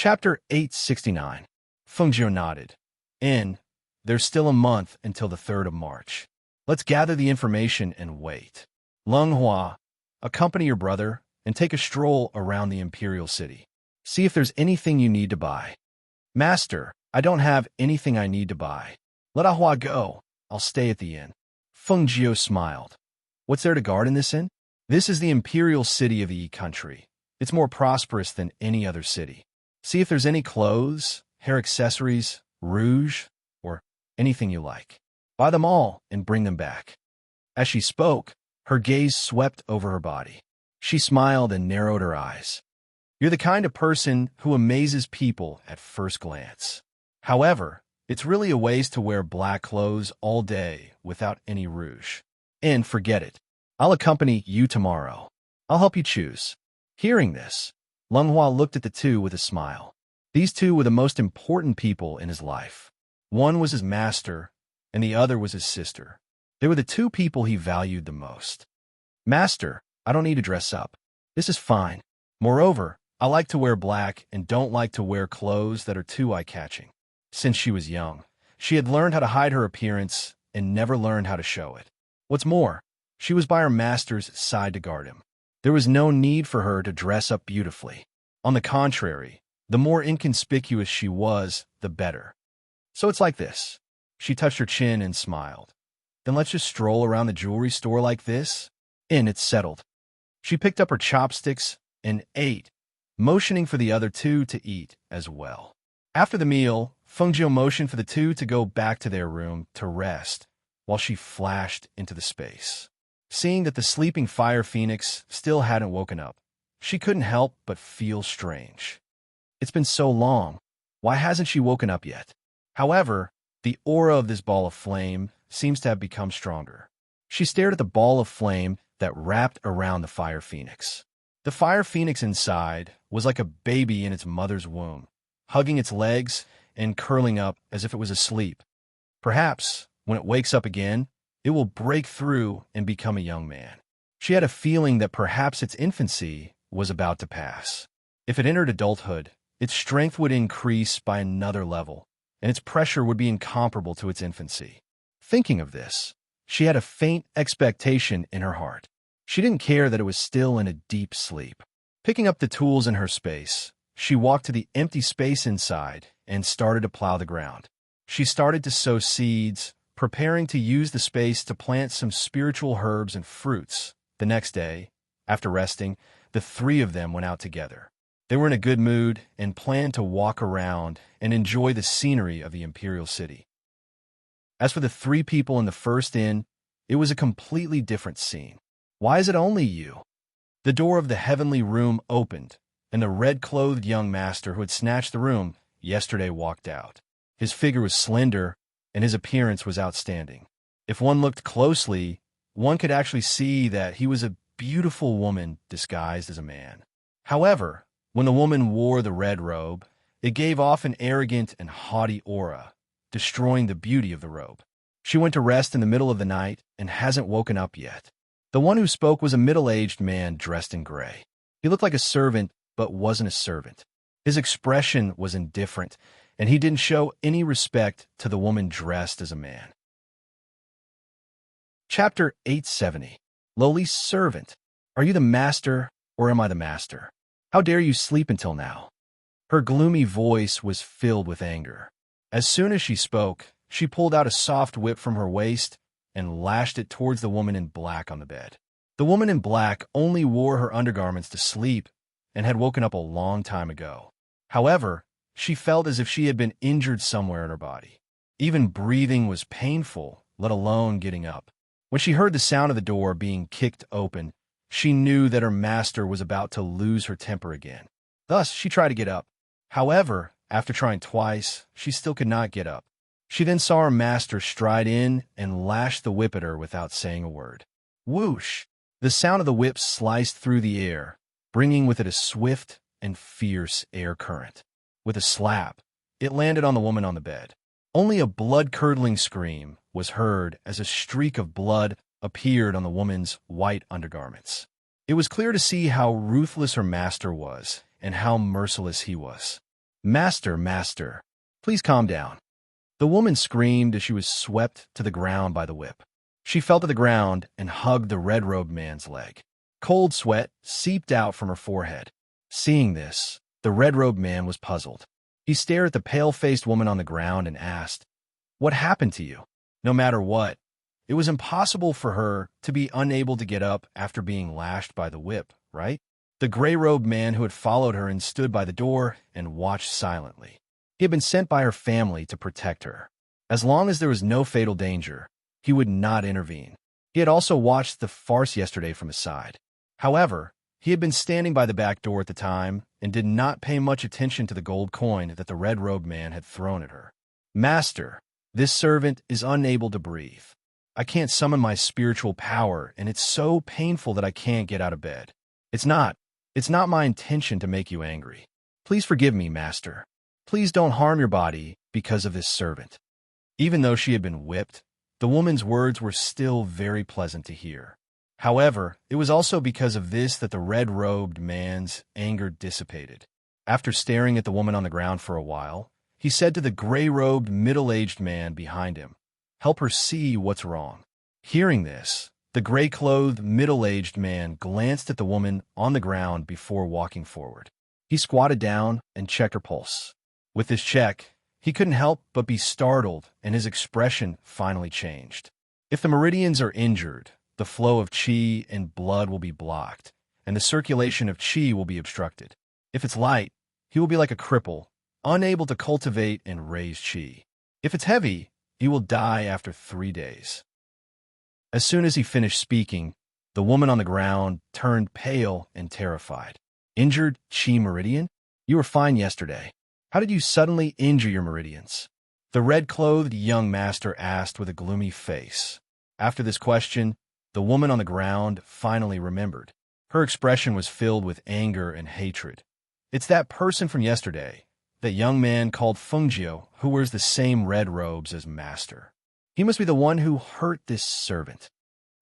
Chapter 869. Fengjiu nodded. There's still a month until the 3rd of March. Let's gather the information and wait. Leng Hua, accompany your brother and take a stroll around the imperial city. See if there's anything you need to buy. Master, I don't have anything I need to buy. Let Ahua go. I'll stay at the inn. Fengjiu smiled. What's there to guard in this inn? This is the imperial city of the Yi country. It's more prosperous than any other city. See if there's any clothes, hair accessories, rouge, or anything you like. Buy them all and bring them back. As she spoke, her gaze swept over her body. She smiled and narrowed her eyes. You're the kind of person who amazes people at first glance. However, it's really a waste to wear black clothes all day without any rouge. And forget it. I'll accompany you tomorrow. I'll help you choose. Hearing this, Leng Hua looked at the two with a smile. These two were the most important people in his life. One was his master, and the other was his sister. They were the two people he valued the most. Master, I don't need to dress up. This is fine. Moreover, I like to wear black and don't like to wear clothes that are too eye-catching. Since she was young, she had learned how to hide her appearance and never learned how to show it. What's more, she was by her master's side to guard him. There was no need for her to dress up beautifully. On the contrary, the more inconspicuous she was, the better. So it's like this. She touched her chin and smiled. Then let's just stroll around the jewelry store like this. It's settled. She picked up her chopsticks and ate, motioning for the other two to eat as well. After the meal, Fengjiu motioned for the two to go back to their room to rest while she flashed into the space. Seeing that the sleeping fire phoenix still hadn't woken up, she couldn't help but feel strange. It's been so long. Why hasn't she woken up yet? However, the aura of this ball of flame seems to have become stronger. She stared at the ball of flame that wrapped around the fire phoenix. The fire phoenix inside was like a baby in its mother's womb, hugging its legs and curling up as if it was asleep. Perhaps, when it wakes up again, it will break through and become a young man. She had a feeling that perhaps its infancy was about to pass. If it entered adulthood, its strength would increase by another level, and its pressure would be incomparable to its infancy. Thinking of this, she had a faint expectation in her heart. She didn't care that it was still in a deep sleep. Picking up the tools in her space, she walked to the empty space inside and started to plow the ground. She started to sow seeds, preparing to use the space to plant some spiritual herbs and fruits. The next day, after resting, the three of them went out together. They were in a good mood and planned to walk around and enjoy the scenery of the imperial city. As for the three people in the first inn, it was a completely different scene. Why is it only you? The door of the heavenly room opened, and the red-clothed young master who had snatched the room yesterday walked out. His figure was slender, and his appearance was outstanding. If one looked closely, one could actually see that he was a beautiful woman disguised as a man. However, when the woman wore the red robe, it gave off an arrogant and haughty aura, destroying the beauty of the robe. She went to rest in the middle of the night and hasn't woken up yet. The one who spoke was a middle-aged man dressed in gray. He looked like a servant, but wasn't a servant. His expression was indifferent, and he didn't show any respect to the woman dressed as a man. Chapter 870. Lowly servant. Are you the master, or am I the master? How dare you sleep until now? Her gloomy voice was filled with anger. As soon as she spoke, she pulled out a soft whip from her waist and lashed it towards the woman in black on the bed. The woman in black only wore her undergarments to sleep and had woken up a long time ago. However, she felt as if she had been injured somewhere in her body. Even breathing was painful, let alone getting up. When she heard the sound of the door being kicked open, she knew that her master was about to lose her temper again. Thus, she tried to get up. However, after trying twice, she still could not get up. She then saw her master stride in and lash the whip at her without saying a word. Whoosh! The sound of the whip sliced through the air, bringing with it a swift and fierce air current. With a slap, it landed on the woman on the bed. Only a blood-curdling scream was heard as a streak of blood appeared on the woman's white undergarments. It was clear to see how ruthless her master was and how merciless he was. Master, master, please calm down. The woman screamed as she was swept to the ground by the whip. She fell to the ground and hugged the red-robed man's leg. Cold sweat seeped out from her forehead. Seeing this, the red-robed man was puzzled. He stared at the pale-faced woman on the ground and asked, "What happened to you?" No matter what, it was impossible for her to be unable to get up after being lashed by the whip, right? The gray-robed man who had followed her and stood by the door and watched silently. He had been sent by her family to protect her. As long as there was no fatal danger, he would not intervene. He had also watched the farce yesterday from his side. However, he had been standing by the back door at the time and did not pay much attention to the gold coin that the red-robed man had thrown at her. "Master, this servant is unable to breathe. I can't summon my spiritual power, and it's so painful that I can't get out of bed. It's not my intention to make you angry. Please forgive me, master. Please don't harm your body because of this servant." Even though she had been whipped, the woman's words were still very pleasant to hear. However, it was also because of this that the red-robed man's anger dissipated. After staring at the woman on the ground for a while, he said to the gray-robed, middle-aged man behind him, "Help her see what's wrong." Hearing this, the gray-clothed, middle-aged man glanced at the woman on the ground before walking forward. He squatted down and checked her pulse. With this check, he couldn't help but be startled, and his expression finally changed. If the meridians are injured, the flow of qi and blood will be blocked, and the circulation of qi will be obstructed. If it's light, he will be like a cripple, unable to cultivate and raise qi. If it's heavy, he will die after 3 days. As soon as he finished speaking, the woman on the ground turned pale and terrified. "Injured qi meridian? You were fine yesterday. How did you suddenly injure your meridians?" The red-clothed young master asked with a gloomy face. After this question, the woman on the ground finally remembered. Her expression was filled with anger and hatred. "It's that person from yesterday, that young man called Fengjiu, who wears the same red robes as master. He must be the one who hurt this servant.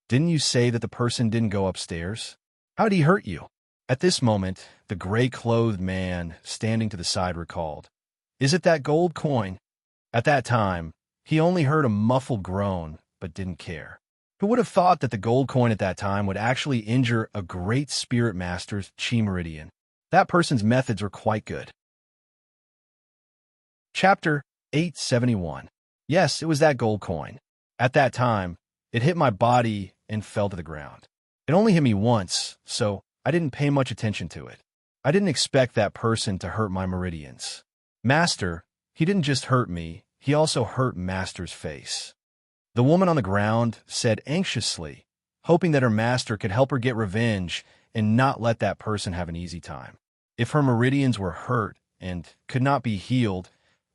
Didn't you say that the person didn't go upstairs? How did he hurt you?" At this moment, the gray-clothed man standing to the side recalled, "Is it that gold coin?" At that time, he only heard a muffled groan, but didn't care. Who would have thought that the gold coin at that time would actually injure a great spirit master's qi meridian? That person's methods were quite good. Chapter 871. Yes, it was that gold coin. At that time, it hit my body and fell to the ground. It only hit me once, so I didn't pay much attention to it. I didn't expect that person to hurt my meridians. Master, he didn't just hurt me, he also hurt Master's face." The woman on the ground said anxiously, hoping that her master could help her get revenge and not let that person have an easy time. If her meridians were hurt and could not be healed,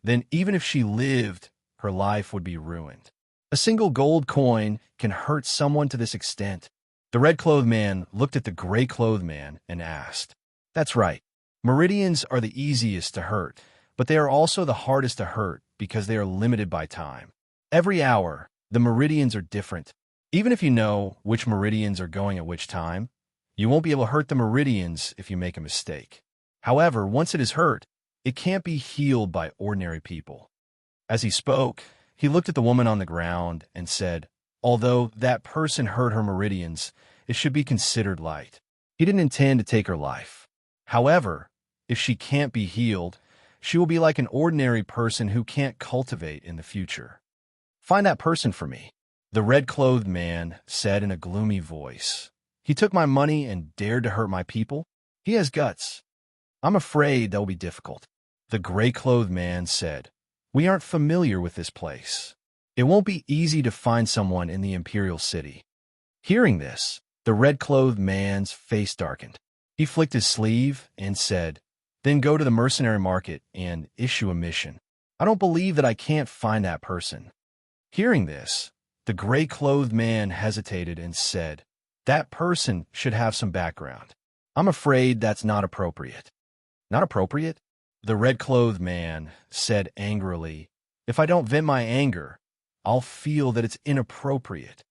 then even if she lived, her life would be ruined. A single gold coin can hurt someone to this extent. The red-clothed man looked at the gray-clothed man and asked, "That's right. Meridians are the easiest to hurt, but they are also the hardest to hurt because they are limited by time. Every hour, the meridians are different. Even if you know which meridians are going at which time, you won't be able to hurt the meridians if you make a mistake. However, once it is hurt, it can't be healed by ordinary people." As he spoke, he looked at the woman on the ground and said, "Although that person hurt her meridians, it should be considered light. He didn't intend to take her life. However, if she can't be healed, she will be like an ordinary person who can't cultivate in the future. Find that person for me," the red-clothed man said in a gloomy voice. "He took my money and dared to hurt my people. He has guts. I'm afraid that will be difficult." The gray-clothed man said, "We aren't familiar with this place. It won't be easy to find someone in the imperial city." Hearing this, the red-clothed man's face darkened. He flicked his sleeve and said, "Then go to the mercenary market and issue a mission. I don't believe that I can't find that person." Hearing this, the gray-clothed man hesitated and said, "That person should have some background. I'm afraid that's not appropriate." "Not appropriate?" The red-clothed man said angrily, "If I don't vent my anger, I'll feel that it's inappropriate."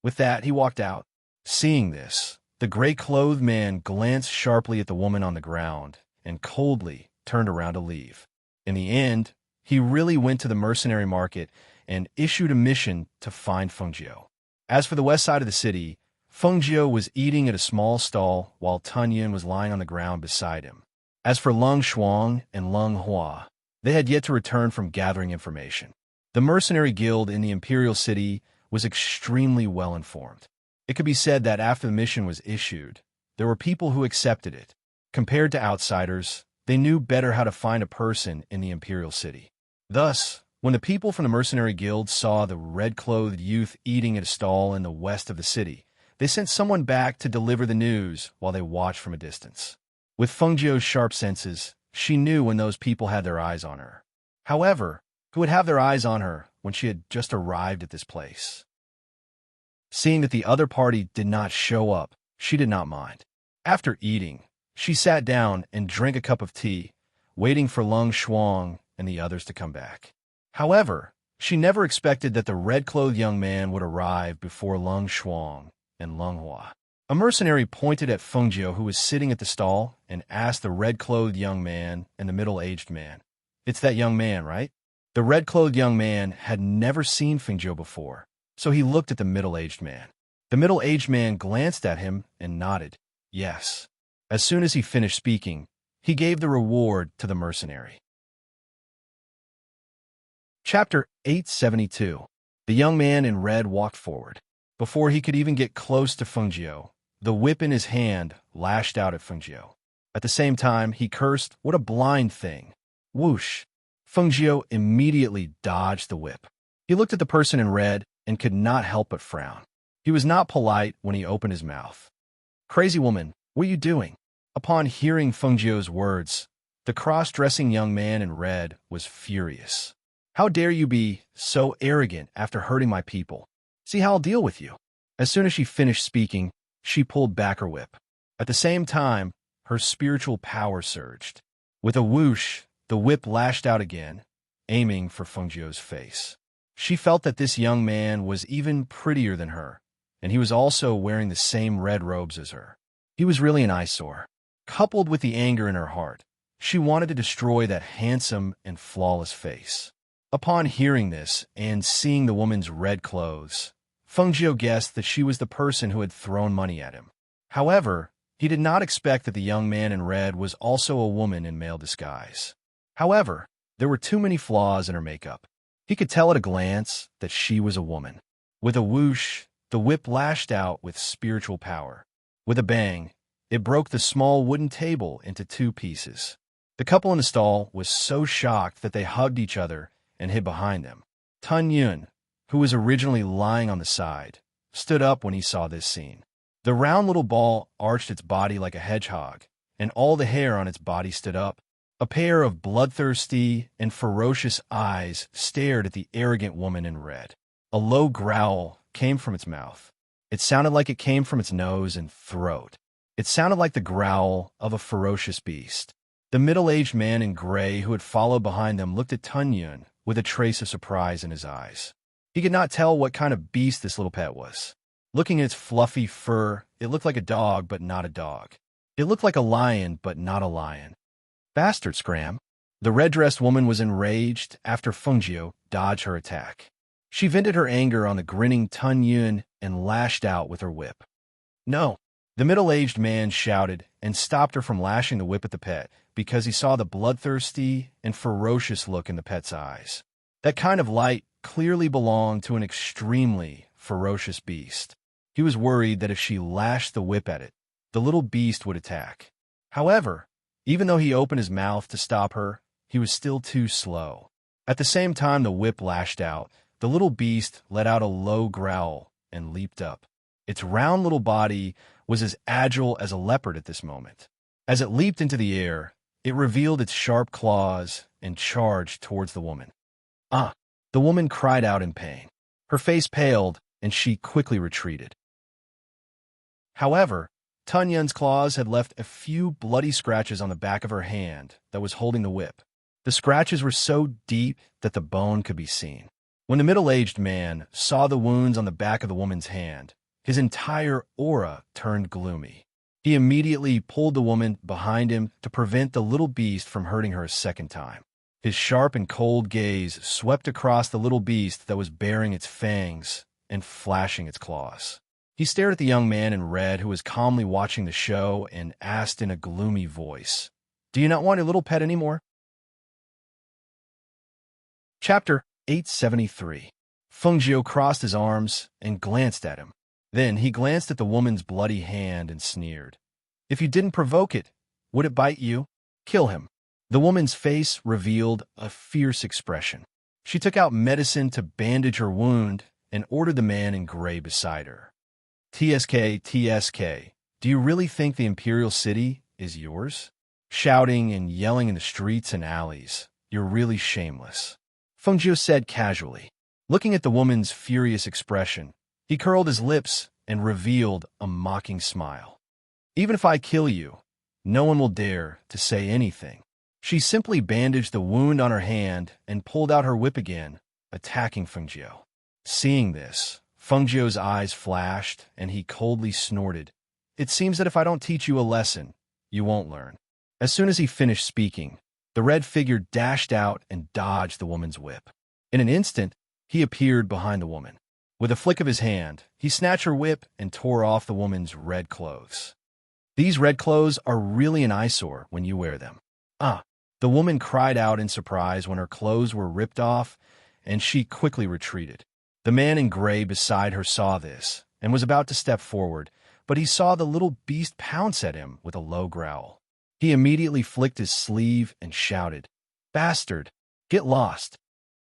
With that, he walked out. Seeing this, the gray-clothed man glanced sharply at the woman on the ground and coldly turned around to leave. In the end, he really went to the mercenary market and issued a mission to find Fengjiu. As for the west side of the city, Fengjiu was eating at a small stall while Tun Yun was lying on the ground beside him. As for Leng Shuang and Leng Hua, they had yet to return from gathering information. The mercenary guild in the imperial city was extremely well informed. It could be said that after the mission was issued, there were people who accepted it. Compared to outsiders, they knew better how to find a person in the imperial city. Thus, when the people from the mercenary guild saw the red-clothed youth eating at a stall in the west of the city, they sent someone back to deliver the news while they watched from a distance. With Fengjiu's sharp senses, she knew when those people had their eyes on her. However, who would have their eyes on her when she had just arrived at this place? Seeing that the other party did not show up, she did not mind. After eating, she sat down and drank a cup of tea, waiting for Leng Shuang and the others to come back. However, she never expected that the red-clothed young man would arrive before Leng Shuang and Leng Hua. A mercenary pointed at Fengjiu, who was sitting at the stall, and asked the red-clothed young man and the middle-aged man, "It's that young man, right?" The red-clothed young man had never seen Fengjiu before, so he looked at the middle-aged man. The middle-aged man glanced at him and nodded, yes. As soon as he finished speaking, he gave the reward to the mercenary. Chapter 872. The young man in red walked forward. Before he could even get close to Fengjiu, the whip in his hand lashed out at Fengjiu. At the same time, he cursed, "What a blind thing!" Whoosh! Fengjiu immediately dodged the whip. He looked at the person in red and could not help but frown. He was not polite when he opened his mouth. "Crazy woman, what are you doing?" Upon hearing Fengjiu's words, the cross-dressing young man in red was furious. "How dare you be so arrogant after hurting my people? See how I'll deal with you." As soon as she finished speaking, she pulled back her whip. At the same time, her spiritual power surged. With a whoosh, the whip lashed out again, aiming for Fengjiu's face. She felt that this young man was even prettier than her, and he was also wearing the same red robes as her. He was really an eyesore. Coupled with the anger in her heart, she wanted to destroy that handsome and flawless face. Upon hearing this and seeing the woman's red clothes, Fengjiu guessed that she was the person who had thrown money at him. However, he did not expect that the young man in red was also a woman in male disguise. However, there were too many flaws in her makeup. He could tell at a glance that she was a woman. With a whoosh, the whip lashed out with spiritual power. With a bang, it broke the small wooden table into two pieces. The couple in the stall was so shocked that they hugged each other and hid behind them. Tun Yun, who was originally lying on the side, stood up when he saw this scene. The round little ball arched its body like a hedgehog, and all the hair on its body stood up. A pair of bloodthirsty and ferocious eyes stared at the arrogant woman in red. A low growl came from its mouth. It sounded like it came from its nose and throat. It sounded like the growl of a ferocious beast. The middle-aged man in gray who had followed behind them looked at Tun Yun with a trace of surprise in his eyes. He could not tell what kind of beast this little pet was. Looking at its fluffy fur, it looked like a dog, but not a dog. It looked like a lion, but not a lion. "Bastard, Scram!" The red-dressed woman was enraged after Fengjiu dodged her attack. She vented her anger on the grinning Tun Yun and lashed out with her whip. "No!" The middle-aged man shouted and stopped her from lashing the whip at the pet because he saw the bloodthirsty and ferocious look in the pet's eyes. That kind of light clearly belonged to an extremely ferocious beast. He was worried that if she lashed the whip at it, the little beast would attack. However, even though he opened his mouth to stop her, he was still too slow. At the same time the whip lashed out, the little beast let out a low growl and leaped up. Its round little body was as agile as a leopard at this moment. As it leaped into the air, it revealed its sharp claws and charged towards the woman. "Ah!" The woman cried out in pain. Her face paled, and she quickly retreated. However, Tun Yun's claws had left a few bloody scratches on the back of her hand that was holding the whip. The scratches were so deep that the bone could be seen. When the middle-aged man saw the wounds on the back of the woman's hand, his entire aura turned gloomy. He immediately pulled the woman behind him to prevent the little beast from hurting her a second time. His sharp and cold gaze swept across the little beast that was baring its fangs and flashing its claws. He stared at the young man in red who was calmly watching the show and asked in a gloomy voice, "Do you not want your little pet anymore?" Chapter 873. Feng crossed his arms and glanced at him. Then he glanced at the woman's bloody hand and sneered. "If you didn't provoke it, would it bite you? Kill him." The woman's face revealed a fierce expression. She took out medicine to bandage her wound and ordered the man in gray beside her. "TSK, TSK, do you really think the Imperial City is yours? Shouting and yelling in the streets and alleys. You're really shameless," Feng said casually. Looking at the woman's furious expression, he curled his lips and revealed a mocking smile. "Even if I kill you, no one will dare to say anything." She simply bandaged the wound on her hand and pulled out her whip again, attacking Feng. Seeing this, Feng eyes flashed and he coldly snorted. "It seems that if I don't teach you a lesson, you won't learn." As soon as he finished speaking, the red figure dashed out and dodged the woman's whip. In an instant, he appeared behind the woman. With a flick of his hand, he snatched her whip and tore off the woman's red clothes. "These red clothes are really an eyesore when you wear them." "Ah!" The woman cried out in surprise when her clothes were ripped off, and she quickly retreated. The man in gray beside her saw this and was about to step forward, but he saw the little beast pounce at him with a low growl. He immediately flicked his sleeve and shouted, "Bastard, get lost!"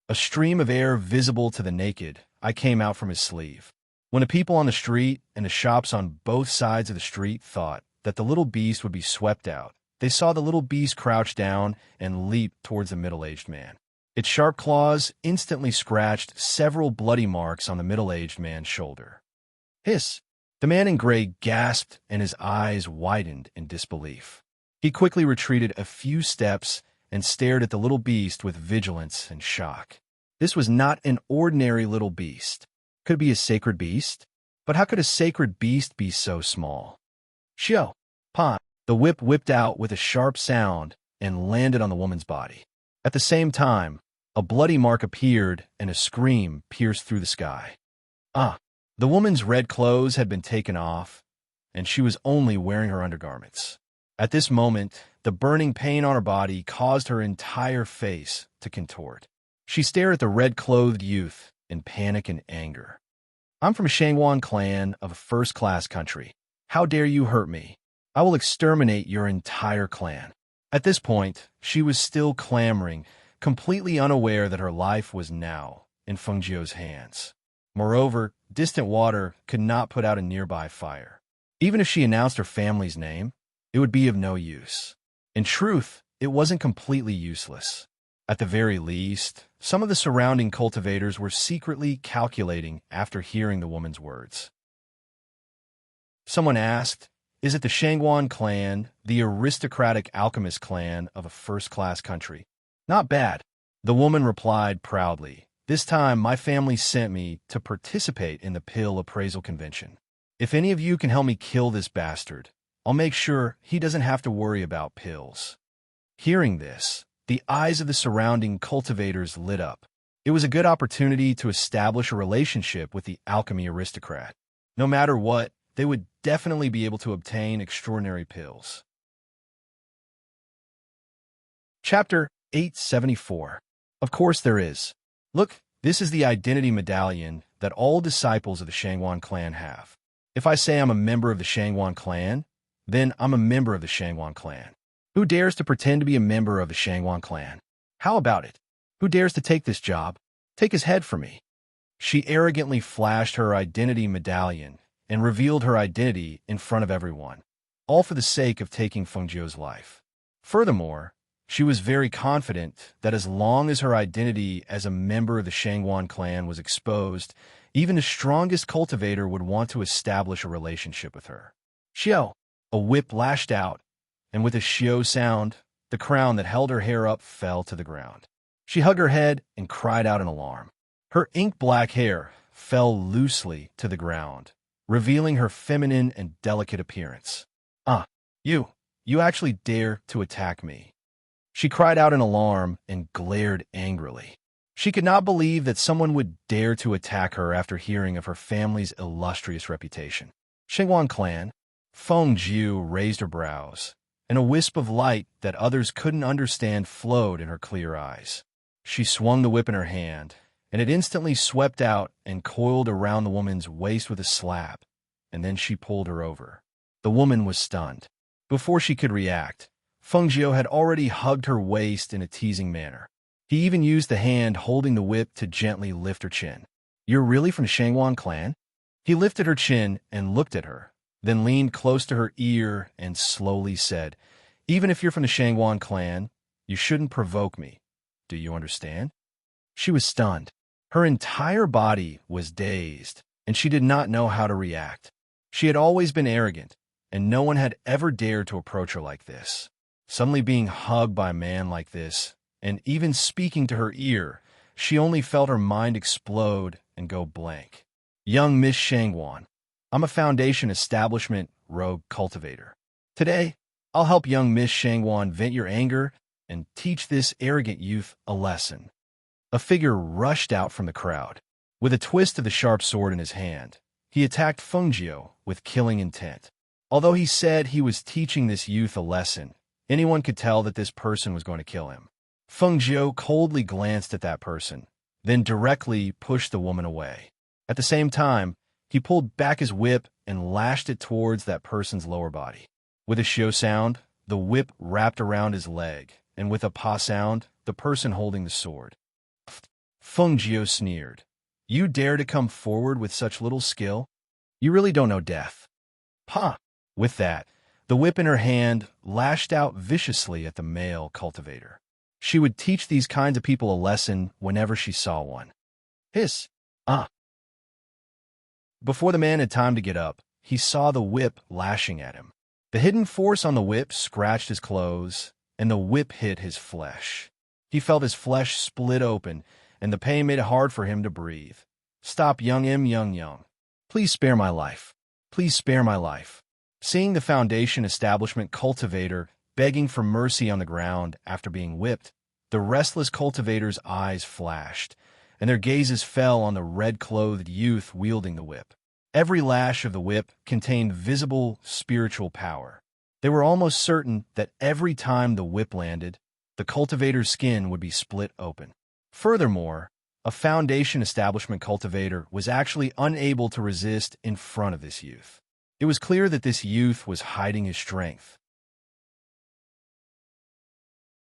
A stream of air visible to the naked eye came out from his sleeve. When the people on the street and the shops on both sides of the street thought that the little beast would be swept out, they saw the little beast crouch down and leap towards the middle-aged man. Its sharp claws instantly scratched several bloody marks on the middle-aged man's shoulder. "Hiss!" The man in gray gasped and his eyes widened in disbelief. He quickly retreated a few steps and stared at the little beast with vigilance and shock. This was not an ordinary little beast. Could it be a sacred beast? But how could a sacred beast be so small? "Xiao! Pan!" The whip whipped out with a sharp sound and landed on the woman's body. At the same time, a bloody mark appeared and a scream pierced through the sky. Ah! The woman's red clothes had been taken off, and she was only wearing her undergarments. At this moment, the burning pain on her body caused her entire face to contort. She stared at the red-clothed youth in panic and anger. "I'm from Shangwan clan of a first-class country. How dare you hurt me? I will exterminate your entire clan." At this point, she was still clamoring, completely unaware that her life was now in Feng hands. Moreover, distant water could not put out a nearby fire. Even if she announced her family's name, it would be of no use. In truth, it wasn't completely useless. At the very least, some of the surrounding cultivators were secretly calculating after hearing the woman's words. Someone asked, "Is it the Shangwan clan, the aristocratic alchemist clan of a first-class country?" "Not bad," the woman replied proudly. "This time my family sent me to participate in the pill appraisal convention. If any of you can help me kill this bastard, I'll make sure he doesn't have to worry about pills." Hearing this, the eyes of the surrounding cultivators lit up. It was a good opportunity to establish a relationship with the alchemy aristocrat. No matter what, they would definitely be able to obtain extraordinary pills. Chapter 874. Of course there is. Look, this is the identity medallion that all disciples of the Shangwan clan have. If I say I'm a member of the Shangwan clan, then I'm a member of the Shangwan clan. Who dares to pretend to be a member of the Shangwan clan? How about it? Who dares to take this job? Take his head for me. She arrogantly flashed her identity medallion and revealed her identity in front of everyone, all for the sake of taking Feng life. Furthermore, she was very confident that as long as her identity as a member of the Shangwan clan was exposed, even the strongest cultivator would want to establish a relationship with her. "Xiao!" A whip lashed out, and with a "xiao" sound, the crown that held her hair up fell to the ground. She hugged her head and cried out in alarm. Her ink-black hair fell loosely to the ground, revealing her feminine and delicate appearance. "Ah, you actually dare to attack me." She cried out in alarm and glared angrily. She could not believe that someone would dare to attack her after hearing of her family's illustrious reputation. Shengwan clan. Feng Jiu raised her brows, and a wisp of light that others couldn't understand flowed in her clear eyes. She swung the whip in her hand, and it instantly swept out and coiled around the woman's waist with a slap, and then she pulled her over. The woman was stunned. Before she could react, Feng Jiu had already hugged her waist in a teasing manner. He even used the hand holding the whip to gently lift her chin. "You're really from the Shangwan clan?" He lifted her chin and looked at her, then leaned close to her ear and slowly said, "Even if you're from the Shangwan clan, you shouldn't provoke me. Do you understand?" She was stunned. Her entire body was dazed, and she did not know how to react. She had always been arrogant, and no one had ever dared to approach her like this. Suddenly being hugged by a man like this, and even speaking to her ear, she only felt her mind explode and go blank. "Young Miss Shangwan, I'm a Foundation Establishment rogue cultivator. Today, I'll help young Miss Shangwan vent your anger and teach this arrogant youth a lesson." A figure rushed out from the crowd. With a twist of the sharp sword in his hand, he attacked Feng Jiu with killing intent. Although he said he was teaching this youth a lesson, anyone could tell that this person was going to kill him. Feng Jiu coldly glanced at that person, then directly pushed the woman away. At the same time, he pulled back his whip and lashed it towards that person's lower body. With a shio sound, the whip wrapped around his leg, and with a pa sound, the person holding the sword. Feng Jiu sneered. "You dare to come forward with such little skill? You really don't know death." Pa! With that, the whip in her hand lashed out viciously at the male cultivator. She would teach these kinds of people a lesson whenever she saw one. Hiss! Ah! Before the man had time to get up, he saw the whip lashing at him. The hidden force on the whip scratched his clothes, and the whip hit his flesh. He felt his flesh split open, and the pain made it hard for him to breathe. "Stop, young. Please spare my life. Please spare my life." Seeing the Foundation Establishment cultivator begging for mercy on the ground after being whipped, the restless cultivator's eyes flashed, and their gazes fell on the red-clothed youth wielding the whip. Every lash of the whip contained visible spiritual power. They were almost certain that every time the whip landed, the cultivator's skin would be split open. Furthermore, a Foundation Establishment cultivator was actually unable to resist in front of this youth. It was clear that this youth was hiding his strength.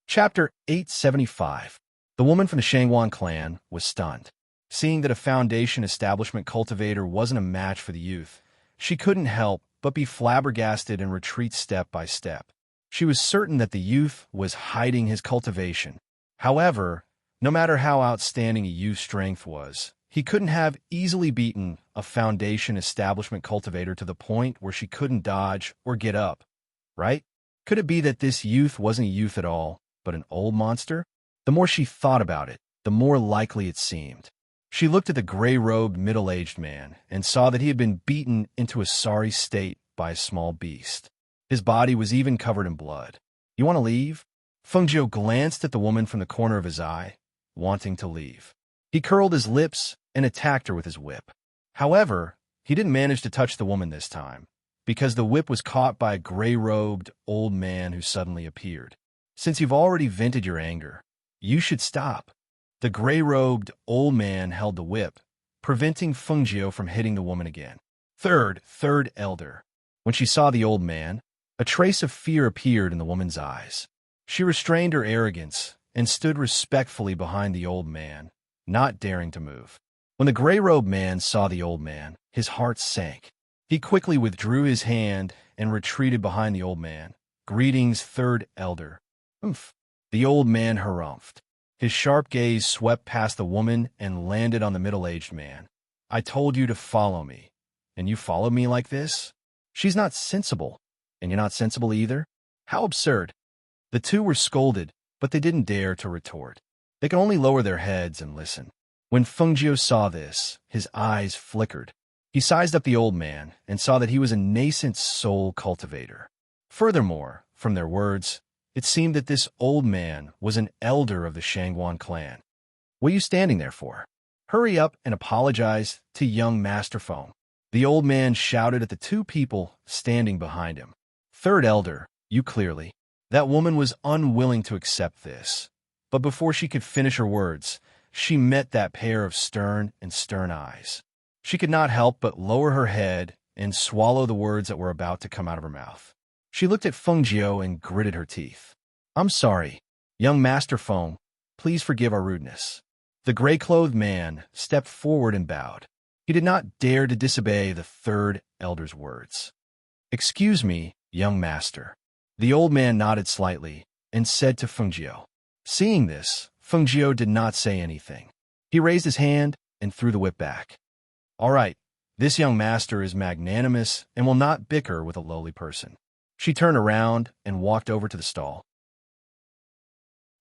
Chapter 875. The woman from the Shangwan clan was stunned. Seeing that a Foundation Establishment cultivator wasn't a match for the youth, she couldn't help but be flabbergasted and retreat step by step. She was certain that the youth was hiding his cultivation. However, no matter how outstanding a youth's strength was, he couldn't have easily beaten a Foundation Establishment cultivator to the point where she couldn't dodge or get up, right? Could it be that this youth wasn't a youth at all, but an old monster? The more she thought about it, the more likely it seemed. She looked at the gray-robed, middle-aged man and saw that he had been beaten into a sorry state by a small beast. His body was even covered in blood. "You want to leave?" Feng Jiu glanced at the woman from the corner of his eye, wanting to leave. He curled his lips and attacked her with his whip. However, he didn't manage to touch the woman this time, because the whip was caught by a gray-robed old man who suddenly appeared. "Since you've already vented your anger, you should stop." The gray-robed old man held the whip, preventing Feng Jiu from hitting the woman again. Third elder. When she saw the old man, a trace of fear appeared in the woman's eyes. She restrained her arrogance and stood respectfully behind the old man, not daring to move. When the gray-robed man saw the old man, his heart sank. He quickly withdrew his hand and retreated behind the old man. "Greetings, third elder." "Oomph." The old man harumphed. His sharp gaze swept past the woman and landed on the middle-aged man. "I told you to follow me, and you followed me like this? She's not sensible, and you're not sensible either? How absurd." The two were scolded, but they didn't dare to retort. They could only lower their heads and listen. When Feng Jiu saw this, his eyes flickered. He sized up the old man and saw that he was a nascent soul cultivator. Furthermore, from their words, It seemed that this old man was an elder of the Shangguan clan. "What are you standing there for? Hurry up and apologize to young Master Feng," the old man shouted at the two people standing behind him. "Third elder, you clearly." That woman was unwilling to accept this. But before she could finish her words, she met that pair of stern eyes. She could not help but lower her head and swallow the words that were about to come out of her mouth. She looked at Feng Jiao and gritted her teeth. "I'm sorry, young Master Feng. Please forgive our rudeness." The gray-clothed man stepped forward and bowed. He did not dare to disobey the third elder's words. "Excuse me, young master." The old man nodded slightly and said to Feng Jiao. Seeing this, Feng Jiao did not say anything. He raised his hand and threw the whip back. "All right, this young master is magnanimous and will not bicker with a lowly person." She turned around and walked over to the stall.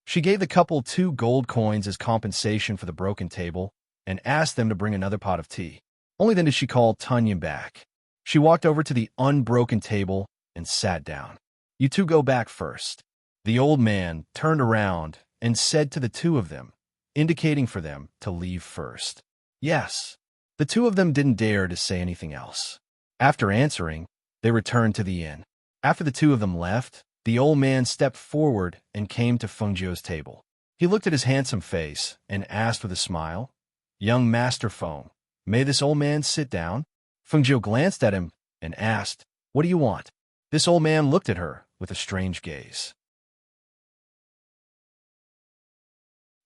She gave the couple 2 gold coins as compensation for the broken table and asked them to bring another pot of tea. Only then did she call Tunyon back. She walked over to the unbroken table and sat down. "You two go back first." The old man turned around and said to the two of them, indicating for them to leave first. "Yes." The two of them didn't dare to say anything else. After answering, they returned to the inn. After the two of them left, the old man stepped forward and came to Feng Jiao's table. He looked at his handsome face and asked with a smile, "Young Master Feng, may this old man sit down?" Feng Jiao glanced at him and asked, "What do you want?" This old man looked at her with a strange gaze.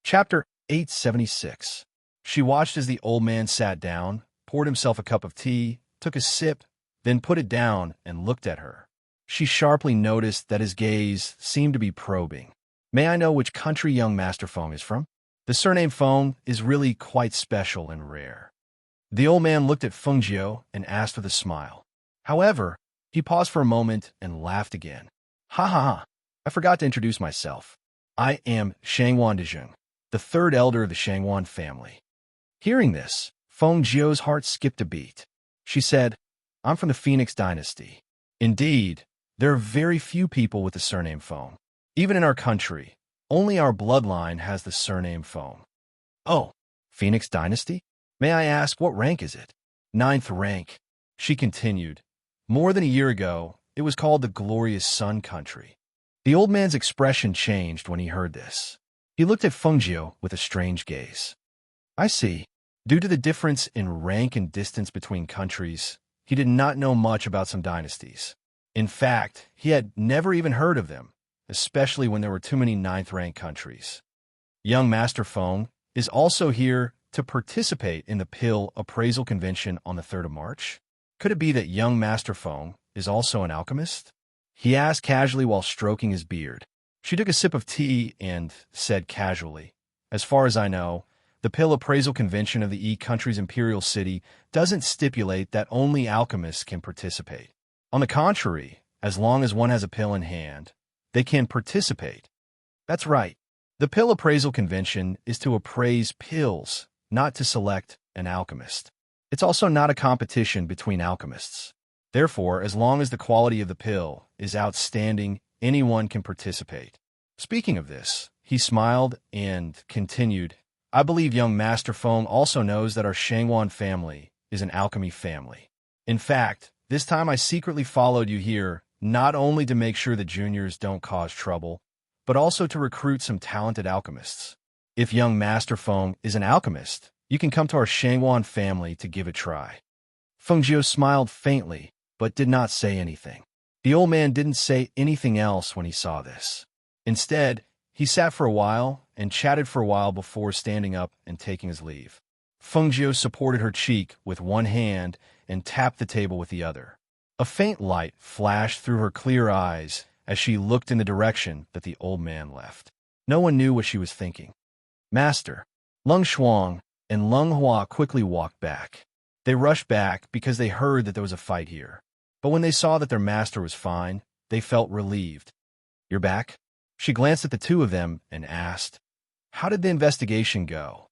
Chapter 876. She watched as the old man sat down, poured himself a cup of tea, took a sip, then put it down and looked at her. She sharply noticed that his gaze seemed to be probing. "May I know which country young Master Feng is from? The surname Feng is really quite special and rare." The old man looked at Feng Jiao and asked with a smile. However, he paused for a moment and laughed again. "Ha ha ha, I forgot to introduce myself. I am Shangguan Dezheng, the third elder of the Shangguan family." Hearing this, Feng Jiao's heart skipped a beat. She said, "I'm from the Phoenix dynasty." Indeed, there are very few people with the surname Feng. Even in our country, only our bloodline has the surname Feng. "Oh, Phoenix dynasty? May I ask, what rank is it?" "9th rank," she continued. "More than a year ago, it was called the Glorious Sun Country." The old man's expression changed when he heard this. He looked at Feng Jiao with a strange gaze. "I see. Due to the difference in rank and distance between countries, he did not know much about some dynasties. In fact, he had never even heard of them, especially when there were too many 9th rank countries. Young Master Feng is also here to participate in the pill appraisal convention on the 3rd of March. Could it be that young Master Feng is also an alchemist?" he asked casually while stroking his beard. She took a sip of tea and said casually, "As far as I know, the pill appraisal convention of the E country's imperial city doesn't stipulate that only alchemists can participate. On the contrary, as long as one has a pill in hand, they can participate." "That's right. The pill appraisal convention is to appraise pills, not to select an alchemist. It's also not a competition between alchemists. Therefore, as long as the quality of the pill is outstanding, anyone can participate." Speaking of this, he smiled and continued, "I believe young Master Feng also knows that our Shangguan family is an alchemy family. In fact, this time I secretly followed you here not only to make sure the juniors don't cause trouble, but also to recruit some talented alchemists. If young Master Feng is an alchemist, you can come to our Shangguan family to give a try." Feng Jiao smiled faintly, but did not say anything. The old man didn't say anything else when he saw this. Instead, he sat for a while and chatted for a while before standing up and taking his leave. Feng Jiao supported her cheek with one hand and tapped the table with the other. A faint light flashed through her clear eyes as she looked in the direction that the old man left. No one knew what she was thinking. "Master." Lung Shuang and Lung Hua quickly walked back. They rushed back because they heard that there was a fight here. But when they saw that their master was fine, they felt relieved. "You're back?" She glanced at the two of them and asked, "How did the investigation go?"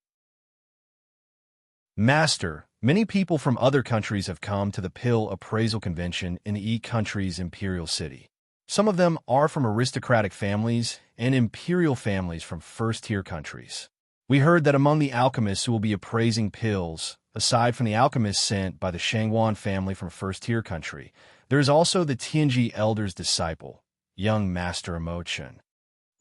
"Master, many people from other countries have come to the pill appraisal convention in the E country's imperial city. Some of them are from aristocratic families and imperial families from first-tier countries. We heard that among the alchemists who will be appraising pills, aside from the alchemists sent by the Shangguan family from first-tier country, there is also the Tianji elder's disciple, young Master Emotion.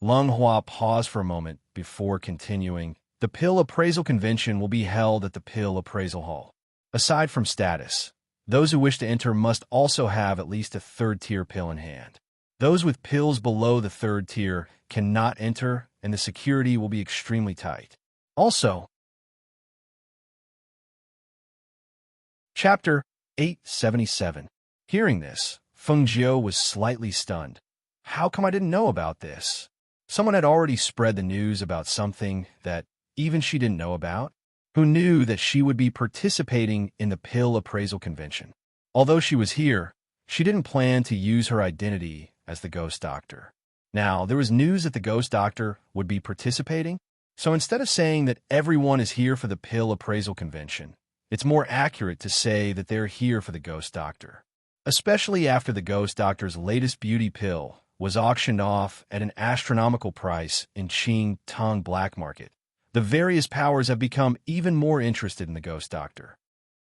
Lung Hua paused for a moment before continuing. The pill appraisal convention will be held at the pill appraisal hall. Aside from status, those who wish to enter must also have at least a third-tier pill in hand. Those with pills below the third tier cannot enter, and the security will be extremely tight. Also, Chapter 877. Hearing this, Feng Jiu was slightly stunned. How come I didn't know about this? Someone had already spread the news about something that even she didn't know about? Who knew that she would be participating in the pill appraisal convention? Although she was here, she didn't plan to use her identity as the ghost doctor. Now, there was news that the ghost doctor would be participating, so instead of saying that everyone is here for the pill appraisal convention, it's more accurate to say that they're here for the ghost doctor. Especially after the ghost doctor's latest beauty pill was auctioned off at an astronomical price in Qing Tong black market, the various powers have become even more interested in the ghost doctor.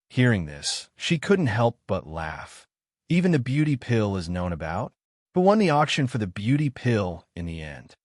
Hearing this, she couldn't help but laugh. Even the beauty pill is known about. Who won the auction for the beauty pill in the end?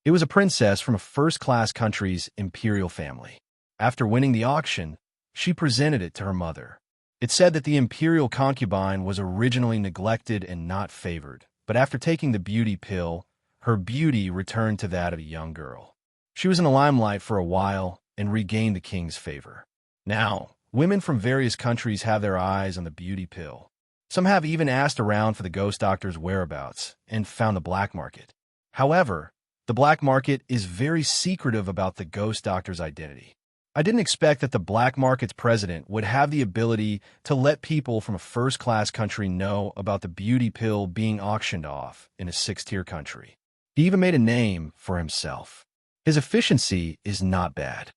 It was a princess from a first-class country's imperial family. After winning the auction, she presented it to her mother. It said that the imperial concubine was originally neglected and not favored, but after taking the beauty pill, her beauty returned to that of a young girl. She was in the limelight for a while and regained the king's favor. Now, women from various countries have their eyes on the beauty pill. Some have even asked around for the ghost doctor's whereabouts and found the black market. However, the black market is very secretive about the ghost doctor's identity. I didn't expect that the black market's president would have the ability to let people from a first-class country know about the beauty pill being auctioned off in a sixth-tier country. He even made a name for himself. His efficiency is not bad.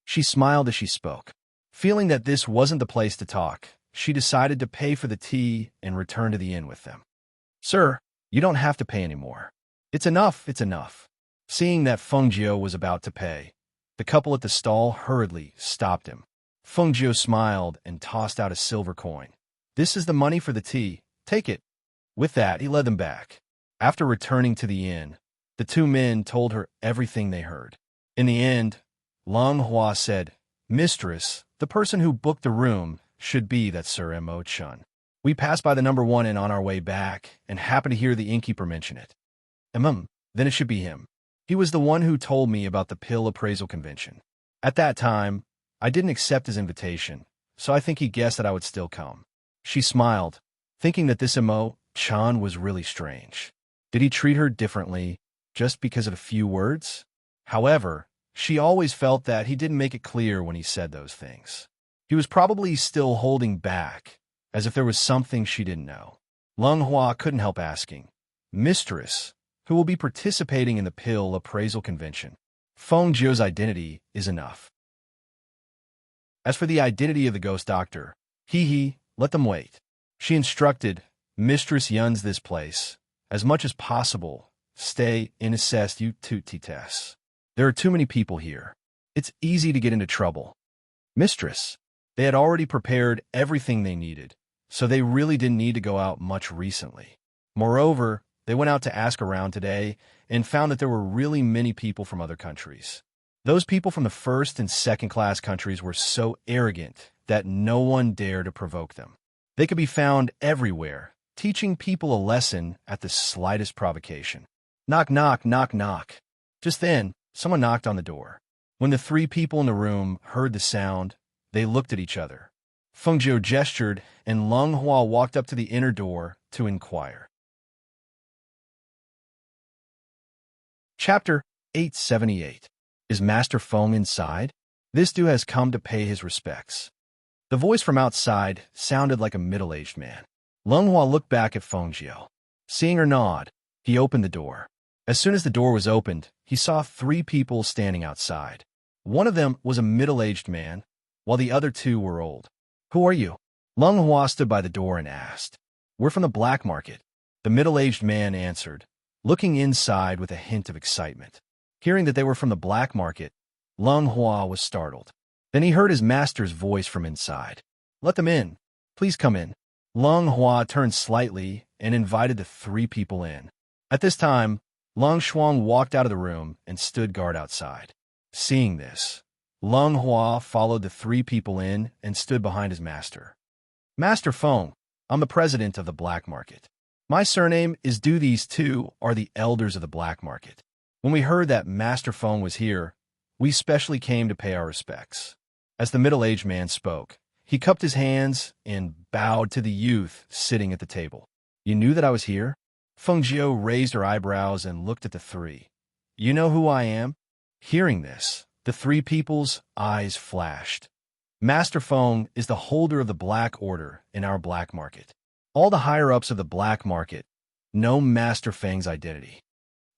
She smiled as she spoke. Feeling that this wasn't the place to talk, she decided to pay for the tea and return to the inn with them. Sir, you don't have to pay anymore. It's enough, it's enough. Seeing that Feng Jiu was about to pay, the couple at the stall hurriedly stopped him. Feng Jiu smiled and tossed out a silver coin. This is the money for the tea. Take it. With that, he led them back. After returning to the inn, the two men told her everything they heard. In the end, Lung Hua said, Mistress, the person who booked the room should be that Sir Mo Chun. We passed by the number 1 inn on our way back and happened to hear the innkeeper mention it. Then it should be him. He was the one who told me about the pill appraisal convention. At that time, I didn't accept his invitation, so I think he guessed that I would still come. She smiled, thinking that this Mo Chun was really strange. Did he treat her differently just because of a few words? However, she always felt that he didn't make it clear when he said those things. He was probably still holding back, as if there was something she didn't know. Lung Hua couldn't help asking, Mistress, who will be participating in the pill appraisal convention? Feng Jiu's identity is enough. As for the identity of the ghost doctor, let them wait. She instructed, Mistress Yun's this place. As much as possible, stay in assessed you tutes. There are too many people here. It's easy to get into trouble. Mistress, they had already prepared everything they needed, so they really didn't need to go out much recently. Moreover, they went out to ask around today and found that there were really many people from other countries. Those people from the first and second-class countries were so arrogant that no one dared to provoke them. They could be found everywhere, teaching people a lesson at the slightest provocation. Knock, knock, knock, knock. Just then, someone knocked on the door. When the 3 people in the room heard the sound, they looked at each other. Feng Jiu gestured, and Lung Hua walked up to the inner door to inquire. Chapter 878. Is Master Feng inside? This dude has come to pay his respects. The voice from outside sounded like a middle-aged man. Lung Hua looked back at Feng Jiu. Seeing her nod, he opened the door. As soon as the door was opened, he saw 3 people standing outside. One of them was a middle-aged man, while the other 2 were old. Who are you? Lung Hua stood by the door and asked. We're from the black market. The middle-aged man answered, looking inside with a hint of excitement. Hearing that they were from the black market, Lung Hua was startled. Then he heard his master's voice from inside. "Let them in. Please come in." Lung Hua turned slightly and invited the three people in. At this time, Lung Shuang walked out of the room and stood guard outside. Seeing this, Lung Hua followed the three people in and stood behind his master. "Master Feng, I'm the president of the black market. My surname is Du. These two are the elders of the black market. When we heard that Master Feng was here, we specially came to pay our respects." As the middle-aged man spoke, he cupped his hands and bowed to the youth sitting at the table. "You knew that I was here?" Feng Jiu raised her eyebrows and looked at the three. "You know who I am?" Hearing this, the three people's eyes flashed. "Master Feng is the holder of the Black Order in our black market. All the higher-ups of the black market know Master Feng's identity.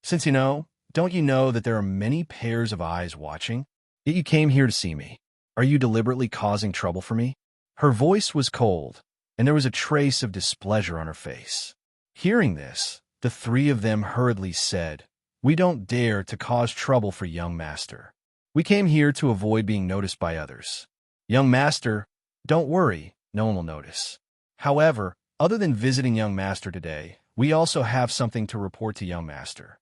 Since you know, don't you know that there are many pairs of eyes watching? Yet you came here to see me. Are you deliberately causing trouble for me?" Her voice was cold, and there was a trace of displeasure on her face. Hearing this, the three of them hurriedly said, "We don't dare to cause trouble for young master. We came here to avoid being noticed by others. Young master, don't worry, no one will notice. However, other than visiting young master today, we also have something to report to young master."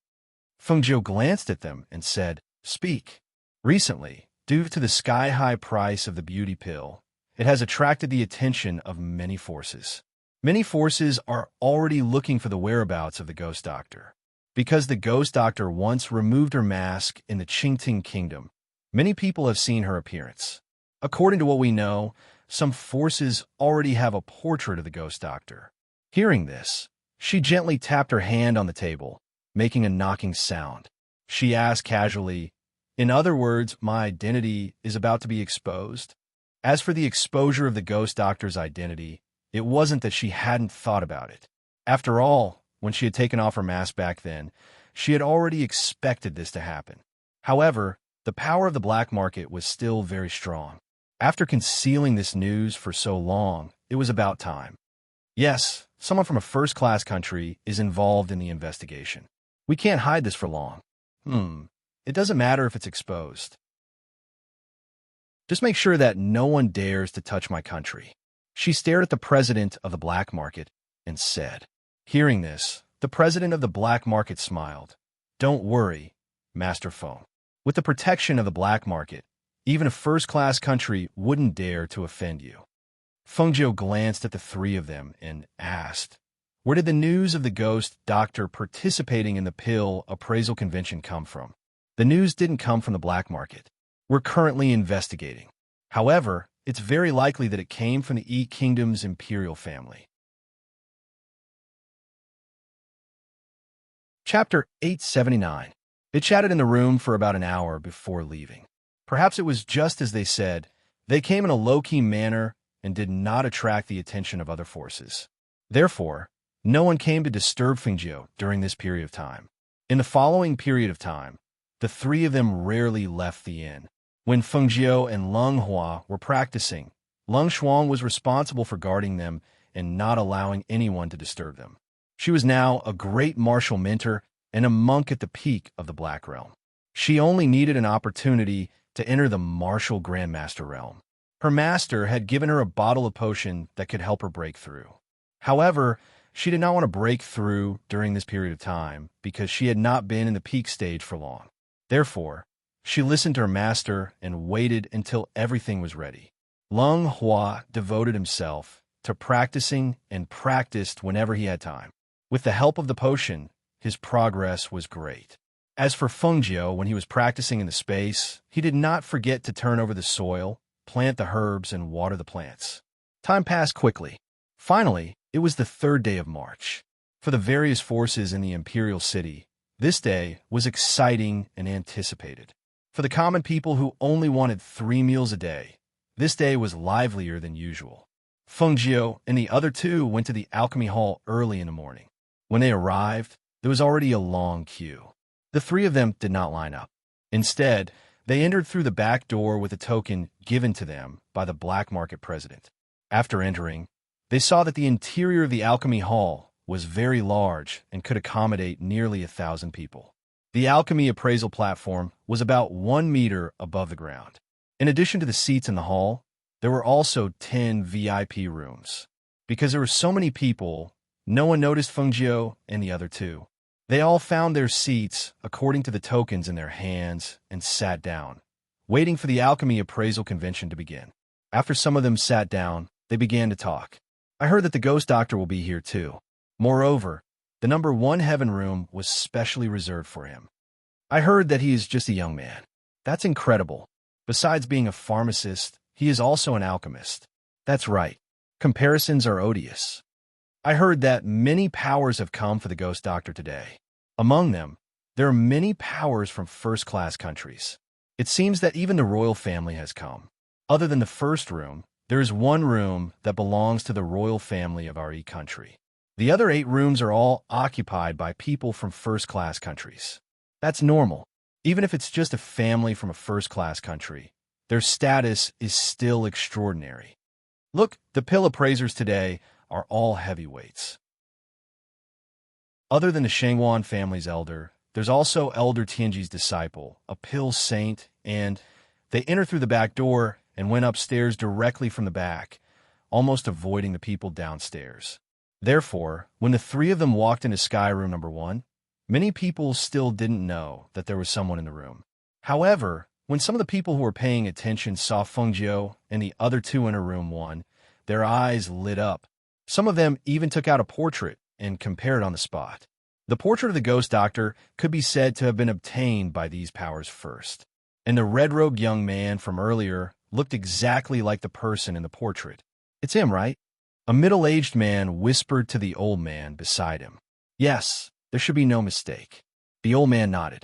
Feng Jiu glanced at them and said, "Speak." Recently, due to the sky-high price of the beauty pill, it has attracted the attention of many forces. Many forces are already looking for the whereabouts of the ghost doctor. Because the ghost doctor once removed her mask in the Qingting Kingdom, many people have seen her appearance. According to what we know, some forces already have a portrait of the ghost doctor. Hearing this, she gently tapped her hand on the table, making a knocking sound. She asked casually, "In other words, my identity is about to be exposed?" As for the exposure of the ghost doctor's identity, it wasn't that she hadn't thought about it. After all, when she had taken off her mask back then, she had already expected this to happen. However, the power of the black market was still very strong. After concealing this news for so long, it was about time. Yes, someone from a first-class country is involved in the investigation. We can't hide this for long. It doesn't matter if it's exposed. Just make sure that no one dares to touch my country." She stared at the president of the black market and said. Hearing this, the president of the black market smiled. "Don't worry, Master Feng. With the protection of the black market, even a first-class country wouldn't dare to offend you." Feng Jiu glanced at the three of them and asked, "Where did the news of the ghost doctor participating in the pill appraisal convention come from?" "The news didn't come from the black market. We're currently investigating. However, it's very likely that it came from the Yi Kingdom's imperial family." Chapter 879. They chatted in the room for about an hour before leaving. Perhaps it was just as they said. They came in a low-key manner and did not attract the attention of other forces. Therefore, no one came to disturb Feng Jiu during this period of time. In the following period of time, the three of them rarely left the inn. When Feng Jiu and Lung Hua were practicing, Lung Shuang was responsible for guarding them and not allowing anyone to disturb them. She was now a great martial mentor and a monk at the peak of the Black Realm. She only needed an opportunity to enter the martial Grandmaster realm. Her master had given her a bottle of potion that could help her break through. However, she did not want to break through during this period of time because she had not been in the peak stage for long. Therefore, she listened to her master and waited until everything was ready. Lung Hua devoted himself to practicing and practiced whenever he had time. With the help of the potion, his progress was great. As for Feng Jiu, when he was practicing in the space, he did not forget to turn over the soil, plant the herbs, and water the plants. Time passed quickly. Finally, it was the third day of March. For the various forces in the imperial city, this day was exciting and anticipated. For the common people who only wanted 3 meals a day, this day was livelier than usual. Feng Jiu and the other two went to the alchemy hall early in the morning. When they arrived, there was already a long queue. The three of them did not line up. Instead, they entered through the back door with a token given to them by the black market president. After entering, they saw that the interior of the alchemy hall was very large and could accommodate nearly 1,000 people. The alchemy appraisal platform was about 1 meter above the ground. In addition to the seats in the hall, there were also 10 VIP rooms. Because there were so many people, no one noticed Fengjiu and the other two. They all found their seats according to the tokens in their hands and sat down, waiting for the alchemy appraisal convention to begin. After some of them sat down, they began to talk. I heard that the ghost doctor will be here too. Moreover, the number 1 heaven room was specially reserved for him. I heard that he is just a young man. That's incredible. Besides being a pharmacist, he is also an alchemist. That's right. Comparisons are odious. I heard that many powers have come for the ghost doctor today. Among them, there are many powers from first-class countries. It seems that even the royal family has come. Other than the first room, there is 1 room that belongs to the royal family of our country. The other 8 rooms are all occupied by people from first-class countries. That's normal. Even if it's just a family from a first-class country, their status is still extraordinary. Look, the pill appraisers today are all heavyweights. Other than the Shangwan family's elder, there's also Elder Tianji's disciple, a pill saint, and they entered through the back door and went upstairs directly from the back, almost avoiding the people downstairs. Therefore, when the 3 of them walked into Sky Room number 1, many people still didn't know that there was someone in the room. However, when some of the people who were paying attention saw Fengjiu and the other 2 enter Room 1, their eyes lit up. Some of them even took out a portrait and compared on the spot. The portrait of the ghost doctor could be said to have been obtained by these powers first. And the red-robed young man from earlier looked exactly like the person in the portrait. It's him, right? A middle-aged man whispered to the old man beside him. Yes, there should be no mistake. The old man nodded.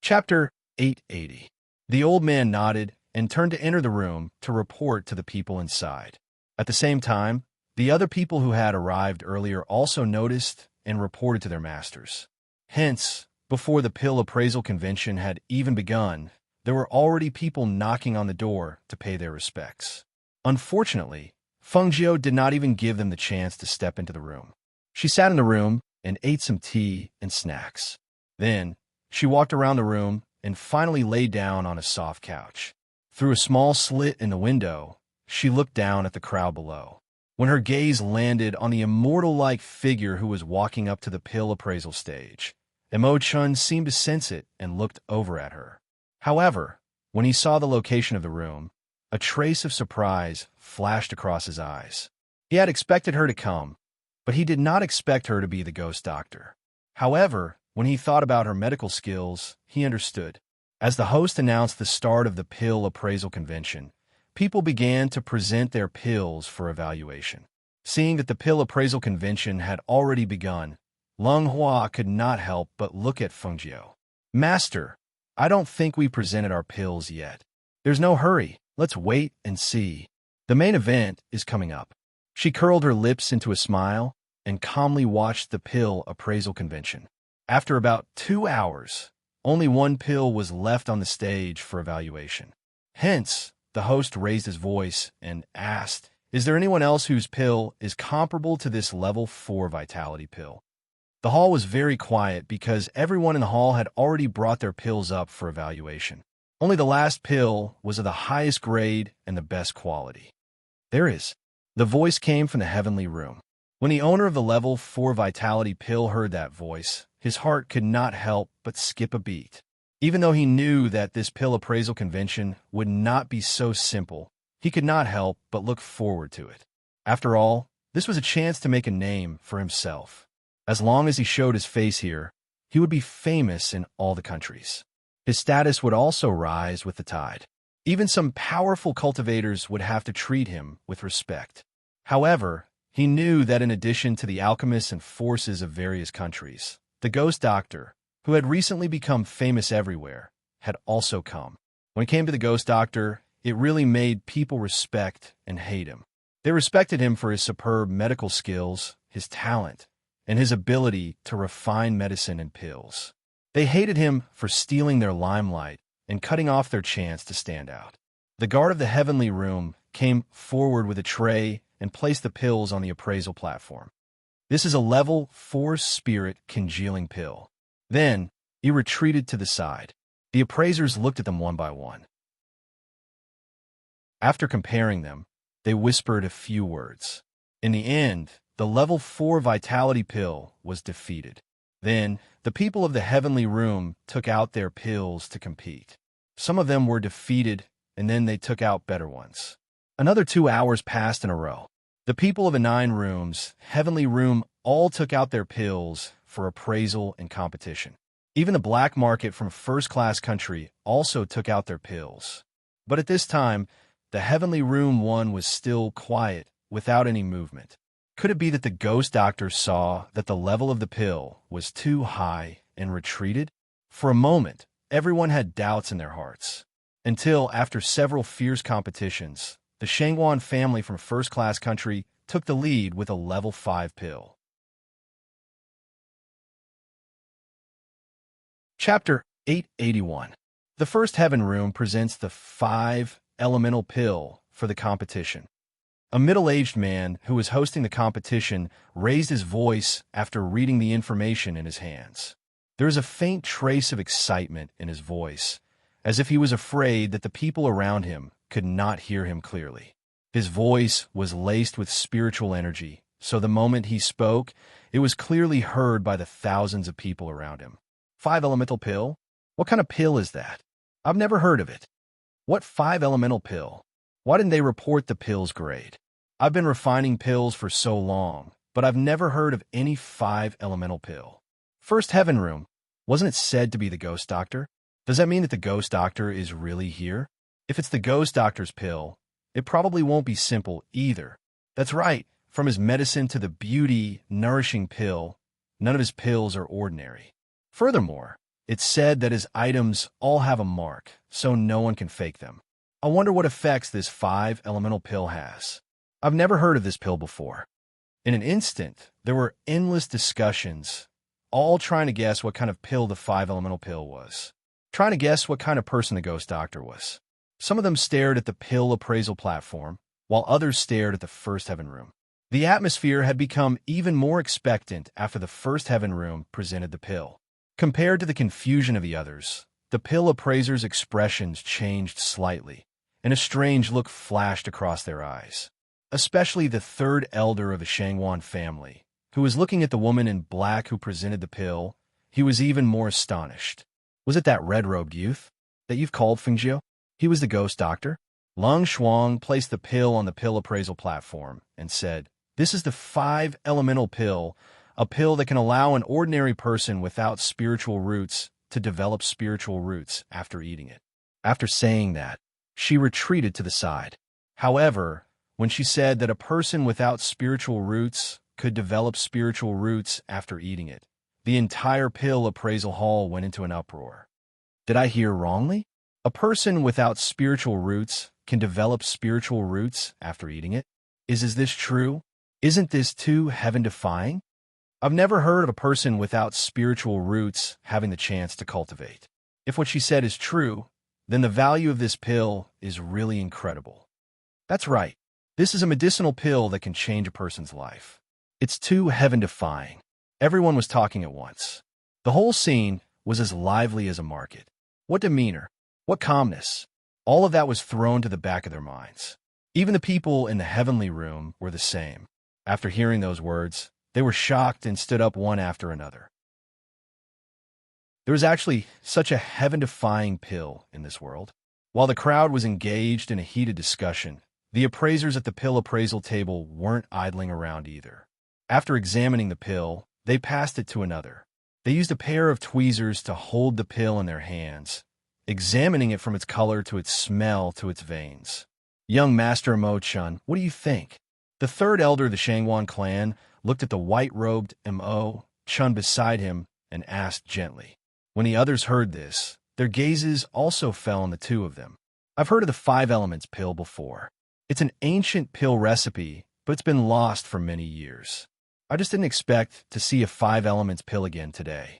Chapter 880. The old man nodded and turned to enter the room to report to the people inside. At the same time, the other people who had arrived earlier also noticed and reported to their masters. Hence, before the pill appraisal convention had even begun, there were already people knocking on the door to pay their respects. Unfortunately, Fengjiu did not even give them the chance to step into the room. She sat in the room and ate some tea and snacks. Then, she walked around the room and finally lay down on a soft couch. Through a small slit in the window, she looked down at the crowd below. When her gaze landed on the immortal-like figure who was walking up to the pill appraisal stage, Emo-chun seemed to sense it and looked over at her. However, when he saw the location of the room, a trace of surprise flashed across his eyes. He had expected her to come, but he did not expect her to be the ghost doctor. However, when he thought about her medical skills, he understood. As the host announced the start of the pill appraisal convention, people began to present their pills for evaluation. Seeing that the pill appraisal convention had already begun, Lung Hua could not help but look at Fengjiu. Master, I don't think we presented our pills yet. There's no hurry. Let's wait and see. The main event is coming up. She curled her lips into a smile and calmly watched the pill appraisal convention. After about 2 hours, only 1 pill was left on the stage for evaluation. Hence, the host raised his voice and asked, "Is there anyone else whose pill is comparable to this level 4 vitality pill?" The hall was very quiet because everyone in the hall had already brought their pills up for evaluation. Only the last pill was of the highest grade and the best quality. There is. The voice came from the heavenly room. When the owner of the level 4 vitality pill heard that voice, his heart could not help but skip a beat. Even though he knew that this pill appraisal convention would not be so simple, he could not help but look forward to it. After all, this was a chance to make a name for himself. As long as he showed his face here, he would be famous in all the countries. His status would also rise with the tide. Even some powerful cultivators would have to treat him with respect. However, he knew that in addition to the alchemists and forces of various countries, the ghost doctor, who had recently become famous everywhere, had also come. When it came to the ghost doctor, it really made people respect and hate him. They respected him for his superb medical skills, his talent, and his ability to refine medicine and pills. They hated him for stealing their limelight and cutting off their chance to stand out. The guard of the heavenly room came forward with a tray and placed the pills on the appraisal platform. This is a level 4 spirit congealing pill. Then, he retreated to the side. The appraisers looked at them one by one. After comparing them, they whispered a few words. In the end, the level 4 vitality pill was defeated. Then, the people of the heavenly room took out their pills to compete. Some of them were defeated, and then they took out better ones. Another 2 hours passed in a row. The people of the 9 rooms, heavenly room, all took out their pills for appraisal and competition. Even the black market from first-class country also took out their pills. But at this time, the heavenly room one was still quiet, without any movement. Could it be that the ghost doctor saw that the level of the pill was too high and retreated? For a moment, everyone had doubts in their hearts. Until, after several fierce competitions, the Shangwan family from first-class country took the lead with a level 5 pill. Chapter 881. The first heaven room presents the 5 elemental pill for the competition. A middle-aged man who was hosting the competition raised his voice after reading the information in his hands. There is a faint trace of excitement in his voice, as if he was afraid that the people around him could not hear him clearly. His voice was laced with spiritual energy, so the moment he spoke, it was clearly heard by the thousands of people around him. 5 elemental pill? What kind of pill is that? I've never heard of it. What 5 elemental pill? Why didn't they report the pill's grade? I've been refining pills for so long, but I've never heard of any 5 elemental pill. First heaven room, wasn't it said to be the ghost doctor? Does that mean that the ghost doctor is really here? If it's the ghost doctor's pill, it probably won't be simple either. That's right, from his medicine to the beauty, nourishing pill, none of his pills are ordinary. Furthermore, it's said that his items all have a mark, so no one can fake them. I wonder what effects this 5 elemental pill has. I've never heard of this pill before. In an instant, there were endless discussions, all trying to guess what kind of pill the 5 elemental pill was. Trying to guess what kind of person the ghost doctor was. Some of them stared at the pill appraisal platform, while others stared at the first heaven room. The atmosphere had become even more expectant after the first heaven room presented the pill. Compared to the confusion of the others, the pill appraiser's expressions changed slightly, and a strange look flashed across their eyes. Especially the third elder of the Shangwan family, who was looking at the woman in black who presented the pill. He was even more astonished. Was it that red-robed youth that you've called Fengjiu? He was the ghost doctor. Lung Shuang placed the pill on the pill appraisal platform and said, "This is the 5 elemental pill, a pill that can allow an ordinary person without spiritual roots to develop spiritual roots after eating it." After saying that, she retreated to the side. However, when she said that a person without spiritual roots could develop spiritual roots after eating it, the entire pill appraisal hall went into an uproar. Did I hear wrongly? A person without spiritual roots can develop spiritual roots after eating it? Is this true? Isn't this too heaven-defying? I've never heard of a person without spiritual roots having the chance to cultivate. If what she said is true, then the value of this pill is really incredible. That's right. This is a medicinal pill that can change a person's life. It's too heaven-defying. Everyone was talking at once. The whole scene was as lively as a market. What demeanor, what calmness. All of that was thrown to the back of their minds. Even the people in the heavenly room were the same. After hearing those words, they were shocked and stood up one after another. There was actually such a heaven-defying pill in this world. While the crowd was engaged in a heated discussion, the appraisers at the pill appraisal table weren't idling around either. After examining the pill, they passed it to another. They used a pair of tweezers to hold the pill in their hands, examining it from its color to its smell to its veins. Young Master Mo-chun, what do you think? The third elder of the Shangwan clan looked at the white-robed Mo-chun beside him and asked gently. When the others heard this, their gazes also fell on the two of them. I've heard of the 5 elements pill before. It's an ancient pill recipe, but it's been lost for many years. I just didn't expect to see a 5 elements pill again today.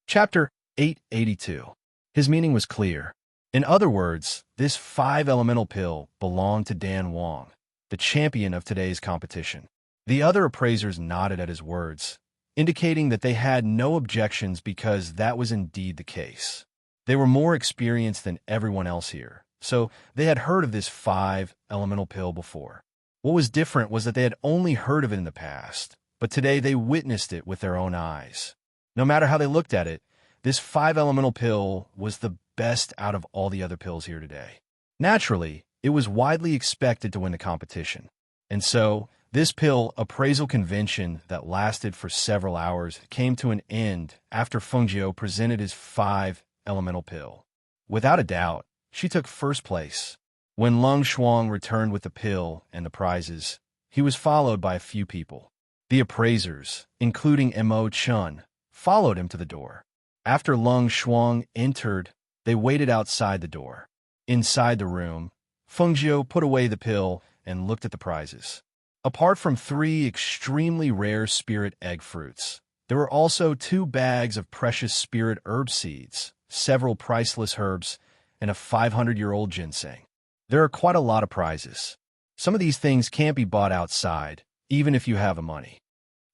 Chapter 882. His meaning was clear. In other words, this 5-elemental pill belonged to Dan Wong, the champion of today's competition. The other appraisers nodded at his words, indicating that they had no objections because that was indeed the case. They were more experienced than everyone else here, so they had heard of this 5-elemental pill before. What was different was that they had only heard of it in the past, but today they witnessed it with their own eyes. No matter how they looked at it, this 5-elemental pill was the best out of all the other pills here today. Naturally, it was widely expected to win the competition. And so, this pill appraisal convention that lasted for several hours came to an end after Fengjiu presented his 5-elemental pill. Without a doubt, she took first place. When Lung Shuang returned with the pill and the prizes, he was followed by a few people. The appraisers, including Mo Chun, followed him to the door. After Lung Shuang entered, they waited outside the door. Inside the room, Fengjiu put away the pill and looked at the prizes. Apart from 3 extremely rare spirit egg fruits, there were also 2 bags of precious spirit herb seeds, several priceless herbs, and a 500-year-old ginseng. There are quite a lot of prizes. Some of these things can't be bought outside, even if you have the money.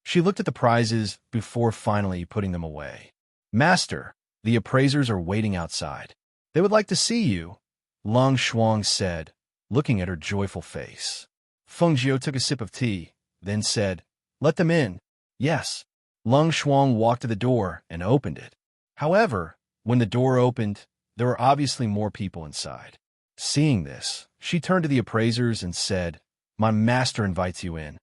She looked at the prizes before finally putting them away. Master, the appraisers are waiting outside. They would like to see you, Lung Shuang said, looking at her joyful face. Fengjiu took a sip of tea, then said, "Let them in." Yes. Lung Shuang walked to the door and opened it. However, when the door opened, there were obviously more people inside. Seeing this, she turned to the appraisers and said, "My master invites you in."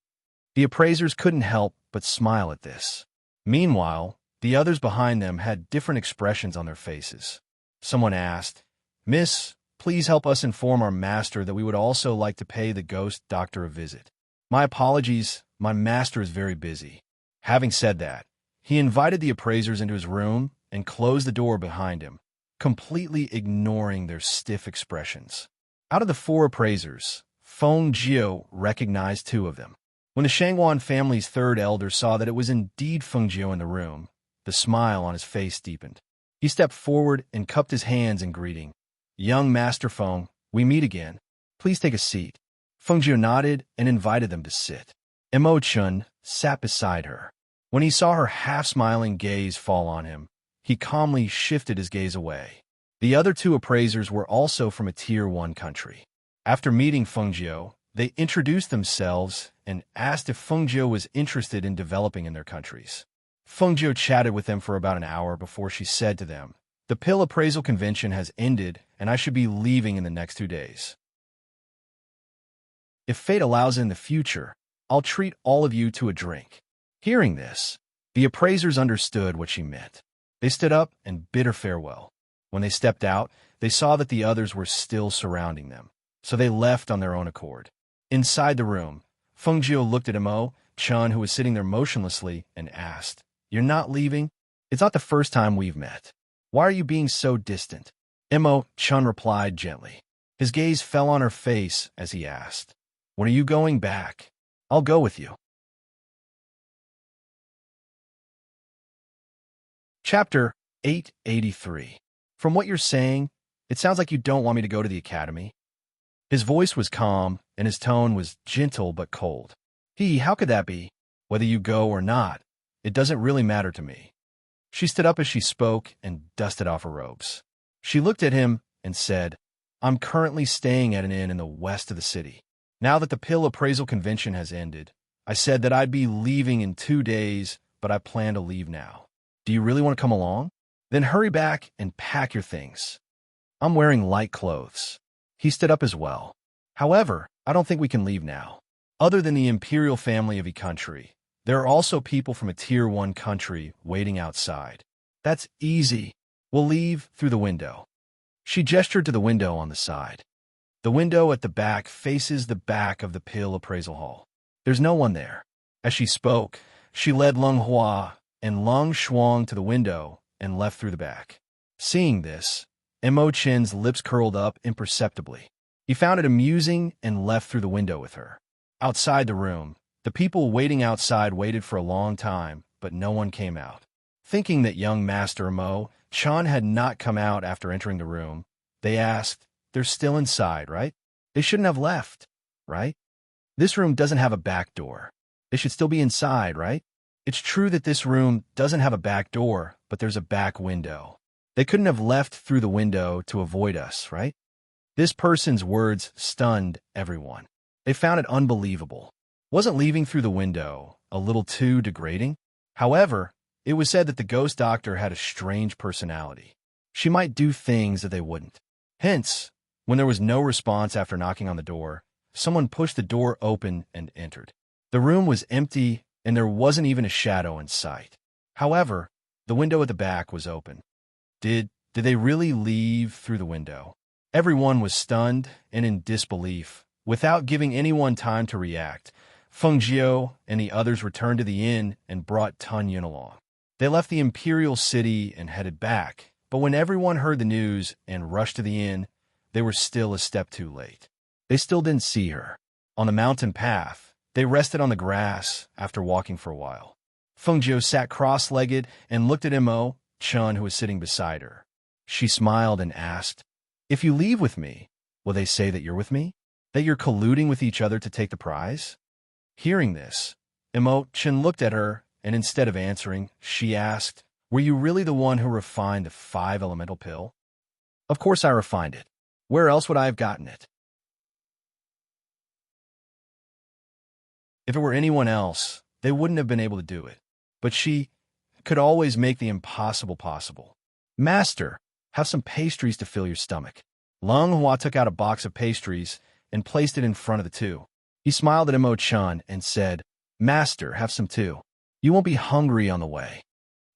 The appraisers couldn't help but smile at this. Meanwhile, the others behind them had different expressions on their faces. Someone asked, "Miss, please help us inform our master that we would also like to pay the ghost doctor a visit." "My apologies, my master is very busy." Having said that, he invited the appraisers into his room and closed the door behind him, completely ignoring their stiff expressions. Out of the 4 appraisers, Fengjiu recognized 2 of them. When the Shangwan family's 3rd elder saw that it was indeed Fengjiu in the room, the smile on his face deepened. He stepped forward and cupped his hands in greeting. "Young Master Feng, we meet again. Please take a seat." Fengjiu nodded and invited them to sit. Mo Chun sat beside her. When he saw her half-smiling gaze fall on him, he calmly shifted his gaze away. The other 2 appraisers were also from a Tier 1 country. After meeting Fengjiu, they introduced themselves and asked if Fengjiu was interested in developing in their countries. Fengjiu chatted with them for about an hour before she said to them, "The pill appraisal convention has ended, and I should be leaving in the next 2 days. If fate allows in the future, I'll treat all of you to a drink." Hearing this, the appraisers understood what she meant. They stood up and bid her farewell. When they stepped out, they saw that the others were still surrounding them, so they left on their own accord. Inside the room, Fengjiu looked at Mo Chun, who was sitting there motionlessly, and asked, "You're not leaving? It's not the first time we've met. Why are you being so distant?" Mo Chun replied gently. His gaze fell on her face as he asked, "When are you going back? I'll go with you." Chapter 883. From what you're saying, it sounds like you don't want me to go to the academy. His voice was calm, and his tone was gentle but cold. How could that be? Whether you go or not, it doesn't really matter to me." She stood up as she spoke and dusted off her robes. She looked at him and said, "I'm currently staying at an inn in the west of the city. Now that the pill appraisal convention has ended, I said that I'd be leaving in 2 days, but I plan to leave now. Do you really want to come along? Then hurry back and pack your things. I'm wearing light clothes." He stood up as well. "However, I don't think we can leave now. Other than the imperial family of a country, there are also people from a Tier 1 country waiting outside. That's easy. We'll leave through the window." She gestured to the window on the side. The window at the back faces the back of the pill appraisal hall. There's no one there. As she spoke, she led Lung Hua and Lung Shuang to the window and left through the back. Seeing this, Mo Chin's lips curled up imperceptibly. He found it amusing and left through the window with her. Outside the room, the people waiting outside waited for a long time, but no one came out. Thinking that young Master Mo Chan had not come out after entering the room, They asked. They're still inside, right? They shouldn't have left, right? This room doesn't have a back door. They should still be inside, right? It's true that this room doesn't have a back door, but there's a back window. They couldn't have left through the window to avoid us, right? This person's words stunned everyone. They found it unbelievable. Wasn't leaving through the window a little too degrading? However, it was said that the ghost doctor had a strange personality. She might do things that they wouldn't. Hence, when there was no response after knocking on the door, someone pushed the door open and entered. The room was empty, and there wasn't even a shadow in sight. However, the window at the back was open. Did they really leave through the window? Everyone was stunned and in disbelief. Without giving anyone time to react, Feng Jiao and the others returned to the inn and brought Tun Yin along. They left the imperial city and headed back, but when everyone heard the news and rushed to the inn, they were still a step too late. They still didn't see her. On the mountain path, they rested on the grass after walking for a while. Feng Jiao sat cross-legged and looked at Mo Chun, who was sitting beside her. She smiled and asked, "If you leave with me, will they say that you're with me? That you're colluding with each other to take the prize?" Hearing this, Mo Chun looked at her, and instead of answering, she asked, "Were you really the one who refined the 5-elemental pill?" "Of course I refined it. Where else would I have gotten it? If it were anyone else, they wouldn't have been able to do it. But she could always make the impossible possible." "Master, have some pastries to fill your stomach." Lung Hua took out a box of pastries and placed it in front of the two. He smiled at Mo Chun and said, "Master, have some too. You won't be hungry on the way."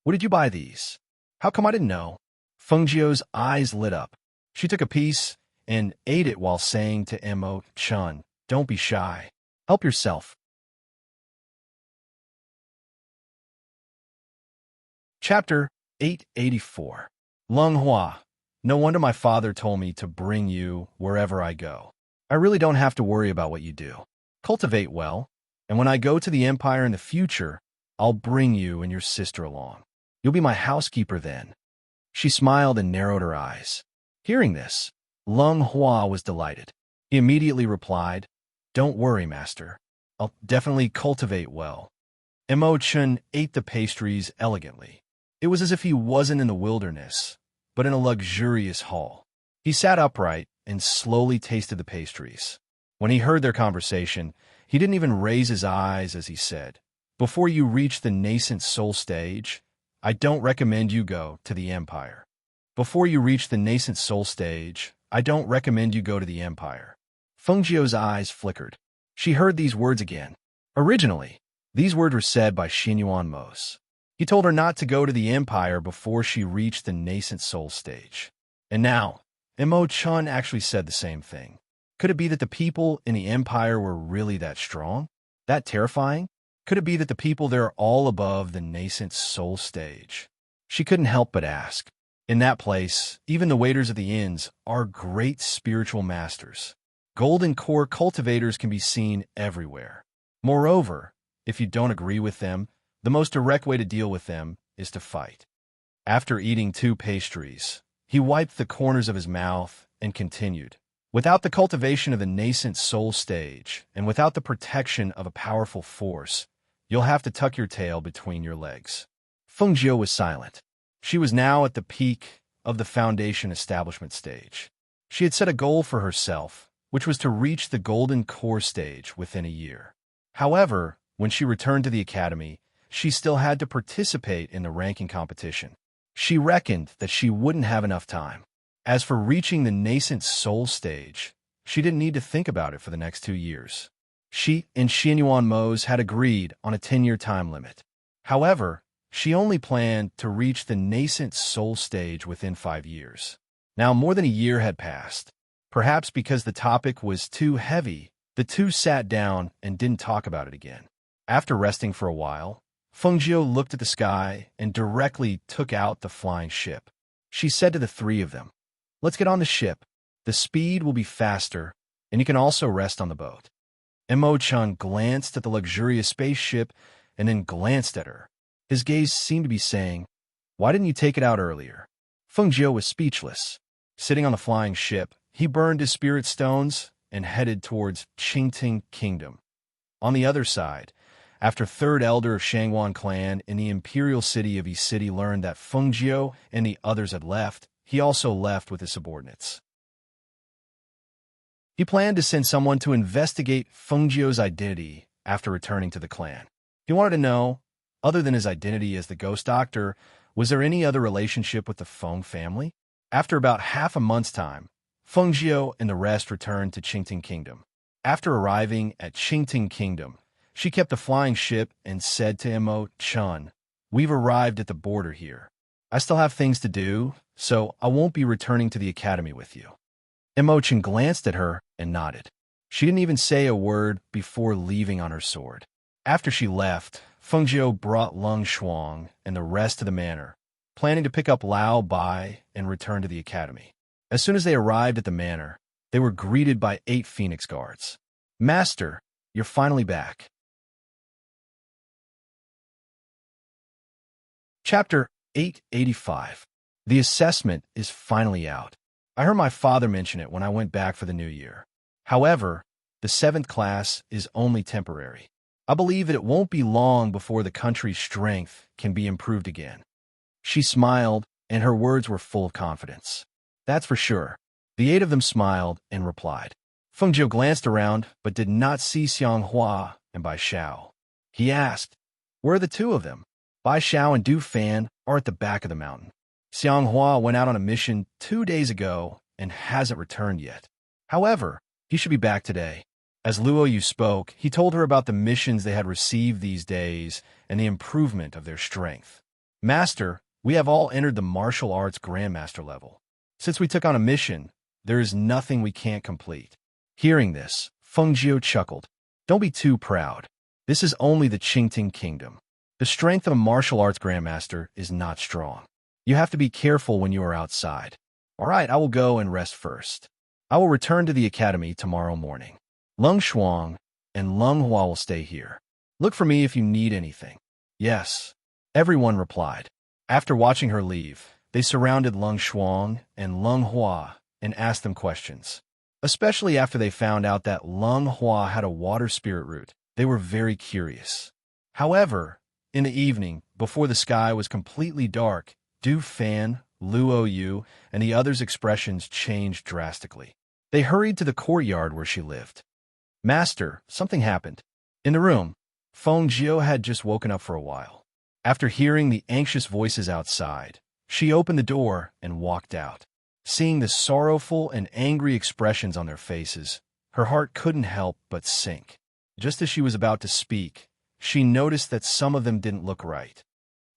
"Where did you buy these? How come I didn't know?" Feng Jiao's eyes lit up. She took a piece and ate it while saying to Mo Chun, "Don't be shy. Help yourself." Chapter 884. Lung Hua, no wonder my father told me to bring you wherever I go. I really don't have to worry about what you do. Cultivate well, and when I go to the Empire in the future, I'll bring you and your sister along. You'll be my housekeeper then." She smiled and narrowed her eyes. Hearing this, Lung Hua was delighted. He immediately replied, "Don't worry, master. I'll definitely cultivate well." Mo Chun ate the pastries elegantly. It was as if he wasn't in the wilderness, but in a luxurious hall. He sat upright and slowly tasted the pastries. When he heard their conversation, he didn't even raise his eyes as he said, "Before you reach the nascent soul stage, I don't recommend you go to the Empire. Before you reach the nascent soul stage, I don't recommend you go to the Empire." Feng Jiao's eyes flickered. She heard these words again. Originally, these words were said by Xinyuan Mos. He told her not to go to the Empire before she reached the nascent soul stage. And now, Mo Chun actually said the same thing. Could it be that the people in the Empire were really that strong? That terrifying? Could it be that the people there are all above the nascent soul stage? She couldn't help but ask. In that place, even the waiters of the inns are great spiritual masters. Golden core cultivators can be seen everywhere. Moreover, if you don't agree with them, the most direct way to deal with them is to fight. After eating 2 pastries, he wiped the corners of his mouth and continued. Without the cultivation of the nascent soul stage, and without the protection of a powerful force, you'll have to tuck your tail between your legs. Feng Jiao was silent. She was now at the peak of the foundation establishment stage. She had set a goal for herself, which was to reach the golden core stage within a year. However, when she returned to the academy, she still had to participate in the ranking competition. She reckoned that she wouldn't have enough time. As for reaching the nascent soul stage, she didn't need to think about it for the next 2 years. She and Xinyuan Mos had agreed on a 10-year time limit. However, she only planned to reach the nascent soul stage within 5 years. Now more than a year had passed. Perhaps because the topic was too heavy, the two sat down and didn't talk about it again. After resting for a while, Feng Jiao looked at the sky and directly took out the flying ship. She said to the 3 of them, "Let's get on the ship. The speed will be faster, and you can also rest on the boat." Mo Chun glanced at the luxurious spaceship and then glanced at her. His gaze seemed to be saying, "Why didn't you take it out earlier?" Feng Jiao was speechless. Sitting on the flying ship, he burned his spirit stones and headed towards Qingting Kingdom. On the other side, after third elder of Shangwan clan in the imperial city of Yi City learned that Feng Jiu and the others had left, he also left with his subordinates. He planned to send someone to investigate Feng Jiu's identity after returning to the clan. He wanted to know, other than his identity as the ghost doctor, was there any other relationship with the Feng family? After about half a month's time, Feng Jiu and the rest returned to Qingting Kingdom. After arriving at Qingting Kingdom, she kept the flying ship and said to Mo Chun, "We've arrived at the border here. I still have things to do, so I won't be returning to the academy with you." Mo Chun glanced at her and nodded. She didn't even say a word before leaving on her sword. After she left, Feng Jiu brought Lung Shuang and the rest to the manor, planning to pick up Lao Bai and return to the academy. As soon as they arrived at the manor, they were greeted by 8 Phoenix guards. "Master, you're finally back." Chapter 885. The assessment is finally out. I heard my father mention it when I went back for the new year. However, the 7th class is only temporary. I believe that it won't be long before the country's strength can be improved again. She smiled, and her words were full of confidence. "That's for sure." The 8 of them smiled and replied. Feng Jiu glanced around, but did not see Xiang Hua and Bai Xiao. He asked, "Where are the 2 of them?" Bai Xiao and Du Fan are at the back of the mountain. Xiang Hua went out on a mission 2 days ago and hasn't returned yet. However, he should be back today. As Luo Yu spoke, he told her about the missions they had received these days and the improvement of their strength. "Master, we have all entered the martial arts grandmaster level. Since we took on a mission, there is nothing we can't complete." Hearing this, Feng Jiu chuckled. "Don't be too proud. This is only the Qingting Kingdom. The strength of a martial arts grandmaster is not strong. You have to be careful when you are outside. All right, I will go and rest first. I will return to the academy tomorrow morning. Lung Shuang and Lung Hua will stay here. Look for me if you need anything." "Yes," everyone replied. After watching her leave, they surrounded Lung Shuang and Lung Hua and asked them questions. Especially after they found out that Lung Hua had a water spirit root, they were very curious. However, in the evening, before the sky was completely dark, Du Fan, Luo Yu, and the others' expressions changed drastically. They hurried to the courtyard where she lived. "Master, something happened." In the room, Feng Jiu had just woken up for a while. After hearing the anxious voices outside, she opened the door and walked out. Seeing the sorrowful and angry expressions on their faces, her heart couldn't help but sink. Just as she was about to speak, she noticed that some of them didn't look right.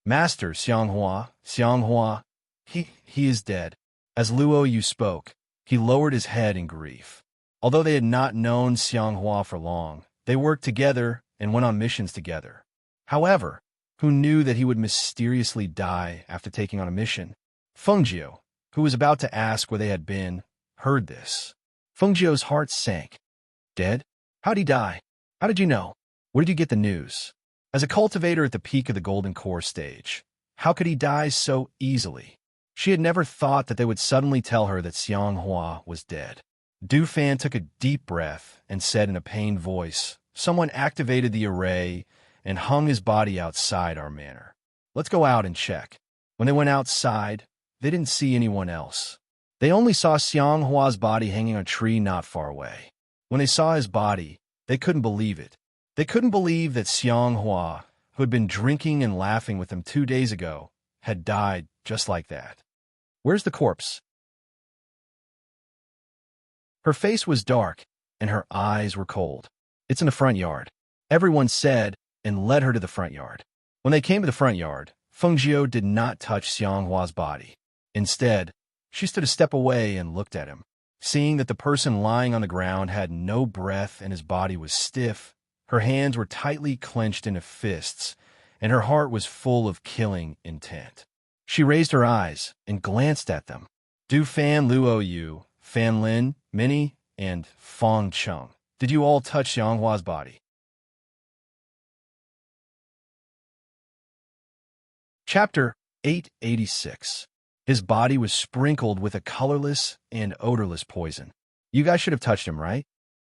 "Master, Xiang Hua, he is dead." As Luo Yu spoke, he lowered his head in grief. Although they had not known Xiang Hua for long, they worked together and went on missions together. However, who knew that he would mysteriously die after taking on a mission? Feng Jiu, who was about to ask where they had been, heard this. Feng Jiu's heart sank. "Dead? How'd he die? How did you know? Where did you get the news?" As a cultivator at the peak of the Golden Core stage, how could he die so easily? She had never thought that they would suddenly tell her that Xiang Hua was dead. Du Fan took a deep breath and said in a pained voice, "Someone activated the array and hung his body outside our manor. Let's go out and check." When they went outside, they didn't see anyone else. They only saw Xiang Hua's body hanging on a tree not far away. When they saw his body, they couldn't believe it. They couldn't believe that Xiang Hua, who had been drinking and laughing with them 2 days ago, had died just like that. "Where's the corpse?" Her face was dark, and her eyes were cold. "It's in the front yard," everyone said, and led her to the front yard. When they came to the front yard, Feng Jiu did not touch Xiang Hua's body. Instead, she stood a step away and looked at him. Seeing that the person lying on the ground had no breath and his body was stiff, her hands were tightly clenched into fists, and her heart was full of killing intent. She raised her eyes and glanced at them. Du Fan, Luo Yu, Fan Lin, Minnie, and Fong Chung. "Did you all touch Xiang Hua's body?" Chapter 886. His body was sprinkled with a colorless and odorless poison. You guys should have touched him, right?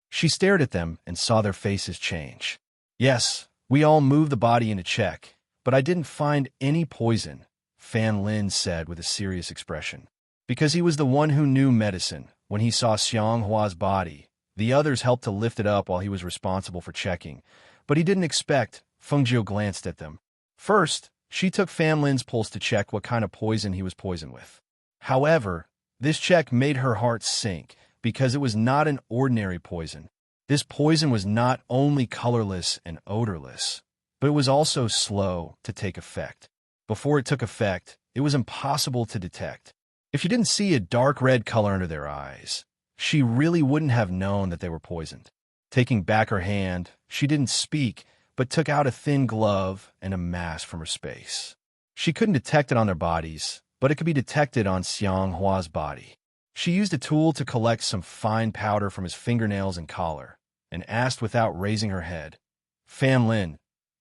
She stared at them and saw their faces change. Yes, we all moved the body in to check, but I didn't find any poison, Fan Lin said with a serious expression. Because he was the one who knew medicine. When he saw Xiang Hua's body, the others helped to lift it up while he was responsible for checking. But he didn't expect. Feng Jiu glanced at them. First, she took Fan Lin's pulse to check what kind of poison he was poisoned with. However, this check made her heart sink because it was not an ordinary poison. This poison was not only colorless and odorless, but it was also slow to take effect. Before it took effect, it was impossible to detect. If you didn't see a dark red color under their eyes, she really wouldn't have known that they were poisoned. Taking back her hand, she didn't speak, but took out a thin glove and a mask from her space. She couldn't detect it on their bodies, but it could be detected on Xiang Hua's body. She used a tool to collect some fine powder from his fingernails and collar, and asked without raising her head, Fan Lin,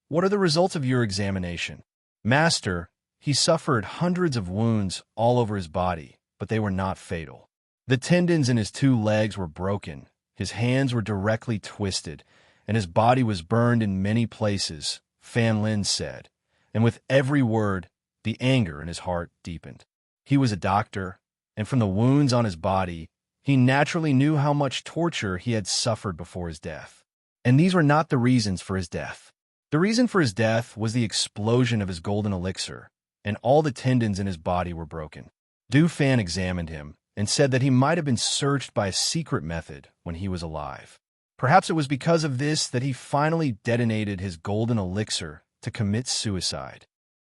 what are the results of your examination? Master, he suffered hundreds of wounds all over his body, but they were not fatal. The tendons in his 2 legs were broken, his hands were directly twisted, and his body was burned in many places, Fan Lin said, and with every word, the anger in his heart deepened. He was a doctor, and from the wounds on his body, he naturally knew how much torture he had suffered before his death. And these were not the reasons for his death. The reason for his death was the explosion of his golden elixir, and all the tendons in his body were broken. Du Fan examined him and said that he might have been searched by a secret method when he was alive. Perhaps it was because of this that he finally detonated his golden elixir to commit suicide.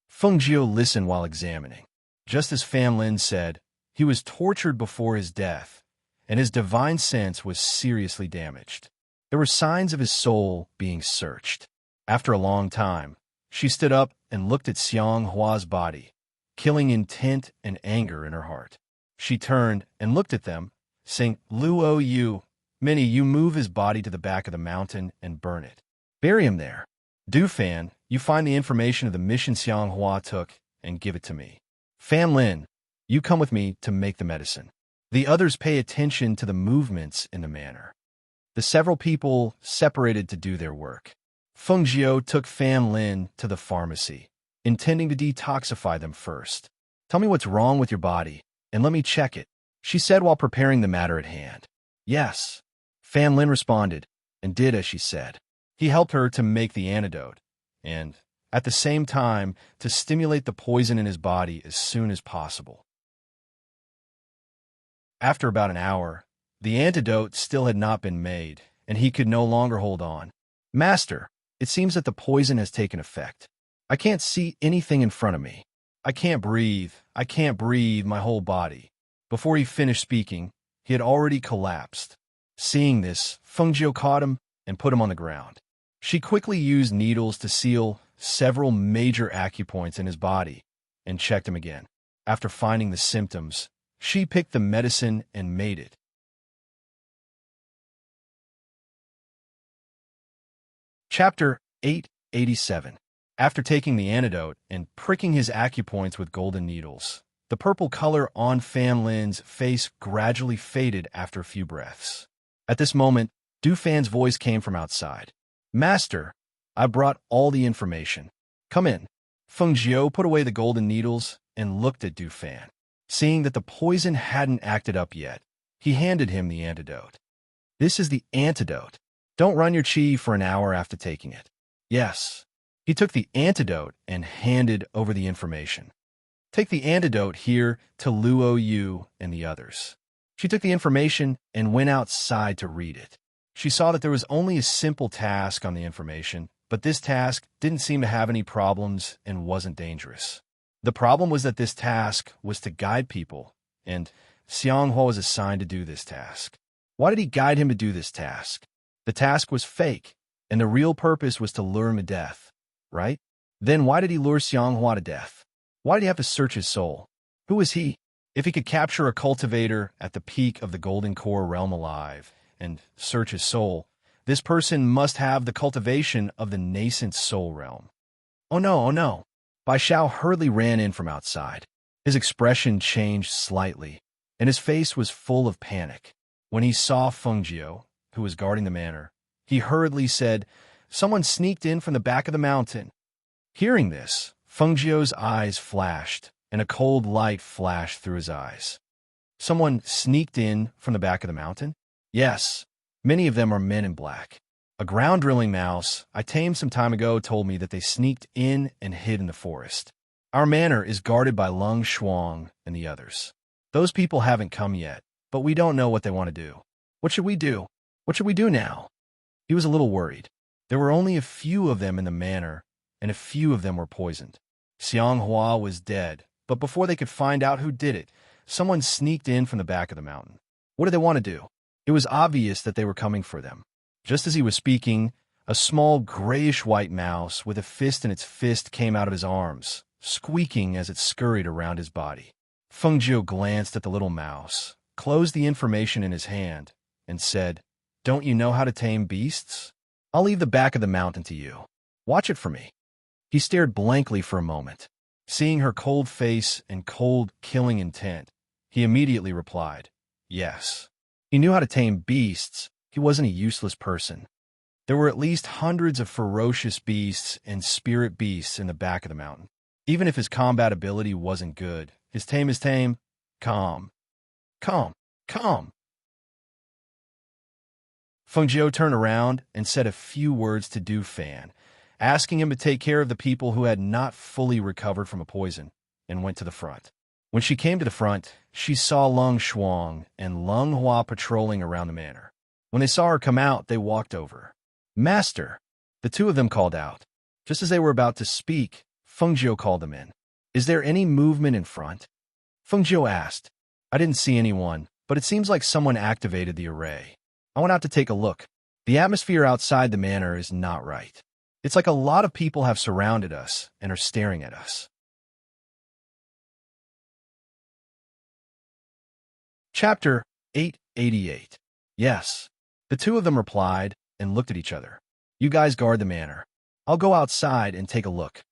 Feng Jiu listened while examining. Just as Fan Lin said, he was tortured before his death, and his divine sense was seriously damaged. There were signs of his soul being searched. After a long time, she stood up and looked at Xiang Hua's body, killing intent and anger in her heart. She turned and looked at them, saying, Luo Yu, Minnie, you move his body to the back of the mountain and burn it. Bury him there. Du Fan, you find the information of the mission Xiang Hua took and give it to me. Fan Lin, you come with me to make the medicine. The others pay attention to the movements in the manor. The several people separated to do their work. Feng Jiu took Fan Lin to the pharmacy, intending to detoxify them first. Tell me what's wrong with your body, and let me check it, she said while preparing the matter at hand. Yes, Fan Lin responded, and did as she said. He helped her to make the antidote, and, at the same time, to stimulate the poison in his body as soon as possible. After about an hour, the antidote still had not been made, and he could no longer hold on. Master, it seems that the poison has taken effect. I can't see anything in front of me. I can't breathe my whole body. Before he finished speaking, he had already collapsed. Seeing this, Feng Jiu caught him and put him on the ground. She quickly used needles to seal several major acupoints in his body and checked him again. After finding the symptoms, she picked the medicine and made it. Chapter 887. After taking the antidote and pricking his acupoints with golden needles, the purple color on Fan Lin's face gradually faded after a few breaths. At this moment, Du Fan's voice came from outside. Master, I brought all the information. Come in. Feng Jiu put away the golden needles and looked at Du Fan. Seeing that the poison hadn't acted up yet, he handed him the antidote. This is the antidote. Don't run your qi for an hour after taking it. Yes. He took the antidote and handed over the information. Take the antidote here to Luo Yu and the others. She took the information and went outside to read it. She saw that there was only a simple task on the information, but this task didn't seem to have any problems and wasn't dangerous. The problem was that this task was to guide people, and Xiang Hua was assigned to do this task. Why did he guide him to do this task? The task was fake, and the real purpose was to lure him to death, right? Then why did he lure Xiang Hua to death? Why did he have to search his soul? Who was he? If he could capture a cultivator at the peak of the Golden Core realm alive and search his soul, this person must have the cultivation of the nascent soul realm. Oh no, oh no. Bai Xiao hurriedly ran in from outside. His expression changed slightly, and his face was full of panic. When he saw Fengjiu, who was guarding the manor, he hurriedly said, "Someone sneaked in from the back of the mountain." Hearing this, Fengjiu's eyes flashed, and a cold light flashed through his eyes. Someone sneaked in from the back of the mountain? Yes, many of them are men in black. A ground-drilling mouse I tamed some time ago told me that they sneaked in and hid in the forest. Our manor is guarded by Lung Shuang and the others. Those people haven't come yet, but we don't know what they want to do. What should we do? What should we do now? He was a little worried. There were only a few of them in the manor, and a few of them were poisoned. Xianghua was dead, but before they could find out who did it, someone sneaked in from the back of the mountain. What did they want to do? It was obvious that they were coming for them. Just as he was speaking, a small grayish-white mouse with a fist in its fist came out of his arms, squeaking as it scurried around his body. Fengjiu glanced at the little mouse, closed the information in his hand, and said, "Don't you know how to tame beasts? I'll leave the back of the mountain to you. Watch it for me." He stared blankly for a moment. Seeing her cold face and cold, killing intent, he immediately replied, "Yes." He knew how to tame beasts. He wasn't a useless person. There were at least hundreds of ferocious beasts and spirit beasts in the back of the mountain. Even if his combat ability wasn't good, his tame is tame. Calm. Calm. Calm. Fengjiu turned around and said a few words to Du Fan, asking him to take care of the people who had not fully recovered from a poison, and went to the front. When she came to the front, she saw Lung Shuang and Lung Hua patrolling around the manor. When they saw her come out, they walked over. "Master!" The two of them called out. Just as they were about to speak, Fengjiu called them in. "Is there any movement in front?" Fengjiu asked. "I didn't see anyone, but it seems like someone activated the array. I went out to take a look. The atmosphere outside the manor is not right. It's like a lot of people have surrounded us and are staring at us." Chapter 888. Yes. The two of them replied and looked at each other. "You guys guard the manor. I'll go outside and take a look."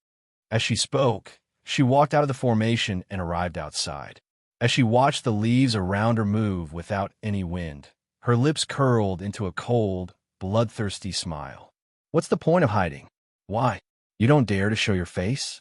As she spoke, she walked out of the formation and arrived outside. As she watched the leaves around her move without any wind, her lips curled into a cold, bloodthirsty smile. "What's the point of hiding? Why? You don't dare to show your face?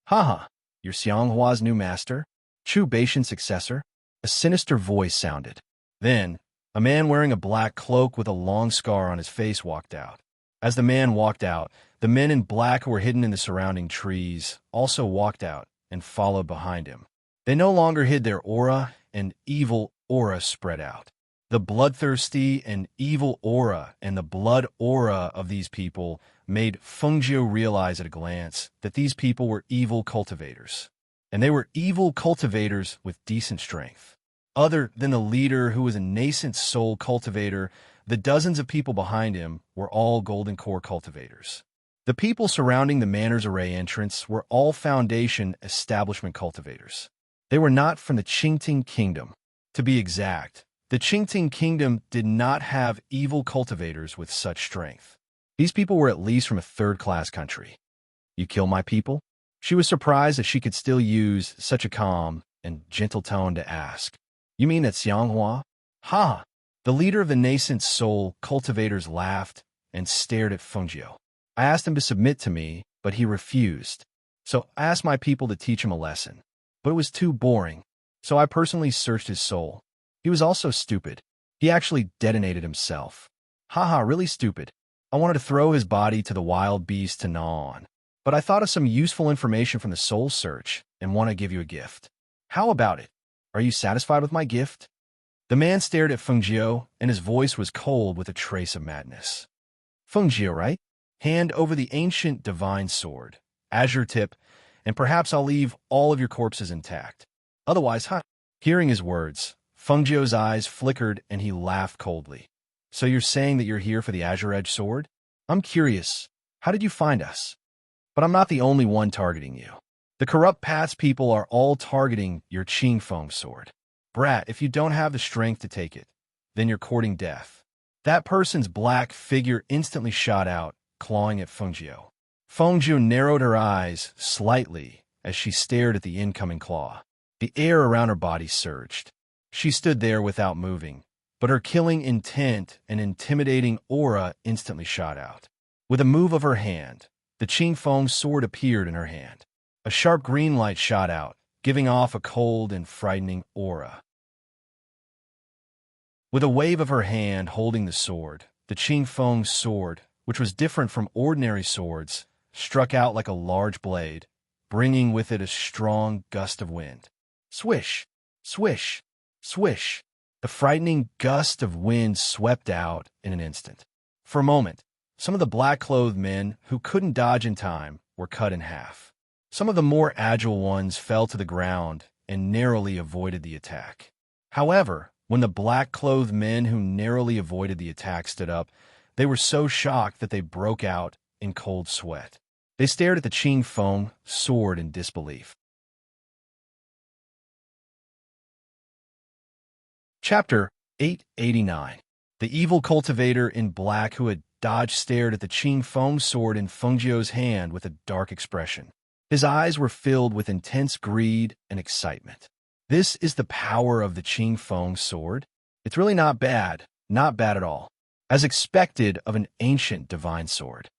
Haha, you're Xianghua's new master? Chu Baishan's successor?" A sinister voice sounded. Then, a man wearing a black cloak with a long scar on his face walked out. As the man walked out, the men in black who were hidden in the surrounding trees also walked out and followed behind him. They no longer hid their aura, and evil aura spread out. The bloodthirsty and evil aura and the blood aura of these people made Fengjiu realize at a glance that these people were evil cultivators. And they were evil cultivators with decent strength. Other than the leader who was a nascent soul cultivator, the dozens of people behind him were all golden core cultivators. The people surrounding the manor's array entrance were all foundation establishment cultivators. They were not from the Qingting Kingdom. To be exact, the Qingting Kingdom did not have evil cultivators with such strength. These people were at least from a third-class country. "You kill my people?" She was surprised that she could still use such a calm and gentle tone to ask. "You mean that Xianghua?" "Ha!" The leader of the nascent soul cultivators laughed and stared at Fengjiu. "I asked him to submit to me, but he refused. So I asked my people to teach him a lesson. But it was too boring, so I personally searched his soul. He was also stupid. He actually detonated himself. Haha, really stupid. I wanted to throw his body to the wild beast to gnaw on. But I thought of some useful information from the soul search and want to give you a gift. How about it? Are you satisfied with my gift?" The man stared at Fengjiu, and his voice was cold with a trace of madness. "Fengjiu, right? Hand over the ancient divine sword, azure tip, and perhaps I'll leave all of your corpses intact. Otherwise, huh?" Hearing his words, Fengjiu's eyes flickered and he laughed coldly. "So you're saying that you're here for the azure edge sword? I'm curious. How did you find us? But I'm not the only one targeting you. The corrupt Pats people are all targeting your Qingfeng sword. Brat, if you don't have the strength to take it, then you're courting death." That person's black figure instantly shot out, clawing at Fengjiu. Fengjiu narrowed her eyes slightly as she stared at the incoming claw. The air around her body surged. She stood there without moving, but her killing intent and intimidating aura instantly shot out. With a move of her hand, the Qing Feng sword appeared in her hand. A sharp green light shot out, giving off a cold and frightening aura. With a wave of her hand holding the sword, the Qing Feng's sword, which was different from ordinary swords, struck out like a large blade, bringing with it a strong gust of wind. Swish, swish, swish. The frightening gust of wind swept out in an instant. For a moment, some of the black-clothed men who couldn't dodge in time were cut in half. Some of the more agile ones fell to the ground and narrowly avoided the attack. However, when the black-clothed men who narrowly avoided the attack stood up, they were so shocked that they broke out in cold sweat. They stared at the Qing Feng sword in disbelief. Chapter 889. The evil cultivator in black who had dodged stared at the Qing Feng sword in Feng Jiu's hand with a dark expression. His eyes were filled with intense greed and excitement. This is the power of the Qing Feng sword? It's really not bad at all. As expected of an ancient divine sword.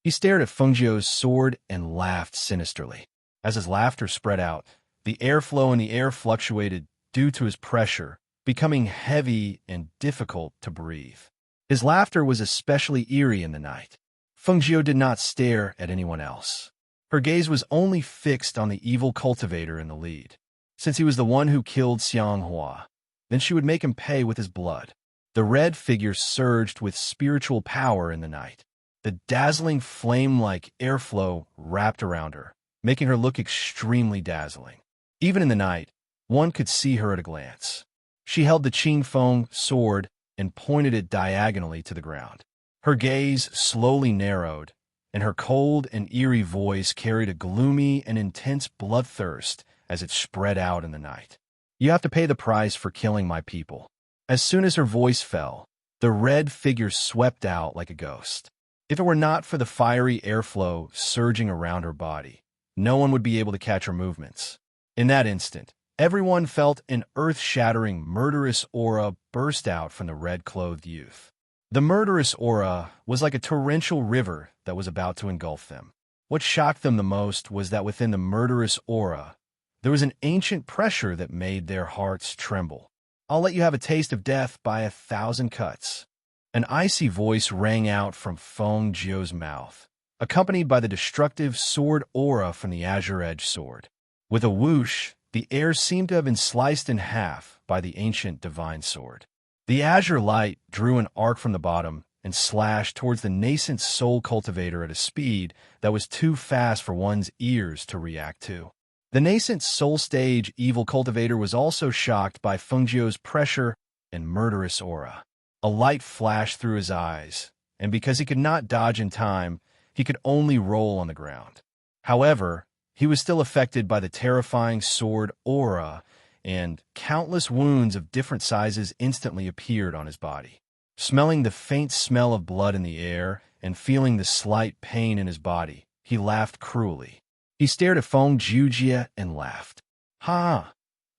He stared at Feng Jiu's sword and laughed sinisterly. As his laughter spread out, the airflow in the air fluctuated due to his pressure, becoming heavy and difficult to breathe. His laughter was especially eerie in the night. Feng Jiu did not stare at anyone else. Her gaze was only fixed on the evil cultivator in the lead. Since he was the one who killed Xianghua, then she would make him pay with his blood. The red figure surged with spiritual power in the night. The dazzling flame-like airflow wrapped around her, making her look extremely dazzling. Even in the night, one could see her at a glance. She held the Qing Feng sword and pointed it diagonally to the ground. Her gaze slowly narrowed, and her cold and eerie voice carried a gloomy and intense bloodthirst as it spread out in the night. You have to pay the price for killing my people. As soon as her voice fell, the red figure swept out like a ghost. If it were not for the fiery airflow surging around her body, no one would be able to catch her movements. In that instant, everyone felt an earth-shattering, murderous aura burst out from the red-clothed youth. The murderous aura was like a torrential river that was about to engulf them. What shocked them the most was that within the murderous aura, there was an ancient pressure that made their hearts tremble. I'll let you have a taste of death by 1,000 cuts. An icy voice rang out from Feng Jiu's mouth, accompanied by the destructive sword aura from the Azure Edge sword. With a whoosh, the air seemed to have been sliced in half by the ancient divine sword. The azure light drew an arc from the bottom and slashed towards the nascent soul cultivator at a speed that was too fast for one's ears to react to. The nascent soul stage evil cultivator was also shocked by Feng Jiu's pressure and murderous aura. A light flashed through his eyes, and because he could not dodge in time, he could only roll on the ground. However, he was still affected by the terrifying sword aura, and countless wounds of different sizes instantly appeared on his body. Smelling the faint smell of blood in the air and feeling the slight pain in his body, he laughed cruelly. He stared at Feng Jiujie and laughed. Ha!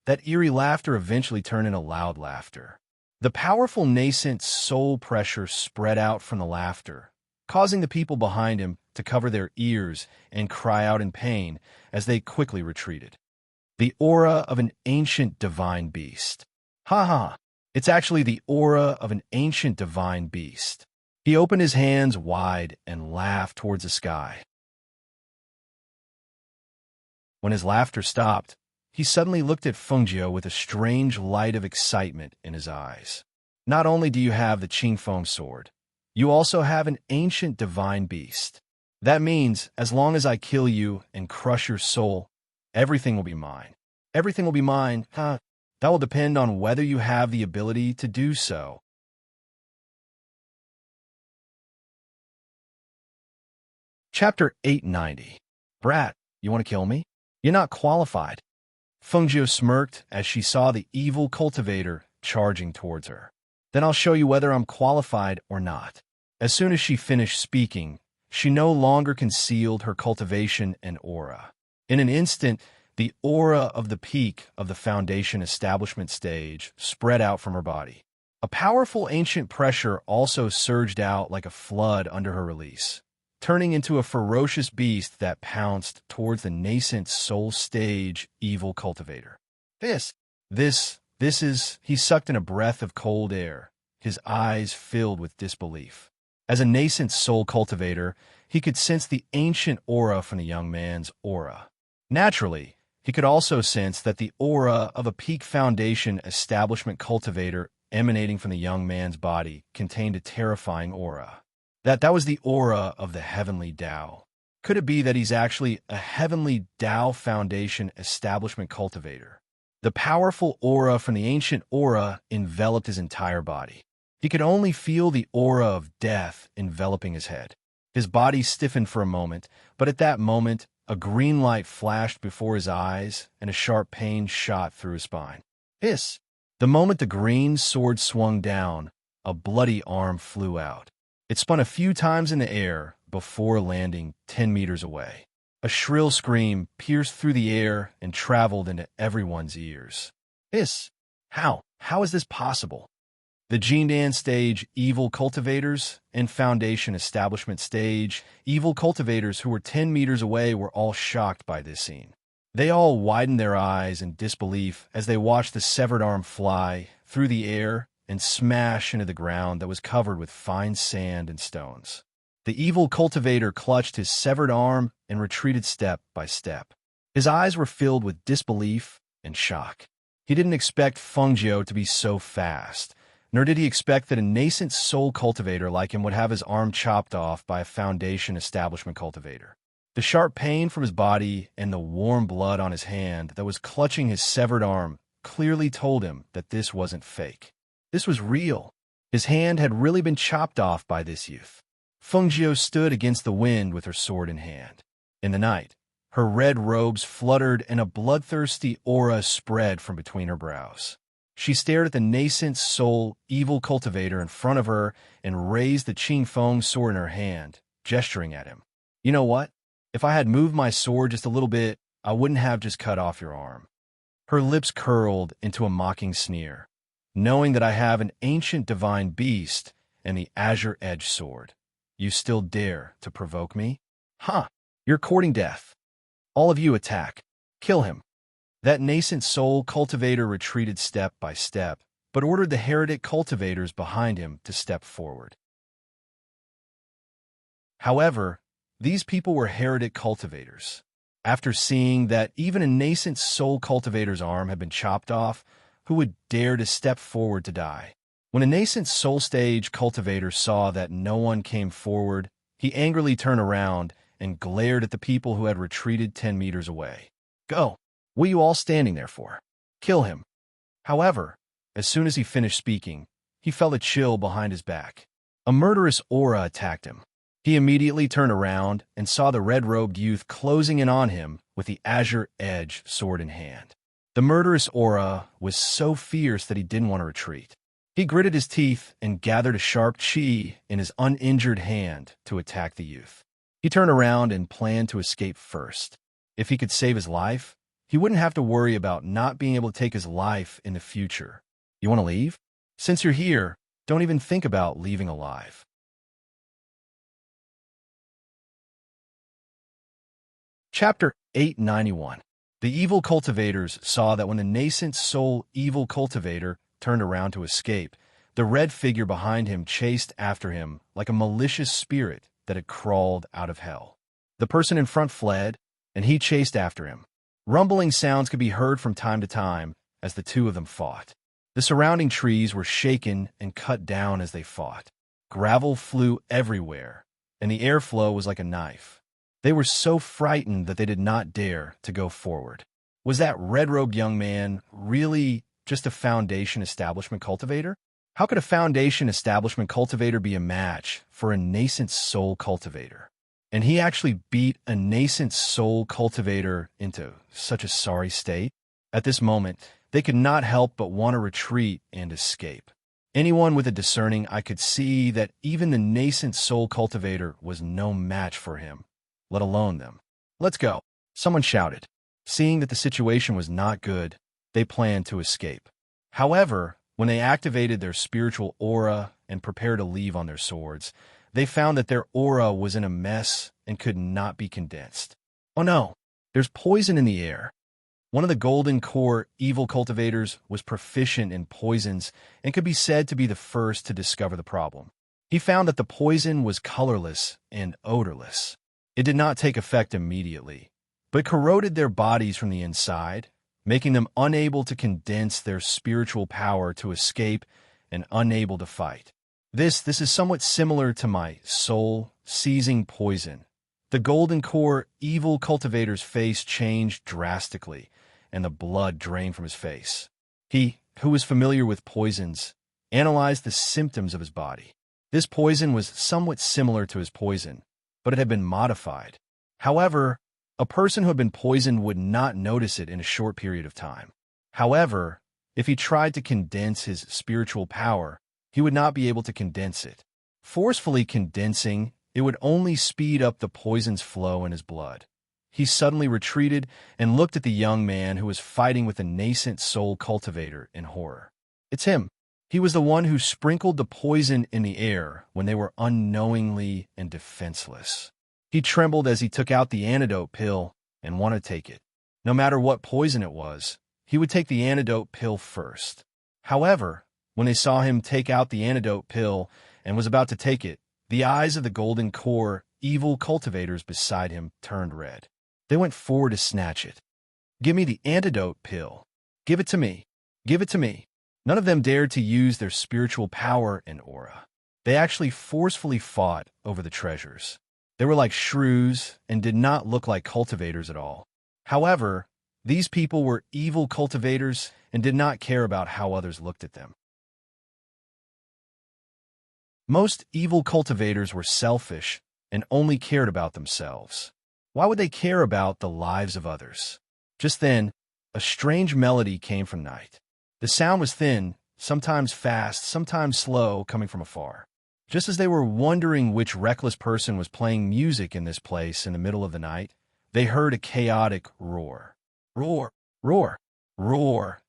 That eerie laughter eventually turned into loud laughter. The powerful nascent soul pressure spread out from the laughter, causing the people behind him to cover their ears and cry out in pain as they quickly retreated. The aura of an ancient divine beast. Ha ha! It's actually the aura of an ancient divine beast. He opened his hands wide and laughed towards the sky. When his laughter stopped, he suddenly looked at Feng Jiu with a strange light of excitement in his eyes. Not only do you have the Qing Feng sword, you also have an ancient divine beast. That means, as long as I kill you and crush your soul, everything will be mine. Everything will be mine, huh? That will depend on whether you have the ability to do so. Chapter 890. Brat, you want to kill me? You're not qualified. Feng Jiu smirked as she saw the evil cultivator charging towards her. Then I'll show you whether I'm qualified or not. As soon as she finished speaking, she no longer concealed her cultivation and aura. In an instant, The aura of the peak of the foundation establishment stage spread out from her body. A powerful ancient pressure also surged out like a flood under her release, turning into a ferocious beast that pounced towards the nascent soul stage evil cultivator. He sucked in a breath of cold air, his eyes filled with disbelief. As a nascent soul cultivator, he could sense the ancient aura from the young man's aura. Naturally, he could also sense that the aura of a peak foundation establishment cultivator emanating from the young man's body contained a terrifying aura. That was the aura of the heavenly Tao. Could it be that he's actually a heavenly Tao foundation establishment cultivator? The powerful aura from the ancient aura enveloped his entire body. He could only feel the aura of death enveloping his head. His body stiffened for a moment, but at that moment, a green light flashed before his eyes and a sharp pain shot through his spine. Hiss! The moment the green sword swung down, a bloody arm flew out. It spun a few times in the air before landing 10 meters away. A shrill scream pierced through the air and traveled into everyone's ears. Hiss! How is this possible? The Jindan stage evil cultivators and foundation establishment stage evil cultivators who were 10 meters away were all shocked by this scene. They all widened their eyes in disbelief as they watched the severed arm fly through the air and smash into the ground that was covered with fine sand and stones. The evil cultivator clutched his severed arm and retreated step by step. His eyes were filled with disbelief and shock. He didn't expect Fengjiu to be so fast, nor did he expect that a nascent soul cultivator like him would have his arm chopped off by a foundation establishment cultivator. The sharp pain from his body and the warm blood on his hand that was clutching his severed arm clearly told him that this wasn't fake. This was real. His hand had really been chopped off by this youth. Fengjiu stood against the wind with her sword in hand. In the night, her red robes fluttered and a bloodthirsty aura spread from between her brows. She stared at the nascent soul evil cultivator in front of her and raised the Qingfeng sword in her hand, gesturing at him. You know what? If I had moved my sword just a little bit, I wouldn't have just cut off your arm. Her lips curled into a mocking sneer. Knowing that I have an ancient divine beast and the azure-edged sword, you still dare to provoke me? You're courting death. All of you attack. Kill him. That nascent soul cultivator retreated step by step, but ordered the heretic cultivators behind him to step forward. However, these people were heretic cultivators. After seeing that even a nascent soul cultivator's arm had been chopped off, who would dare to step forward to die? When a nascent soul stage cultivator saw that no one came forward, he angrily turned around and glared at the people who had retreated 10 meters away. Go! What are you all standing there for? Kill him. However, as soon as he finished speaking, he felt a chill behind his back. A murderous aura attacked him. He immediately turned around and saw the red-robed youth closing in on him with the azure-edged sword in hand. The murderous aura was so fierce that he didn't want to retreat. He gritted his teeth and gathered a sharp chi in his uninjured hand to attack the youth. He turned around and planned to escape first. If he could save his life, he wouldn't have to worry about not being able to take his life in the future. You want to leave? Since you're here, don't even think about leaving alive. Chapter 891. The evil cultivators saw that when the nascent soul evil cultivator turned around to escape, the red figure behind him chased after him like a malicious spirit that had crawled out of hell. The person in front fled, and he chased after him. Rumbling sounds could be heard from time to time as the two of them fought. The surrounding trees were shaken and cut down as they fought. Gravel flew everywhere, and the airflow was like a knife. They were so frightened that they did not dare to go forward. Was that red-robed young man really just a foundation establishment cultivator? How could a foundation establishment cultivator be a match for a nascent soul cultivator? And he actually beat a nascent soul cultivator into such a sorry state. At this moment, they could not help but want to retreat and escape. Anyone with a discerning eye could see that even the nascent soul cultivator was no match for him, let alone them. Let's go, someone shouted. Seeing that the situation was not good, they planned to escape. However, when they activated their spiritual aura and prepared to leave on their swords, they found that their aura was in a mess and could not be condensed. Oh no, there's poison in the air. One of the Golden Core evil cultivators was proficient in poisons and could be said to be the first to discover the problem. He found that the poison was colorless and odorless. It did not take effect immediately, but corroded their bodies from the inside, making them unable to condense their spiritual power to escape and unable to fight. This is somewhat similar to my soul-seizing poison. The Golden Core evil cultivator's face changed drastically, and the blood drained from his face. He, who was familiar with poisons, analyzed the symptoms of his body. This poison was somewhat similar to his poison, but it had been modified. However, a person who had been poisoned would not notice it in a short period of time. However, if he tried to condense his spiritual power, he would not be able to condense it. Forcefully condensing, it would only speed up the poison's flow in his blood. He suddenly retreated and looked at the young man who was fighting with a nascent soul cultivator in horror. It's him. He was the one who sprinkled the poison in the air when they were unknowingly and defenseless. He trembled as he took out the antidote pill and wanted to take it. No matter what poison it was, he would take the antidote pill first. However, when they saw him take out the antidote pill and was about to take it, the eyes of the Golden Core evil cultivators beside him turned red. They went forward to snatch it. "Give me the antidote pill. Give it to me. Give it to me." None of them dared to use their spiritual power and aura. They actually forcefully fought over the treasures. They were like shrews and did not look like cultivators at all. However, these people were evil cultivators and did not care about how others looked at them. Most evil cultivators were selfish and only cared about themselves. Why would they care about the lives of others? Just then, a strange melody came from night. The sound was thin, sometimes fast, sometimes slow, coming from afar. Just as they were wondering which reckless person was playing music in this place in the middle of the night, they heard a chaotic roar. Roar, roar, roar.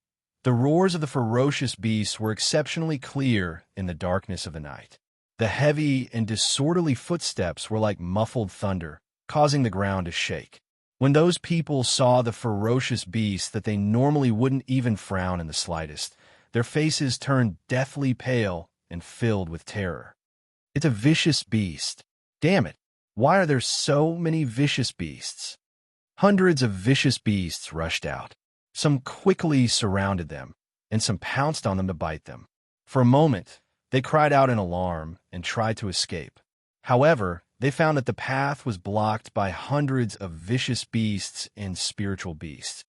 The roars of the ferocious beasts were exceptionally clear in the darkness of the night. The heavy and disorderly footsteps were like muffled thunder, causing the ground to shake. When those people saw the ferocious beasts that they normally wouldn't even frown in the slightest, their faces turned deathly pale and filled with terror. It's a vicious beast. Damn it. Why are there so many vicious beasts? Hundreds of vicious beasts rushed out. Some quickly surrounded them, and some pounced on them to bite them. For a moment, they cried out in alarm and tried to escape. However, they found that the path was blocked by hundreds of vicious beasts and spiritual beasts.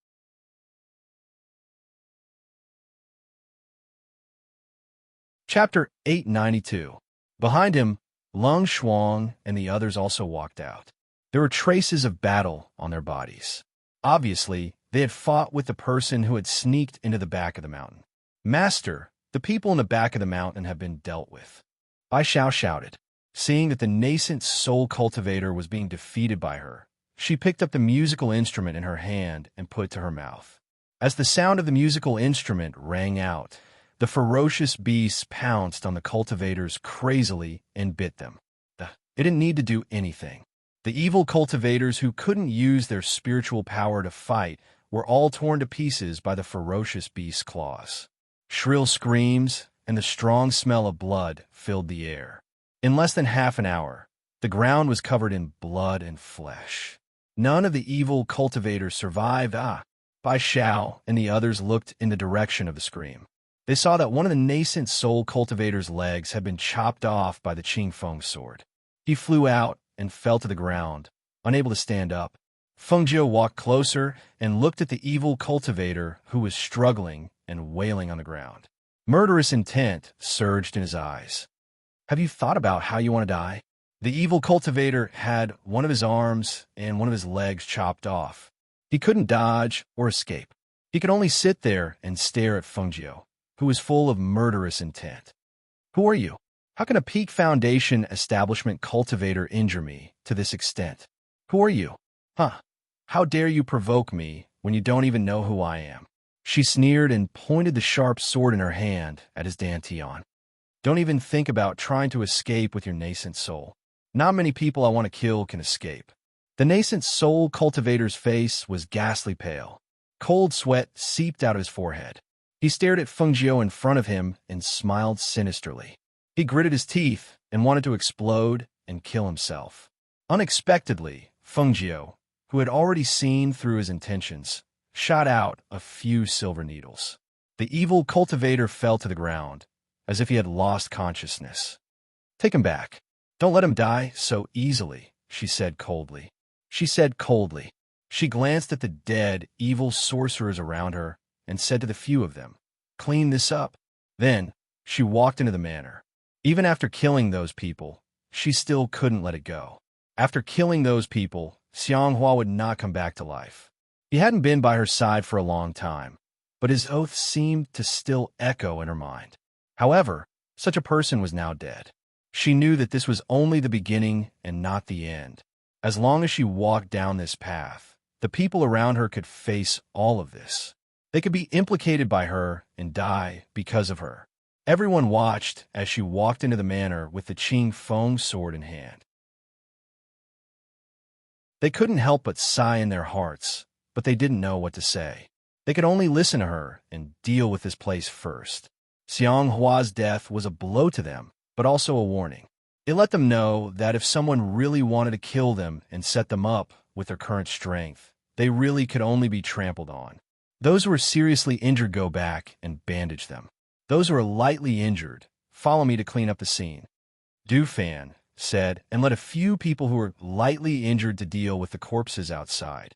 Chapter 892. Behind him, Lung Shuang and the others also walked out. There were traces of battle on their bodies. Obviously, they had fought with the person who had sneaked into the back of the mountain. "Master, the people in the back of the mountain have been dealt with," Bai Xiao shouted. Seeing that the nascent soul cultivator was being defeated by her, she picked up the musical instrument in her hand and put it to her mouth. As the sound of the musical instrument rang out, the ferocious beasts pounced on the cultivators crazily and bit them. It didn't need to do anything. The evil cultivators who couldn't use their spiritual power to fight were all torn to pieces by the ferocious beast's claws. Shrill screams and the strong smell of blood filled the air. In less than half an hour, the ground was covered in blood and flesh. None of the evil cultivators survived. Bai Xiao and the others looked in the direction of the scream. They saw that one of the nascent soul cultivator's legs had been chopped off by the Qingfeng sword. He flew out and fell to the ground, unable to stand up. Feng Jiu walked closer and looked at the evil cultivator who was struggling and wailing on the ground. Murderous intent surged in his eyes. "Have you thought about how you want to die?" The evil cultivator had one of his arms and one of his legs chopped off. He couldn't dodge or escape. He could only sit there and stare at Feng Jiu, who was full of murderous intent. "Who are you? How can a Peak Foundation establishment cultivator injure me to this extent? Who are you? How dare you provoke me when you don't even know who I am." She sneered and pointed the sharp sword in her hand at his dantian. "Don't even think about trying to escape with your nascent soul. Not many people I want to kill can escape." The nascent soul cultivator's face was ghastly pale. Cold sweat seeped out of his forehead. He stared at Feng Jiao in front of him and smiled sinisterly. He gritted his teeth and wanted to explode and kill himself. Unexpectedly, Feng Jiao, who had already seen through his intentions, shot out a few silver needles. The evil cultivator fell to the ground, as if he had lost consciousness. "Take him back. Don't let him die so easily," she said coldly. She glanced at the dead, evil sorcerers around her and said to the few of them, "Clean this up." Then she walked into the manor. Even after killing those people, she still couldn't let it go. After killing those people, Xianghua would not come back to life. He hadn't been by her side for a long time, but his oath seemed to still echo in her mind. However, such a person was now dead. She knew that this was only the beginning and not the end. As long as she walked down this path, the people around her could face all of this. They could be implicated by her and die because of her. Everyone watched as she walked into the manor with the Qing Feng sword in hand. They couldn't help but sigh in their hearts, but they didn't know what to say. They could only listen to her and deal with this place first. Xianghua's death was a blow to them, but also a warning. It let them know that if someone really wanted to kill them and set them up with their current strength, they really could only be trampled on. Those who were seriously injured go back and bandage them. Those who are lightly injured, follow me to clean up the scene. Du Fan said, and led a few people who were lightly injured to deal with the corpses outside.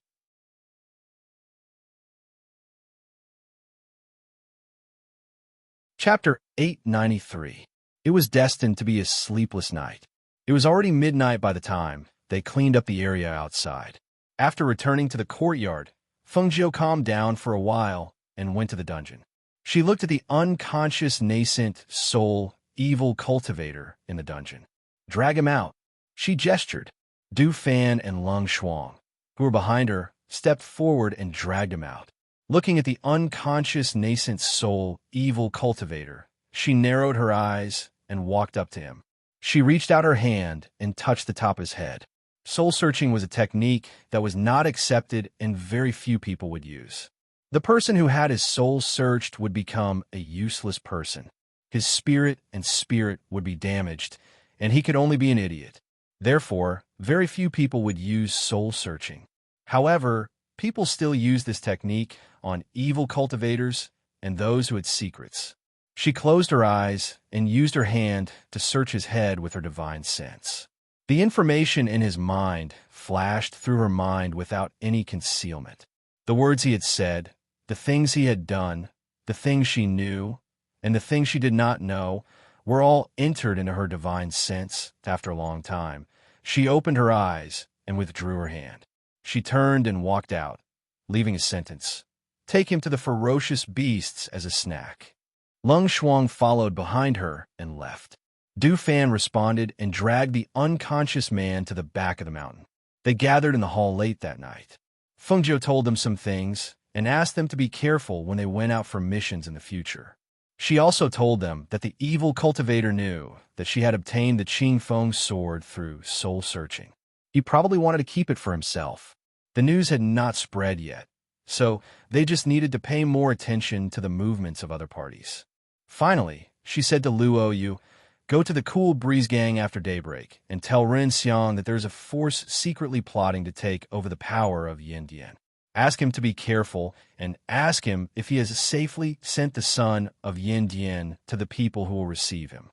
Chapter 893. It was destined to be a sleepless night. It was already midnight by the time they cleaned up the area outside. After returning to the courtyard, Feng Jiao calmed down for a while and went to the dungeon. She looked at the unconscious nascent soul evil cultivator in the dungeon. "Drag him out." She gestured. Du Fan and Lung Shuang, who were behind her, stepped forward and dragged him out. Looking at the unconscious nascent soul evil cultivator, she narrowed her eyes and walked up to him. She reached out her hand and touched the top of his head. Soul searching was a technique that was not accepted and very few people would use. The person who had his soul searched would become a useless person. His spirit and spirit would be damaged, and he could only be an idiot. Therefore, very few people would use soul searching. However, people still use this technique on evil cultivators and those who had secrets. She closed her eyes and used her hand to search his head with her divine sense. The information in his mind flashed through her mind without any concealment. The words he had said, the things he had done, the things she knew, and the things she did not know were all entered into her divine sense. After a long time, she opened her eyes and withdrew her hand. She turned and walked out, leaving a sentence. "Take him to the ferocious beasts as a snack." Lung Shuang followed behind her and left. Du Fan responded and dragged the unconscious man to the back of the mountain. They gathered in the hall late that night. Feng Jiao told them some things and asked them to be careful when they went out for missions in the future. She also told them that the evil cultivator knew that she had obtained the Qing Feng sword through soul searching. He probably wanted to keep it for himself. The news had not spread yet, so they just needed to pay more attention to the movements of other parties. Finally, she said to Luo Yu, "Go to the Cool Breeze Gang after daybreak and tell Ren Xiang that there is a force secretly plotting to take over the power of Yindian. Ask him to be careful and ask him if he has safely sent the son of Yindian to the people who will receive him."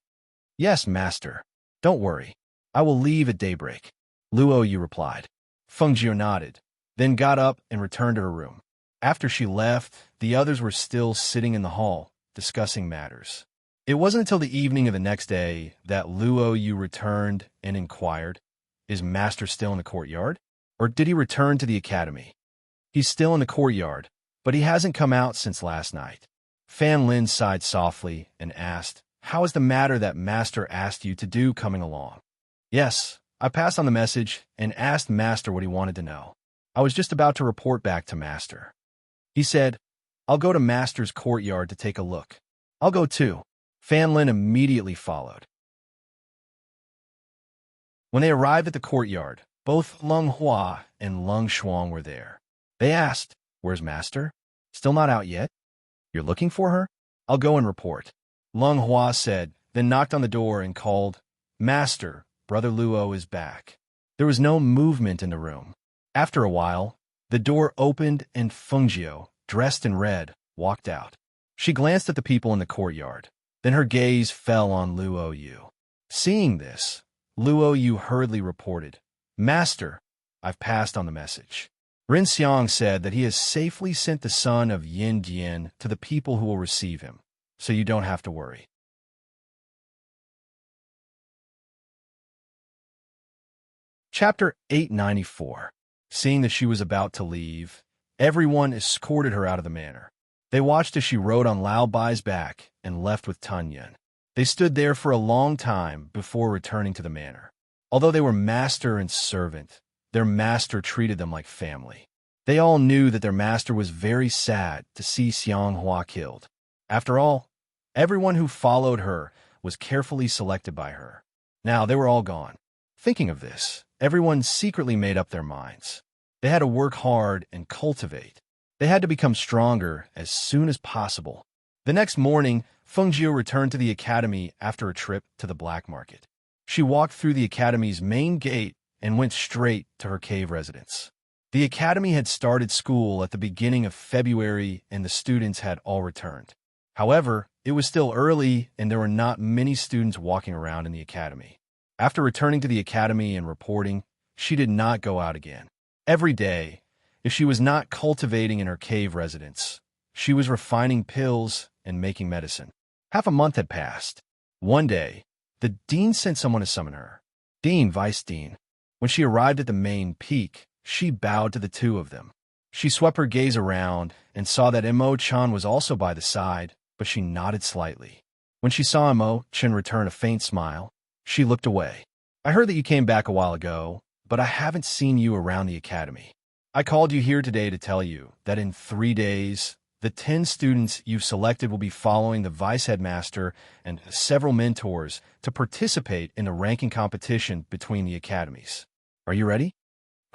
"Yes, master. Don't worry. I will leave at daybreak," Luo Yu replied. Feng Jiao nodded, then got up and returned to her room. After she left, the others were still sitting in the hall, discussing matters. It wasn't until the evening of the next day that Luo Yu returned and inquired, "Is master still in the courtyard? Or did he return to the academy?" "He's still in the courtyard, but he hasn't come out since last night." Fan Lin sighed softly and asked, "How is the matter that master asked you to do coming along?" "Yes, I passed on the message and asked master what he wanted to know. I was just about to report back to master." He said, "I'll go to Master's courtyard to take a look." "I'll go too." Fan Lin immediately followed. When they arrived at the courtyard, both Lung Hua and Lung Shuang were there. They asked, "Where's Master? Still not out yet? You're looking for her? I'll go and report." Lung Hua said, then knocked on the door and called, "Master, Brother Luo is back." There was no movement in the room. After a while, the door opened and Fengjiu, dressed in red, walked out. She glanced at the people in the courtyard. Then her gaze fell on Luo Yu. Seeing this, Luo Yu hurriedly reported, "Master, I've passed on the message." Rin Xiang said that he has safely sent the son of Yin Dian to the people who will receive him, so you don't have to worry. Chapter 894. Seeing that she was about to leave, everyone escorted her out of the manor. They watched as she rode on Lao Bai's back and left with Tun Yun. They stood there for a long time before returning to the manor. Although they were master and servant, their master treated them like family. They all knew that their master was very sad to see Xiang Hua killed. After all, everyone who followed her was carefully selected by her. Now they were all gone. Thinking of this, everyone secretly made up their minds. They had to work hard and cultivate. They had to become stronger as soon as possible. The next morning, Fengjiu returned to the academy after a trip to the black market. She walked through the academy's main gate and went straight to her cave residence. The academy had started school at the beginning of February and the students had all returned. However, it was still early and there were not many students walking around in the academy. After returning to the academy and reporting, she did not go out again. Every day, if she was not cultivating in her cave residence, she was refining pills and making medicine. Half a month had passed. One day, the dean sent someone to summon her. Dean, Vice Dean. When she arrived at the main peak, she bowed to the two of them. She swept her gaze around and saw that Mo-chan was also by the side, but she nodded slightly. When she saw Mo-chan return a faint smile, she looked away. "I heard that you came back a while ago, but I haven't seen you around the academy. I called you here today to tell you that in 3 days, the 10 students you've selected will be following the vice headmaster and several mentors to participate in the ranking competition between the academies. Are you ready?"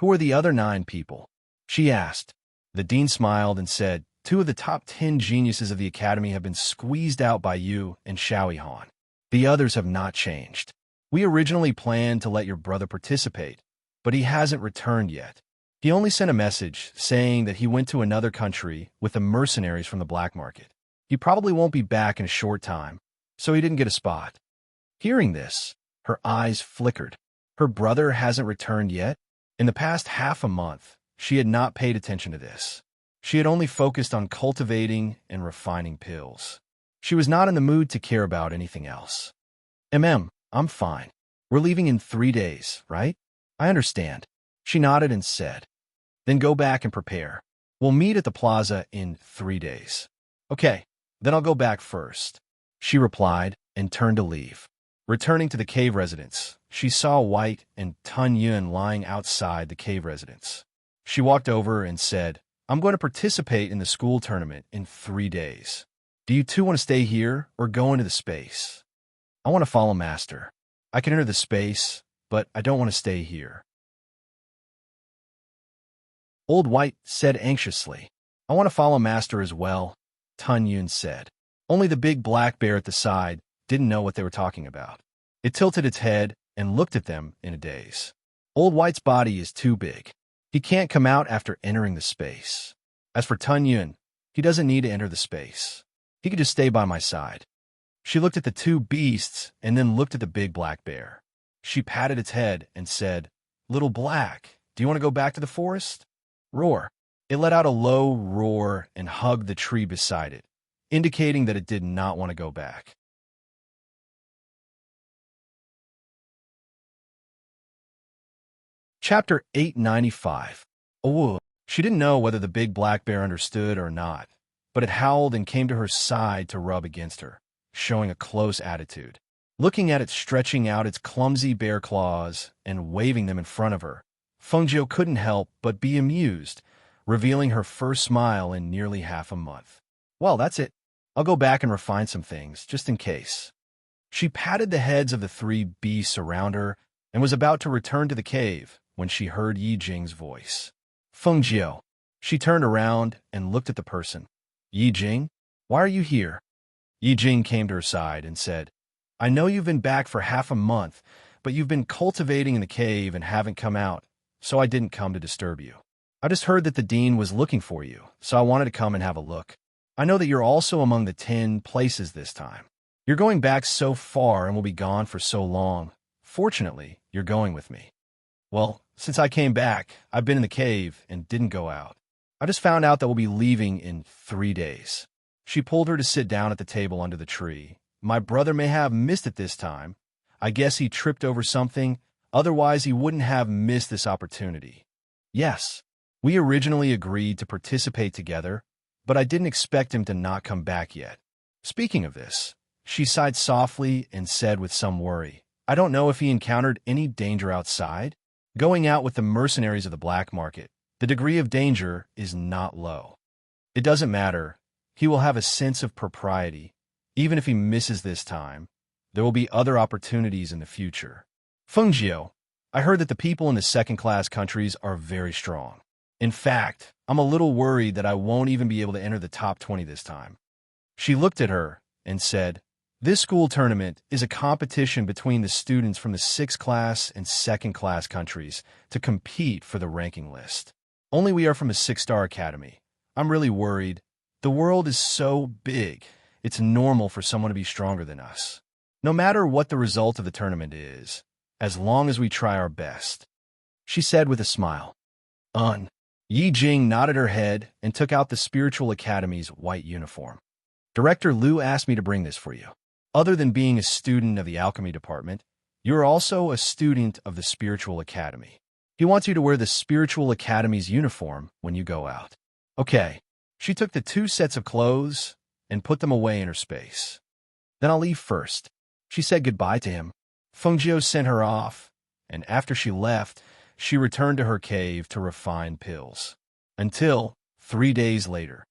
"Who are the other 9 people?" she asked. The dean smiled and said, "2 of the top 10 geniuses of the academy have been squeezed out by you and Xiao Han. The others have not changed. We originally planned to let your brother participate, but he hasn't returned yet. He only sent a message saying that he went to another country with the mercenaries from the black market. He probably won't be back in a short time, so he didn't get a spot." Hearing this, her eyes flickered. Her brother hasn't returned yet? In the past half a month, she had not paid attention to this. She had only focused on cultivating and refining pills. She was not in the mood to care about anything else. I'm fine. We're leaving in 3 days, right?" "I understand." She nodded and said, "Then go back and prepare. We'll meet at the plaza in 3 days." "Okay, then I'll go back first," she replied and turned to leave. Returning to the cave residence, she saw White and Tun Yun lying outside the cave residence. She walked over and said, "I'm going to participate in the school tournament in 3 days. Do you two want to stay here or go into the space?" "I want to follow Master. I can enter the space, but I don't want to stay here." Old White said anxiously. "I want to follow Master as well," Tun Yun said. Only the big black bear at the side didn't know what they were talking about. It tilted its head and looked at them in a daze. Old White's body is too big. He can't come out after entering the space. As for Tun Yun, he doesn't need to enter the space. He could just stay by my side. She looked at the 2 beasts and then looked at the big black bear. She patted its head and said, "Little Black, do you want to go back to the forest?" "Roar." It let out a low roar and hugged the tree beside it, indicating that it did not want to go back. Chapter 895. Oh, she didn't know whether the big black bear understood or not, but it howled and came to her side to rub against her, showing a close attitude. Looking at it stretching out its clumsy bear claws and waving them in front of her, Fengjiu couldn't help but be amused revealing her first smile in nearly half a month. Well, that's it. I'll go back and refine some things, just in case. She patted the heads of the three beasts around her and was about to return to the cave when she heard Yi Jing's voice. Fengjiu. She turned around and looked at the person. Yi Jing, why are you here? Yi Jing came to her side and said, I know you've been back for half a month, but you've been cultivating in the cave and haven't come out, so I didn't come to disturb you. I just heard that the dean was looking for you, so I wanted to come and have a look. I know that you're also among the 10 places this time. You're going back so far and will be gone for so long. Fortunately, you're going with me. Well, since I came back, I've been in the cave and didn't go out. I just found out that we'll be leaving in 3 days. She pulled her to sit down at the table under the tree. My brother may have missed it this time. I guess he tripped over something, otherwise he wouldn't have missed this opportunity. Yes, we originally agreed to participate together, but I didn't expect him to not come back yet. Speaking of this, she sighed softly and said with some worry, I don't know if he encountered any danger outside. Going out with the mercenaries of the black market, the degree of danger is not low. It doesn't matter. He will have a sense of propriety. Even if he misses this time, there will be other opportunities in the future. Fengjiu, I heard that the people in the second-class countries are very strong. In fact, I'm a little worried that I won't even be able to enter the top 20 this time. She looked at her and said, This school tournament is a competition between the students from the 6th class and 2nd class countries to compete for the ranking list. Only we are from a 6-star academy. I'm really worried. The world is so big, it's normal for someone to be stronger than us. No matter what the result of the tournament is, as long as we try our best. She said with a smile. Yi Jing nodded her head and took out the Spiritual Academy's white uniform. Director Liu asked me to bring this for you. Other than being a student of the alchemy department, you're also a student of the Spiritual Academy. He wants you to wear the Spiritual Academy's uniform when you go out. Okay. She took the 2 sets of clothes and put them away in her space. Then I'll leave first. She said goodbye to him. Fengjiu sent her off, and after she left, she returned to her cave to refine pills. Until 3 days later.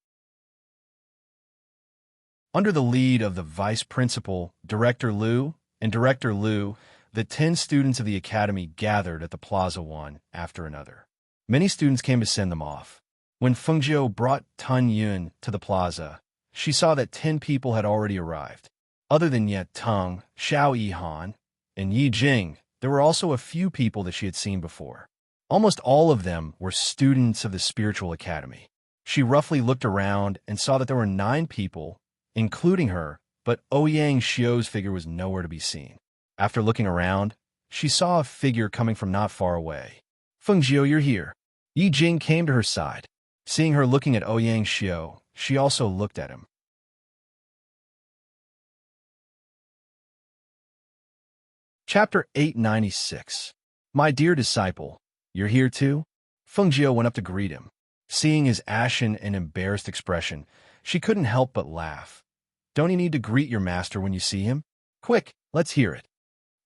Under the lead of the vice principal, Director Liu, the 10 students of the academy gathered at the plaza one after another. Many students came to send them off. When Fengjiu brought Tun Yun to the plaza, she saw that 10 people had already arrived. Other than Yet Tung, Xiao Yihan, and Yi Jing, there were also a few people that she had seen before. Almost all of them were students of the Spiritual Academy. She roughly looked around and saw that there were 9 people, including her, but Ouyang Xiu's figure was nowhere to be seen. After looking around, she saw a figure coming from not far away. Fengjiu, you're here. Yi Jing came to her side. Seeing her looking at Ouyang Xiu, she also looked at him. Chapter 896. My dear disciple, you're here too? Fengjiu went up to greet him. Seeing his ashen and embarrassed expression, she couldn't help but laugh. Don't you need to greet your master when you see him? Quick, let's hear it.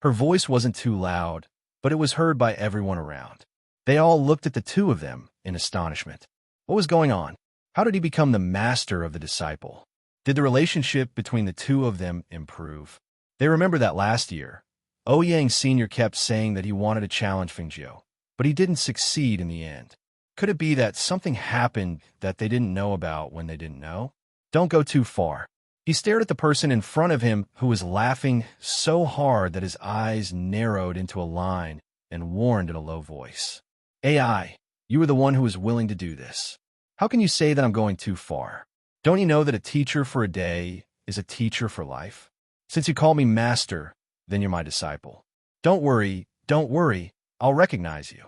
Her voice wasn't too loud, but it was heard by everyone around. They all looked at the two of them in astonishment. What was going on? How did he become the master of the disciple? Did the relationship between the two of them improve? They remember that last year, Ouyang Sr. kept saying that he wanted to challenge Fengjiu, but he didn't succeed in the end. Could it be that something happened that they didn't know about when they didn't know? Don't go too far. He stared at the person in front of him who was laughing so hard that his eyes narrowed into a line and warned in a low voice. AI, you were the one who was willing to do this. How can you say that I'm going too far? Don't you know that a teacher for a day is a teacher for life? Since you call me master, then you're my disciple. Don't worry, I'll recognize you.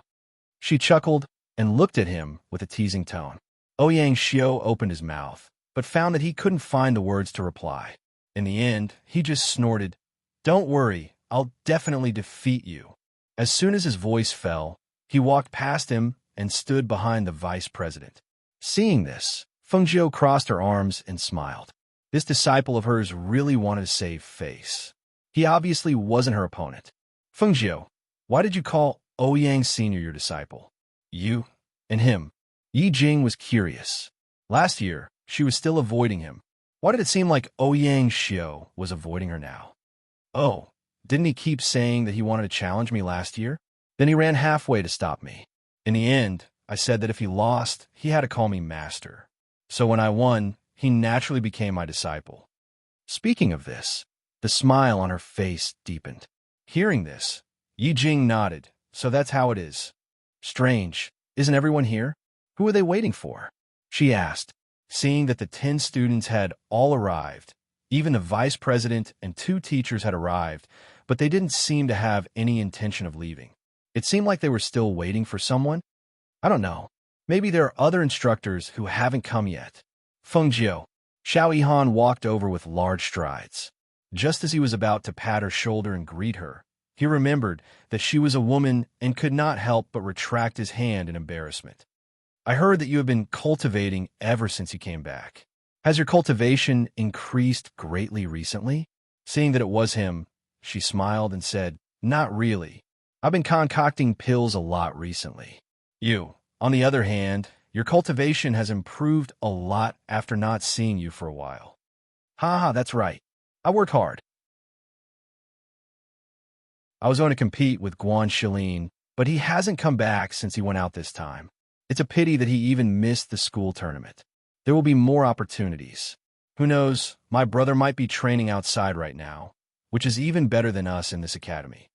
She chuckled and looked at him with a teasing tone. Ouyang Xiu opened his mouth, but found that he couldn't find the words to reply. In the end, he just snorted, Don't worry, I'll definitely defeat you. As soon as his voice fell, he walked past him and stood behind the vice president. Seeing this, Fengjiu crossed her arms and smiled. This disciple of hers really wanted to save face. He obviously wasn't her opponent. Fengjiu, why did you call Ouyang Sr. your disciple? You and him. Yi Jing was curious. Last year, she was still avoiding him. Why did it seem like Ouyang Xiao was avoiding her now? Oh, didn't he keep saying that he wanted to challenge me last year? Then he ran halfway to stop me. In the end, I said that if he lost, he had to call me master. So when I won, he naturally became my disciple. Speaking of this, the smile on her face deepened. Hearing this, Yi Jing nodded. So that's how it is. Strange. Isn't everyone here? Who are they waiting for? She asked, seeing that the 10 students had all arrived. Even the vice president and 2 teachers had arrived, but they didn't seem to have any intention of leaving. It seemed like they were still waiting for someone. I don't know. Maybe there are other instructors who haven't come yet. Feng Jiu. Xiao Yihan walked over with large strides. Just as he was about to pat her shoulder and greet her, he remembered that she was a woman and could not help but retract his hand in embarrassment. I heard that you have been cultivating ever since you came back. Has your cultivation increased greatly recently? Seeing that it was him, she smiled and said, Not really. I've been concocting pills a lot recently. You, on the other hand, your cultivation has improved a lot after not seeing you for a while. Ha, that's right. I worked hard. I was going to compete with Guan Shilin, but he hasn't come back since he went out this time. It's a pity that he even missed the school tournament. There will be more opportunities. Who knows, my brother might be training outside right now, which is even better than us in this academy.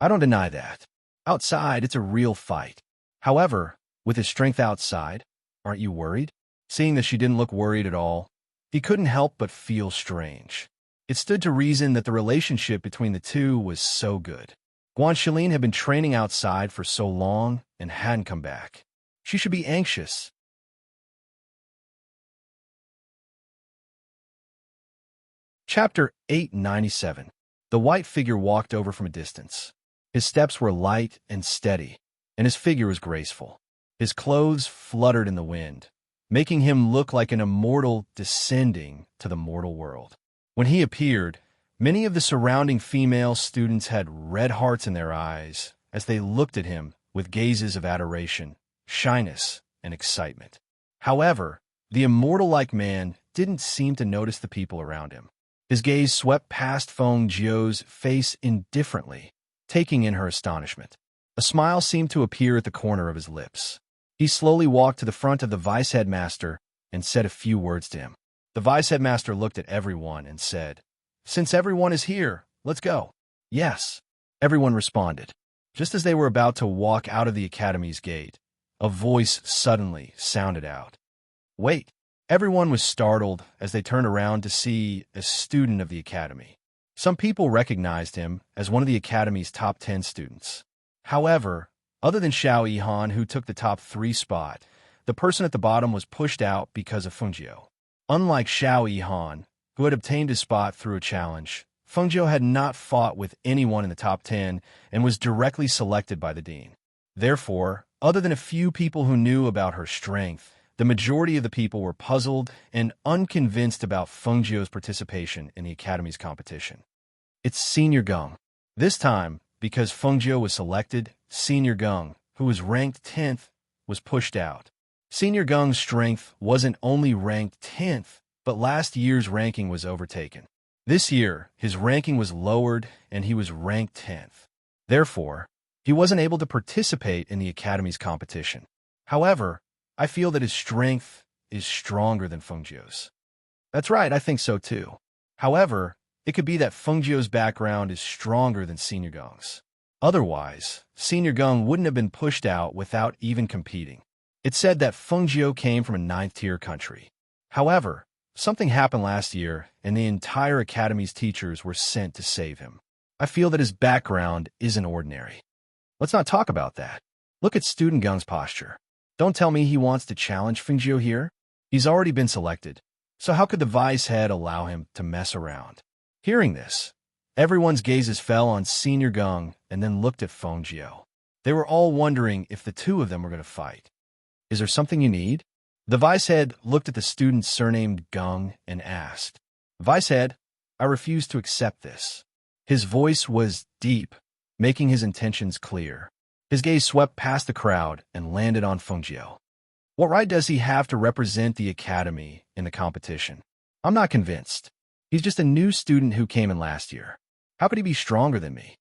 I don't deny that. Outside, it's a real fight. However, with his strength outside, aren't you worried? Seeing that she didn't look worried at all, he couldn't help but feel strange. It stood to reason that the relationship between the two was so good. Guan Shilin had been training outside for so long and hadn't come back. She should be anxious. Chapter 897. The white figure walked over from a distance. His steps were light and steady, and his figure was graceful. His clothes fluttered in the wind, making him look like an immortal descending to the mortal world. When he appeared, many of the surrounding female students had red hearts in their eyes as they looked at him with gazes of adoration, shyness, and excitement. However, the immortal-like man didn't seem to notice the people around him. His gaze swept past Feng Jiu's face indifferently, taking in her astonishment. A smile seemed to appear at the corner of his lips. He slowly walked to the front of the vice-headmaster and said a few words to him. The vice-headmaster looked at everyone and said, Since everyone is here, let's go. Yes, everyone responded. Just as they were about to walk out of the academy's gate, a voice suddenly sounded out. Wait! Everyone was startled as they turned around to see a student of the academy. Some people recognized him as one of the academy's top 10 students. However, other than Xiao Yihan, who took the top 3 spot, the person at the bottom was pushed out because of Feng Jiu. Unlike Xiao Yihan, who had obtained his spot through a challenge, Feng Jiu had not fought with anyone in the top 10 and was directly selected by the dean. Therefore, other than a few people who knew about her strength, the majority of the people were puzzled and unconvinced about Feng Jiu's participation in the academy's competition. It's Senior Geng. This time, because Feng Jiu was selected, Senior Geng, who was ranked 10th, was pushed out. Senior Geng's strength wasn't only ranked 10th, but last year's ranking was overtaken. This year, his ranking was lowered and he was ranked 10th. Therefore, he wasn't able to participate in the academy's competition. However, I feel that his strength is stronger than Feng Jiu's. That's right, I think so too. However, it could be that Feng Jiu's background is stronger than Senior Geng's. Otherwise, Senior Geng wouldn't have been pushed out without even competing. It said that Feng Jiu came from a 9th-tier country. However, something happened last year and the entire academy's teachers were sent to save him. I feel that his background isn't ordinary. Let's not talk about that. Look at Student Geng's posture. Don't tell me he wants to challenge Feng Jiu here. He's already been selected, so how could the vice head allow him to mess around? Hearing this, everyone's gazes fell on Senior Geng and then looked at Feng Jiu. They were all wondering if the two of them were going to fight. Is there something you need? The vice head looked at the student surnamed Geng and asked, Vice head, I refuse to accept this. His voice was deep, making his intentions clear. His gaze swept past the crowd and landed on Feng Jiu. What right does he have to represent the academy in the competition? I'm not convinced. He's just a new student who came in last year. How could he be stronger than me?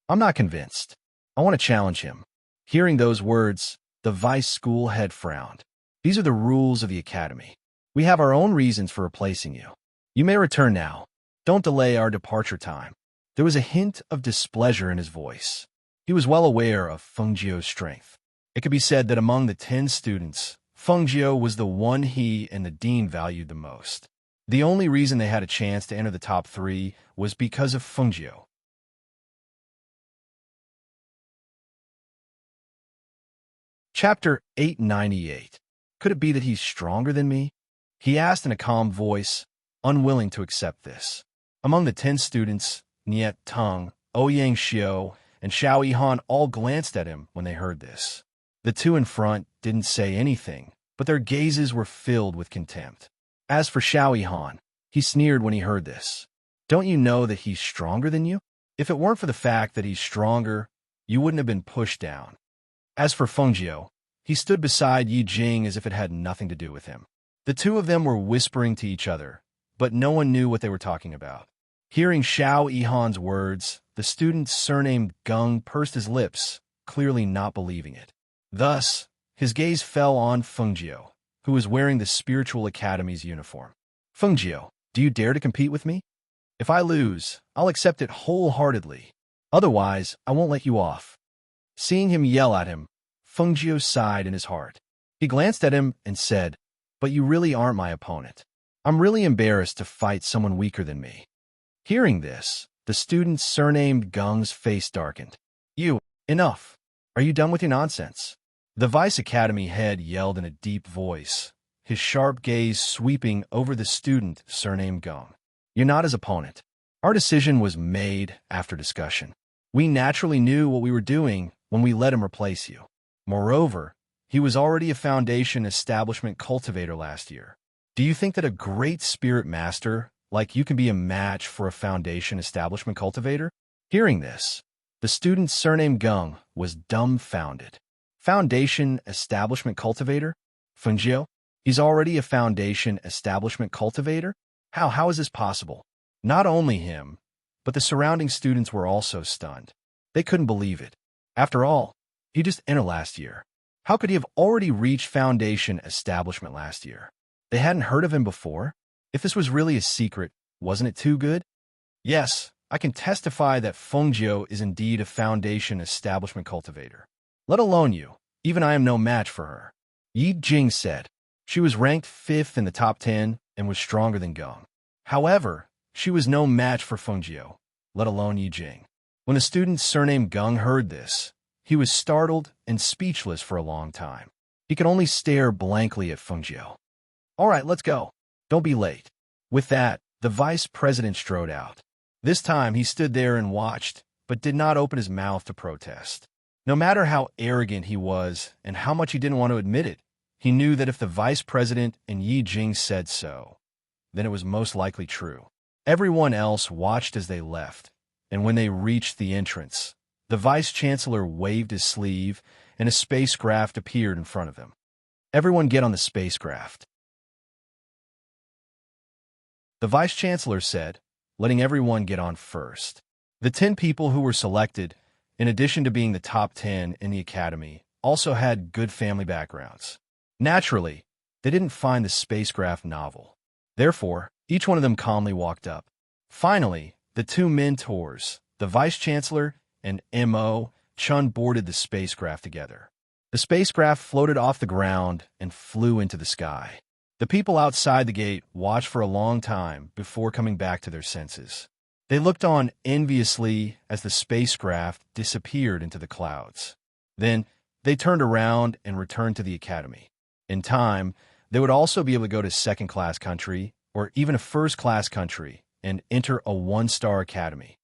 I'm not convinced. I want to challenge him. Hearing those words, the vice school head frowned. These are the rules of the academy. We have our own reasons for replacing you. You may return now. Don't delay our departure time. There was a hint of displeasure in his voice. He was well aware of Fengjiu's strength. It could be said that among the 10 students, Fengjiu was the one he and the dean valued the most. The only reason they had a chance to enter the top 3 was because of Fengjiu. Chapter 898. Could it be that he's stronger than me? He asked in a calm voice, unwilling to accept this. Among the 10 students, Niet Tung, Ouyang Xiu, and Xiao Yihan all glanced at him when they heard this. The two in front didn't say anything, but their gazes were filled with contempt. As for Xiao Yihan, he sneered when he heard this. Don't you know that he's stronger than you? If it weren't for the fact that he's stronger, you wouldn't have been pushed down. As for Fengjiu, he stood beside Yi Jing as if it had nothing to do with him. The two of them were whispering to each other, but no one knew what they were talking about. Hearing Xiao Yihan's words, the student surnamed Gung pursed his lips, clearly not believing it. Thus, his gaze fell on Fengjiu, who was wearing the Spiritual Academy's uniform. Fengjiu, do you dare to compete with me? If I lose, I'll accept it wholeheartedly. Otherwise, I won't let you off. Seeing him yell at him, Fengjiu sighed in his heart. He glanced at him and said, but you really aren't my opponent. I'm really embarrassed to fight someone weaker than me. Hearing this, the student surnamed Gung's face darkened. Enough. Are you done with your nonsense? The Vice Academy head yelled in a deep voice, his sharp gaze sweeping over the student surnamed Gung. You're not his opponent. Our decision was made after discussion. We naturally knew what we were doing when we let him replace you. Moreover, he was already a Foundation Establishment cultivator last year. Do you think that a great spirit master like you can be a match for a Foundation Establishment cultivator? Hearing this, the student's surname Gung was dumbfounded. Foundation Establishment cultivator? Fengjiu? He's already a Foundation Establishment cultivator? How is this possible? Not only him, but the surrounding students were also stunned. They couldn't believe it. After all, he just entered last year. How could he have already reached Foundation Establishment last year? They hadn't heard of him before? If this was really a secret, wasn't it too good? Yes, I can testify that Fengjiu is indeed a Foundation Establishment cultivator. Let alone you, even I am no match for her. Yi Jing said. She was ranked 5th in the top 10 and was stronger than Gung. However, she was no match for Fengjiu, let alone Yi Jing. When the student's surname Gung heard this, he was startled and speechless for a long time. He could only stare blankly at Fengjiu. All right, let's go. Don't be late. With that, the vice president strode out. This time he stood there and watched, but did not open his mouth to protest. No matter how arrogant he was and how much he didn't want to admit it, he knew that if the vice president and Yi Jing said so, then it was most likely true. Everyone else watched as they left, and when they reached the entrance, the vice-chancellor waved his sleeve and a spacecraft appeared in front of him. Everyone get on the spacecraft. The vice-chancellor said, letting everyone get on first. The 10 people who were selected, in addition to being the top 10 in the academy, also had good family backgrounds. Naturally, they didn't find the spacecraft novel. Therefore, each one of them calmly walked up. Finally, the 2 mentors, the vice-chancellor and M.O. Chun, boarded the spacecraft together. The spacecraft floated off the ground and flew into the sky. The people outside the gate watched for a long time before coming back to their senses. They looked on enviously as the spacecraft disappeared into the clouds. Then, they turned around and returned to the academy. In time, they would also be able to go to second-class country or even a first-class country and enter a 1-star academy.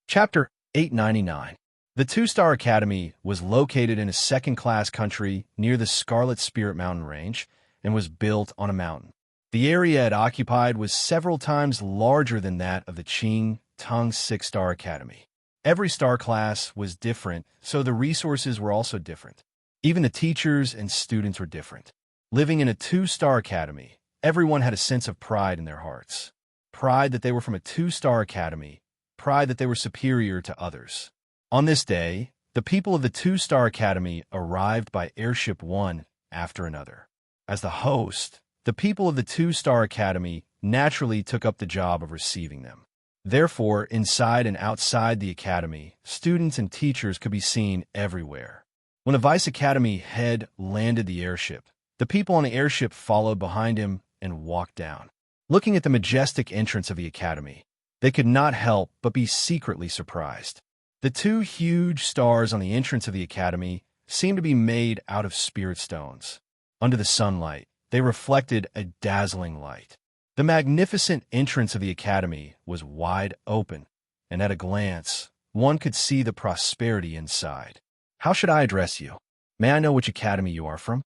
Chapter 899. The 2-star academy was located in a second-class country near the Scarlet Spirit Mountain Range and was built on a mountain. The area it occupied was several times larger than that of the Qing Tong's six-star academy. Every star class was different, so the resources were also different. Even the teachers and students were different. Living in a two-star academy, everyone had a sense of pride in their hearts. Pride that they were from a two-star academy, pride that they were superior to others. On this day, the people of the two-star academy arrived by airship one after another. As the host, the people of the two-star academy naturally took up the job of receiving them. Therefore, inside and outside the academy, students and teachers could be seen everywhere. When the Vice Academy head landed the airship, the people on the airship followed behind him and walked down. Looking at the majestic entrance of the academy, they could not help but be secretly surprised. The two huge stars on the entrance of the academy seemed to be made out of spirit stones. Under the sunlight, they reflected a dazzling light. The magnificent entrance of the academy was wide open, and at a glance, one could see the prosperity inside. "How should I address you? May I know which academy you are from?"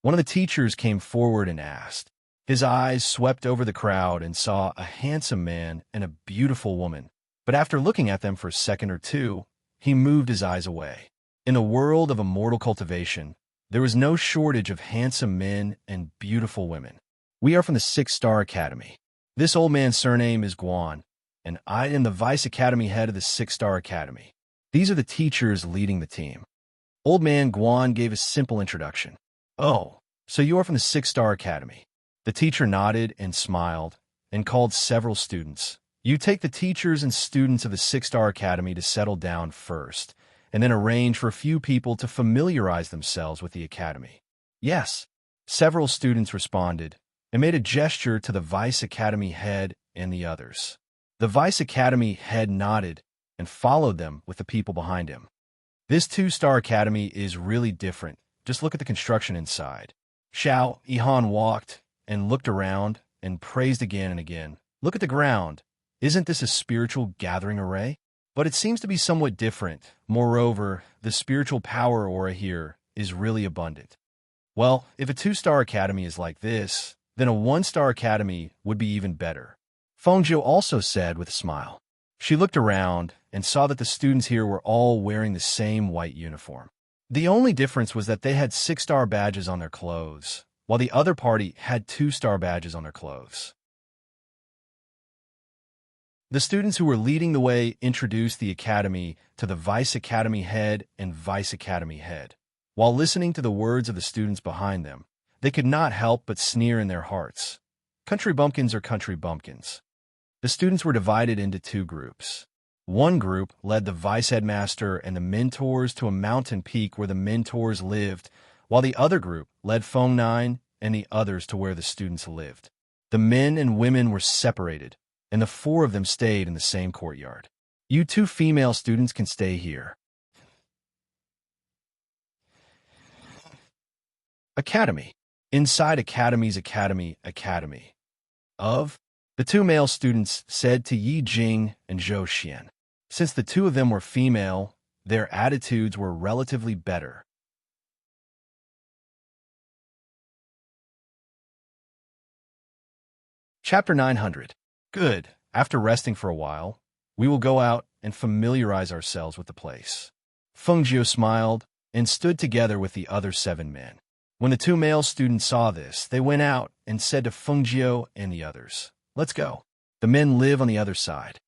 One of the teachers came forward and asked. His eyes swept over the crowd and saw a handsome man and a beautiful woman, but after looking at them for a second or two, he moved his eyes away. In the world of immortal cultivation, there was no shortage of handsome men and beautiful women. "We are from the six-star academy. This old man's surname is Guan, and I am the Vice Academy head of the six-star academy. These are the teachers leading the team." Old man Guan gave a simple introduction. "Oh, so you are from the six-star academy." The teacher nodded and smiled and called several students. "You take the teachers and students of the six-star academy to settle down first, and then arrange for a few people to familiarize themselves with the academy." "Yes." Several students responded and made a gesture to the Vice Academy head and the others. The Vice Academy head nodded and followed them with the people behind him. "This two-star academy is really different. Just look at the construction inside." Xiao Yihan walked and looked around and praised again and again. "Look at the ground. Isn't this a spiritual gathering array? But it seems to be somewhat different. Moreover, the spiritual power aura here is really abundant." "Well, if a two-star academy is like this, then a one-star academy would be even better," Fengjiu also said with a smile. She looked around and saw that the students here were all wearing the same white uniform. The only difference was that they had six-star badges on their clothes, while the other party had two-star badges on their clothes. The students who were leading the way introduced the academy to the Vice Academy head and Vice Academy head. While listening to the words of the students behind them, they could not help but sneer in their hearts. Country bumpkins are country bumpkins. The students were divided into two groups. One group led the vice headmaster and the mentors to a mountain peak where the mentors lived, while the other group led Feng Nine and the others to where the students lived. The men and women were separated, and the four of them stayed in the same courtyard. "You two female students can stay here." Academy. Inside Academy's academy of the two male students said to Yi Jing and Zhou Xian. Since the two of them were female, their attitudes were relatively better. Chapter 900. Good. After resting for a while, we will go out and familiarize ourselves with the place. Fengjiu smiled and stood together with the other 7 men. When the two male students saw this, they went out and said to Fengjiu and the others, "Let's go. The men live on the other side."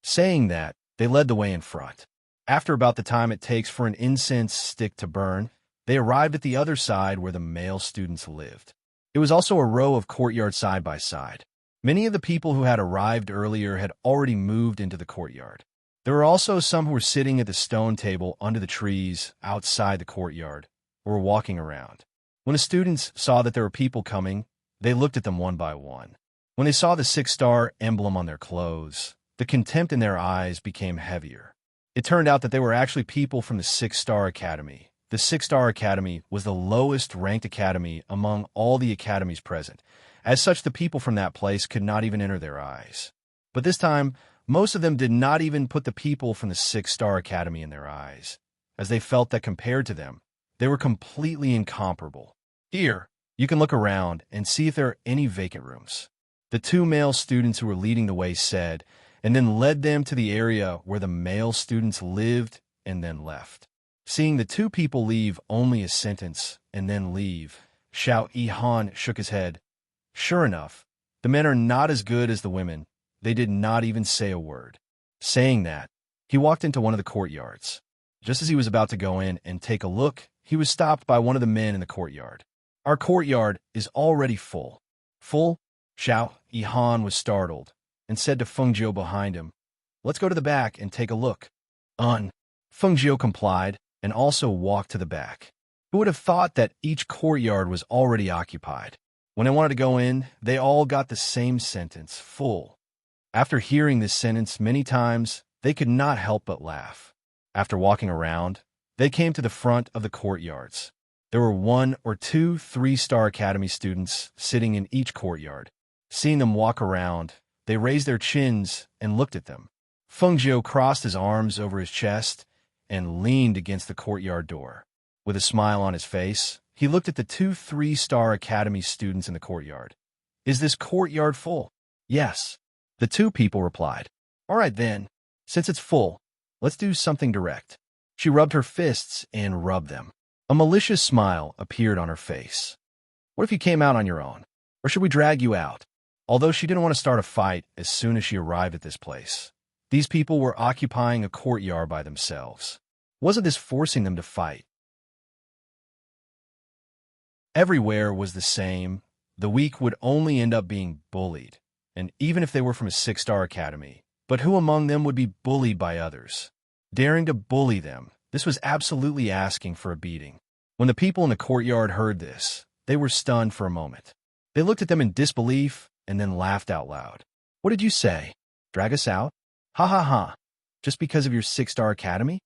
Saying that, they led the way in front. After about the time it takes for an incense stick to burn, they arrived at the other side where the male students lived. It was also a row of courtyards side by side. Many of the people who had arrived earlier had already moved into the courtyard. There were also some who were sitting at the stone table under the trees outside the courtyard or were walking around. When the students saw that there were people coming, they looked at them one by one. When they saw the 6-star emblem on their clothes, the contempt in their eyes became heavier. It turned out that they were actually people from the 6-star academy. The 6-star academy was the lowest ranked academy among all the academies present. As such, the people from that place could not even enter their eyes. But this time, most of them did not even put the people from the 6-star academy in their eyes, as they felt that compared to them, they were completely incomparable. "Here, you can look around and see if there are any vacant rooms," the two male students who were leading the way said, and then led them to the area where the male students lived and then left. Seeing the two people leave only a sentence and then leave, Xiao Yihan shook his head. Sure enough, the men are not as good as the women. They did not even say a word. Saying that, he walked into one of the courtyards. Just as he was about to go in and take a look, he was stopped by one of the men in the courtyard. Our courtyard is already full. Full? Xiao Yihan was startled and said to Feng Jiu behind him, Let's go to the back and take a look. Feng Jiu complied and also walked to the back. Who would have thought that each courtyard was already occupied? When they wanted to go in, they all got the same sentence, full. After hearing this sentence many times, they could not help but laugh. After walking around, they came to the front of the courtyards. There were 1 or 2 3-star academy students sitting in each courtyard. Seeing them walk around, they raised their chins and looked at them. Feng Jiu crossed his arms over his chest and leaned against the courtyard door. With a smile on his face, he looked at the 2 3-star academy students in the courtyard. Is this courtyard full? Yes. The 2 people replied. All right then, since it's full, let's do something direct. She rubbed her fists and rubbed them. A malicious smile appeared on her face. What if you came out on your own? Or should we drag you out? Although she didn't want to start a fight as soon as she arrived at this place, these people were occupying a courtyard by themselves. Wasn't this forcing them to fight? Everywhere was the same. The weak would only end up being bullied, and even if they were from a 6-star academy. But who among them would be bullied by others? Daring to bully them, this was absolutely asking for a beating. When the people in the courtyard heard this, they were stunned for a moment. They looked at them in disbelief and then laughed out loud. What did you say? Drag us out? Ha ha ha. Just because of your 6-star academy?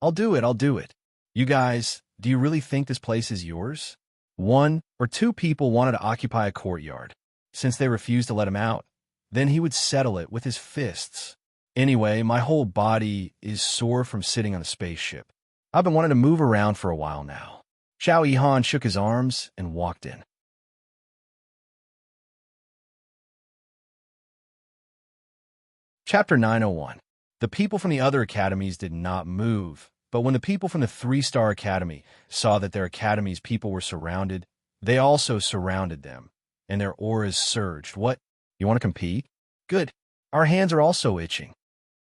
I'll do it. You guys, do you really think this place is yours? 1 or 2 people wanted to occupy a courtyard. Since they refused to let him out, then he would settle it with his fists. Anyway, my whole body is sore from sitting on a spaceship. I've been wanting to move around for a while now. Xiao Yihan shook his arms and walked in. Chapter 901. The people from the other academies did not move, but when the people from the 3-star academy saw that their academy's people were surrounded, they also surrounded them, and their auras surged. What? You want to compete? Good. Our hands are also itching.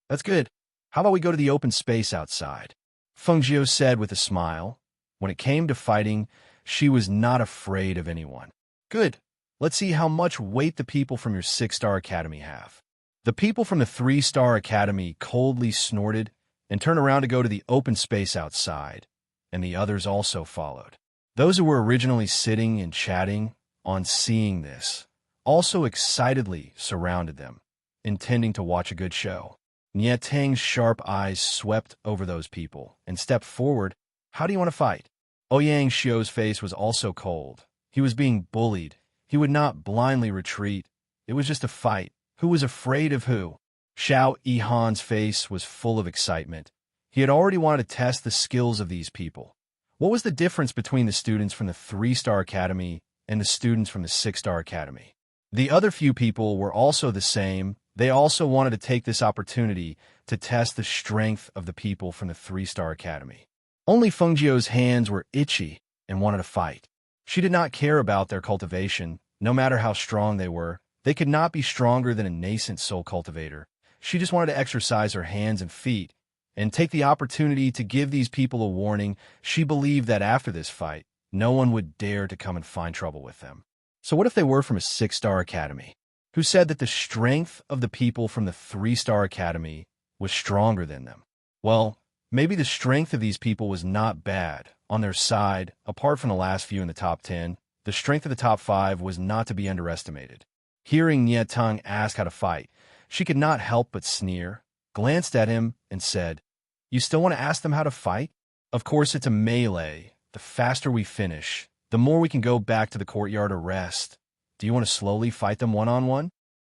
That's good. How about we go to the open space outside? Feng Jiu said with a smile. When it came to fighting, she was not afraid of anyone. Good. Let's see how much weight the people from your 6-star academy have. The people from the 3-star academy coldly snorted and turned around to go to the open space outside, and the others also followed. Those who were originally sitting and chatting, on seeing this, also excitedly surrounded them, intending to watch a good show. Nie Tang's sharp eyes swept over those people and stepped forward. How do you want to fight? Ouyang Xiu's face was also cold. He was being bullied. He would not blindly retreat. It was just a fight. Who was afraid of who? Xiao Yihan's face was full of excitement. He had already wanted to test the skills of these people. What was the difference between the students from the 3-star academy and the students from the 6-star academy? The other few people were also the same. They also wanted to take this opportunity to test the strength of the people from the 3-star academy. Only Feng Jiu's hands were itchy and wanted to fight. She did not care about their cultivation, no matter how strong they were. They could not be stronger than a nascent soul cultivator. She just wanted to exercise her hands and feet and take the opportunity to give these people a warning. She believed that after this fight, no one would dare to come and find trouble with them. So what if they were from a 6-star academy? Who said that the strength of the people from the 3-star academy was stronger than them? Well, maybe the strength of these people was not bad. On their side, apart from the last few in the top 10, the strength of the top 5 was not to be underestimated. Hearing Nie Tang ask how to fight, she could not help but sneer, glanced at him, and said, You still want to ask them how to fight? Of course it's a melee. The faster we finish, the more we can go back to the courtyard or rest. Do you want to slowly fight them one-on-one?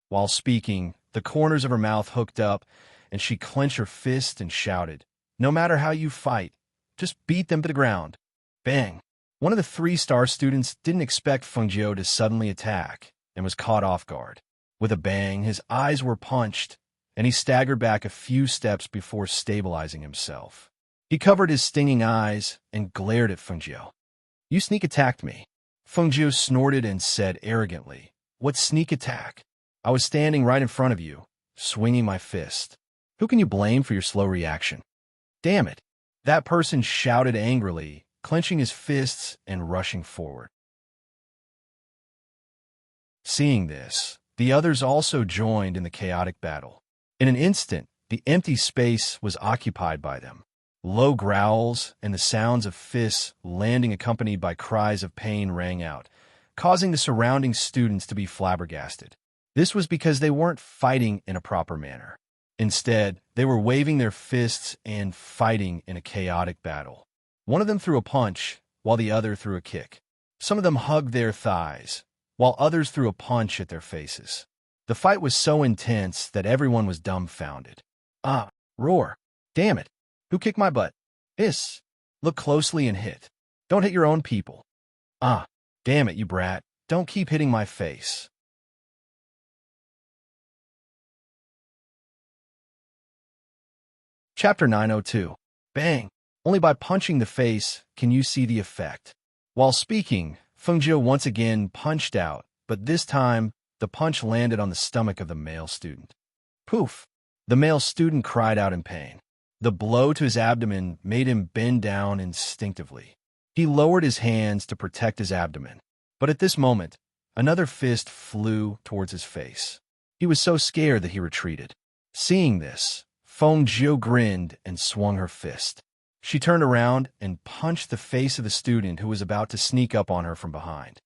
While speaking, the corners of her mouth hooked up, and she clenched her fist and shouted, No matter how you fight, just beat them to the ground. Bang! One of the 3-star students didn't expect Feng Jiu to suddenly attack and was caught off guard. With a bang, his eyes were punched, and he staggered back a few steps before stabilizing himself. He covered his stinging eyes and glared at Fengjiu. "You sneak attacked me." Fengjiu snorted and said arrogantly, "What sneak attack? I was standing right in front of you, swinging my fist. Who can you blame for your slow reaction?" "Damn it!" that person shouted angrily, clenching his fists and rushing forward. Seeing this, the others also joined in the chaotic battle. In an instant, the empty space was occupied by them. Low growls and the sounds of fists landing accompanied by cries of pain rang out, causing the surrounding students to be flabbergasted. This was because they weren't fighting in a proper manner. Instead, they were waving their fists and fighting in a chaotic battle. One of them threw a punch, while the other threw a kick. Some of them hugged their thighs, while others threw a punch at their faces. The fight was so intense that everyone was dumbfounded. "Ah, roar. Damn it. Who kicked my butt? Hiss. Look closely and hit. Don't hit your own people. Ah, damn it, you brat. Don't keep hitting my face." Chapter 902. Bang! Only by punching the face can you see the effect. While speaking, Fengjiu once again punched out, but this time, the punch landed on the stomach of the male student. Poof! The male student cried out in pain. The blow to his abdomen made him bend down instinctively. He lowered his hands to protect his abdomen. But at this moment, another fist flew towards his face. He was so scared that he retreated. Seeing this, Fengjiu grinned and swung her fist. She turned around and punched the face of the student who was about to sneak up on her from behind.